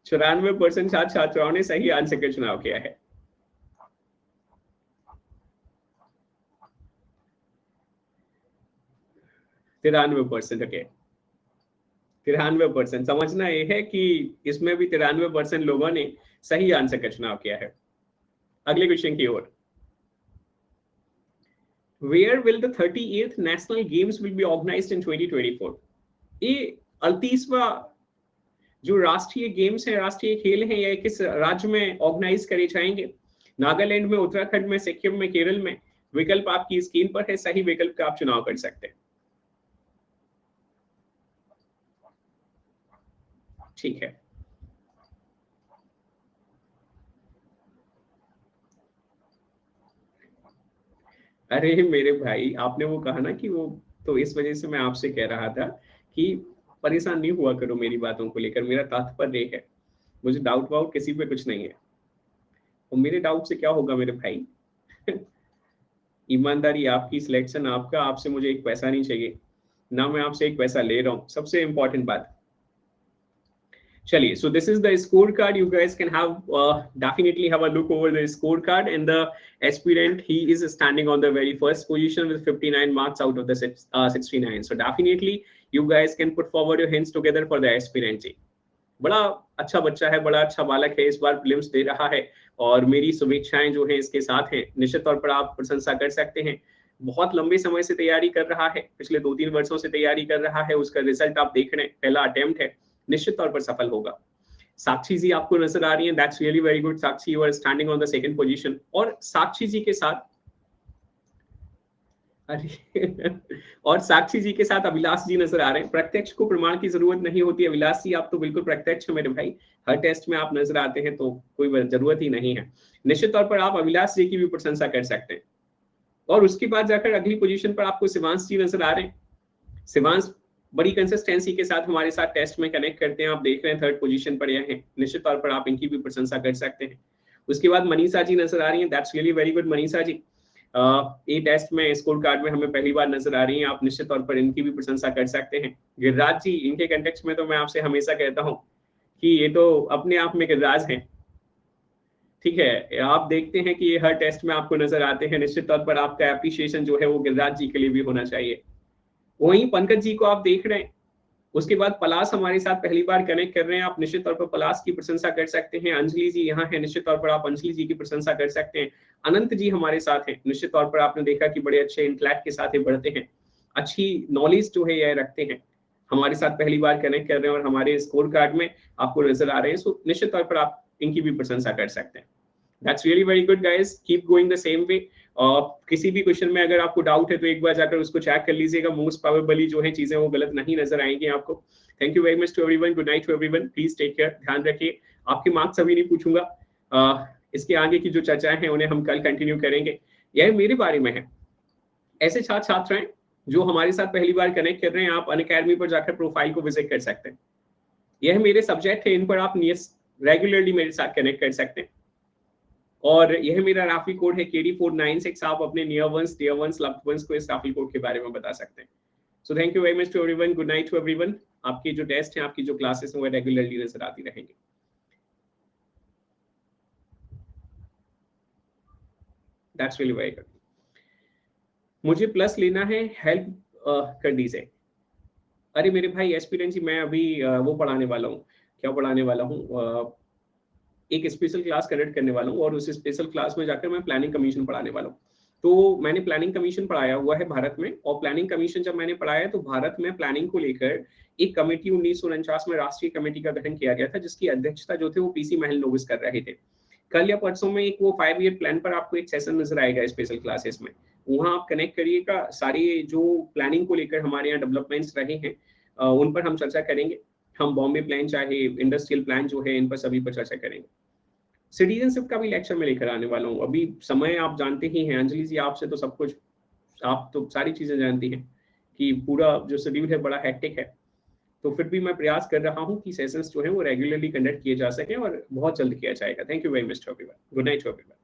94% छात्र छात्राओं ने सही आंसर का चुनाव किया है। तिरानवे परसेंट। ओके, 93%। समझना यह है कि इसमें भी 93% लोगों ने सही आंसर का चुनाव किया है। अगले क्वेश्चन की ओर। Where will the 38th National Games will be organized in 2024? ये 38वां जो राष्ट्रीय गेम्स है, राष्ट्रीय खेल है, ये किस राज्य में ऑर्गेनाइज करे जाएंगे? नागालैंड में, उत्तराखंड में, सिक्किम में, केरल में। विकल्प आपकी स्क्रीन पर है, सही विकल्प का आप चुनाव कर सकते हैं। ठीक है, अरे मेरे भाई आपने वो कहा ना कि वो, तो इस वजह से मैं आपसे कह रहा था कि परेशान नहीं हुआ करो मेरी बातों को लेकर। मेरा तात्पर्य है, मुझे डाउट वाउट किसी पे कुछ नहीं है, और मेरे डाउट से क्या होगा मेरे भाई। ईमानदारी आपकी, सिलेक्शन आपका, आपसे मुझे एक पैसा नहीं चाहिए, ना मैं आपसे एक पैसा ले रहा हूँ, सबसे इंपॉर्टेंट बात। चलिए, so this is the scorecard. You guys can have definitely have a look over the scorecard, and the aspirant, he is standing on the very first position with 59 marks out of the 69. So definitely you guys can put forward your hands together for the aspirant जी। बड़ा अच्छा बच्चा है, बड़ा अच्छा बालक है, इस बार prelims दे रहा है और मेरी शुभेच्छाएं जो है इसके साथ हैं। निश्चित तौर पर आप प्रशंसा कर सकते हैं। बहुत लंबे समय से तैयारी कर रहा है, पिछले 2-3 वर्षों से तैयारी कर रहा है, उसका रिजल्ट आप देख रहे हैं, पहला अटेम्प्ट है, निश्चित तौर पर सफल होगा। साक्षी जी आपको नजर आ रही हैं, that's really very good. Sakshi, you are standing on the second position. और साक्षी जी के साथ अरे और साक्षी जी के साथ अभिलाष जी नजर आ रहे हैं। प्रत्यक्ष को प्रमाण की जरूरत नहीं होती। अभिलाष जी आप तो बिल्कुल प्रत्यक्ष है मेरे भाई, हर टेस्ट में आप नजर आते हैं, तो कोई जरूरत ही नहीं है। निश्चित तौर पर आप अभिलाष जी की भी प्रशंसा कर सकते हैं। और उसके बाद जाकर अगली पोजीशन पर आपको शिवांश जी नजर आ रहे हैं। शिवांश बड़ी कंसिस्टेंसी के साथ हमारे साथ टेस्ट में कनेक्ट करते हैं। आप देख रहे हैं थर्ड पोजीशन पर यह हैं। निश्चित तौर पर आप इनकी भी प्रशंसा कर सकते हैं। उसके बाद मनीषा जी नजर आ रही हैं। That's really very good Manisha ji. ये टेस्ट में स्कोर कार्ड में हमें पहली बार नजर आ रही हैं। आप निश्चित तौर पर इनकी भी प्रशंसा कर सकते हैं। गिरिराज जी, इनके कंटेक्स्ट में तो मैं आपसे हमेशा कहता हूँ कि ये तो अपने आप में गिरिराज हैं। ठीक है, आप देखते हैं कि ये हर टेस्ट में आपको नजर आते हैं। निश्चित तौर पर आपका एप्रिसिएशन जो है वो गिरिराज जी के लिए भी होना चाहिए। वहीं पंकज जी को आप देख रहे हैं। उसके बाद पलाश हमारे साथ पहली बार कनेक्ट कर रहे हैं। आप निश्चित तौर पर पलाश की प्रशंसा कर सकते हैं। अंजलि जी यहाँ है, निश्चित तौर पर आप अंजलि जी की प्रशंसा कर सकते हैं। अनंत जी हमारे साथ हैं। निश्चित तौर पर आपने देखा कि बड़े अच्छे इंटेलेक्ट के साथ ये बढ़ते हैं, अच्छी नॉलेज जो है यह रखते हैं। हमारे साथ पहली बार कनेक्ट कर रहे हैं और हमारे स्कोर कार्ड में आपको नजर आ रहे हैं। सो निश्चित तौर पर आप इनकी भी प्रशंसा कर सकते हैं। That's really very good guys. Keep going the same way. किसी भी क्वेश्चन में अगर आपको डाउट है तो एक बार जाकर उसको चेक कर लीजिएगा। मोस्ट प्रोबेबली जो है चीजें वो गलत नहीं नजर आएंगी आपको। Thank you very much to everyone. Good night to everyone. Please take care. ध्यान रखिए। आपके मार्क्स अभी नहीं पूछूंगा। इसके आगे की जो चर्चाएं हैं उन्हें हम कल कंटिन्यू करेंगे। यह मेरे बारे में है। ऐसे छात्र छात्र हैं जो हमारे साथ पहली बार कनेक्ट कर रहे हैं, आप अनअकैडमी पर जाकर प्रोफाइल को विजिट कर सकते हैं। यह मेरे सब्जेक्ट है, इन पर आप रेगुलरली मेरे साथ कनेक्ट कर सकते हैं। और यह मेरा राफी कोड है KD496। आप अपने near ones, dear ones, loved ones को इस राफी कोड के बारे में बता सकते हैं। So thank you very much to everyone. Good night to everyone. आपकी जो टेस्ट है, आपकी जो क्लासेस हैं वो रेगुलरली नजर आती रहेंगी। That's really very good. मुझे प्लस लेना है, हेल्प कर दीजिए। अरे मेरे भाई एस्पिरेंसी, मैं अभी वो पढ़ाने वाला हूँ। क्या पढ़ाने वाला हूँ? एक स्पेशल क्लास कंडक्ट करने वाला हूँ और उस स्पेशल क्लास में जाकर मैं प्लानिंग कमीशन पढ़ाने वाला हूँ। तो मैंने प्लानिंग कमीशन पढ़ाया हुआ है भारत में, और प्लानिंग कमीशन जब मैंने पढ़ाया तो भारत में प्लानिंग को लेकर एक कमेटी 1949 में राष्ट्रीय कमेटी का गठन किया गया था, जिसकी अध्यक्षता जो थे वो PC महल नोबिस कर रहे थे। कल या परसों में एक वो 5 ईयर प्लान पर आपको एक सेशन नजर आएगा स्पेशल क्लासेस में। वहाँ आप कनेक्ट करिएगा। सारे जो प्लानिंग को लेकर हमारे यहाँ डेवलपमेंट्स रहे हैं उन पर हम चर्चा करेंगे। हम बॉम्बे प्लान चाहे इंडस्ट्रियल प्लान जो है इन पर सभी पर चर्चा करेंगे। सिटीजनशिप का भी लेक्चर मैं लेकर आने वाला हूँ। अभी समय आप जानते ही हैं अंजलि जी, आपसे तो सब कुछ, आप तो सारी चीजें जानती हैं कि पूरा जो शेड्यूल है बड़ा हेक्टिक है। तो फिर भी मैं प्रयास कर रहा हूँ कि सेशंस जो है वो रेगुलरली कंडक्ट किए जा सके और बहुत जल्द किया जाएगा। Thank you very much to everyone. Good night to everyone.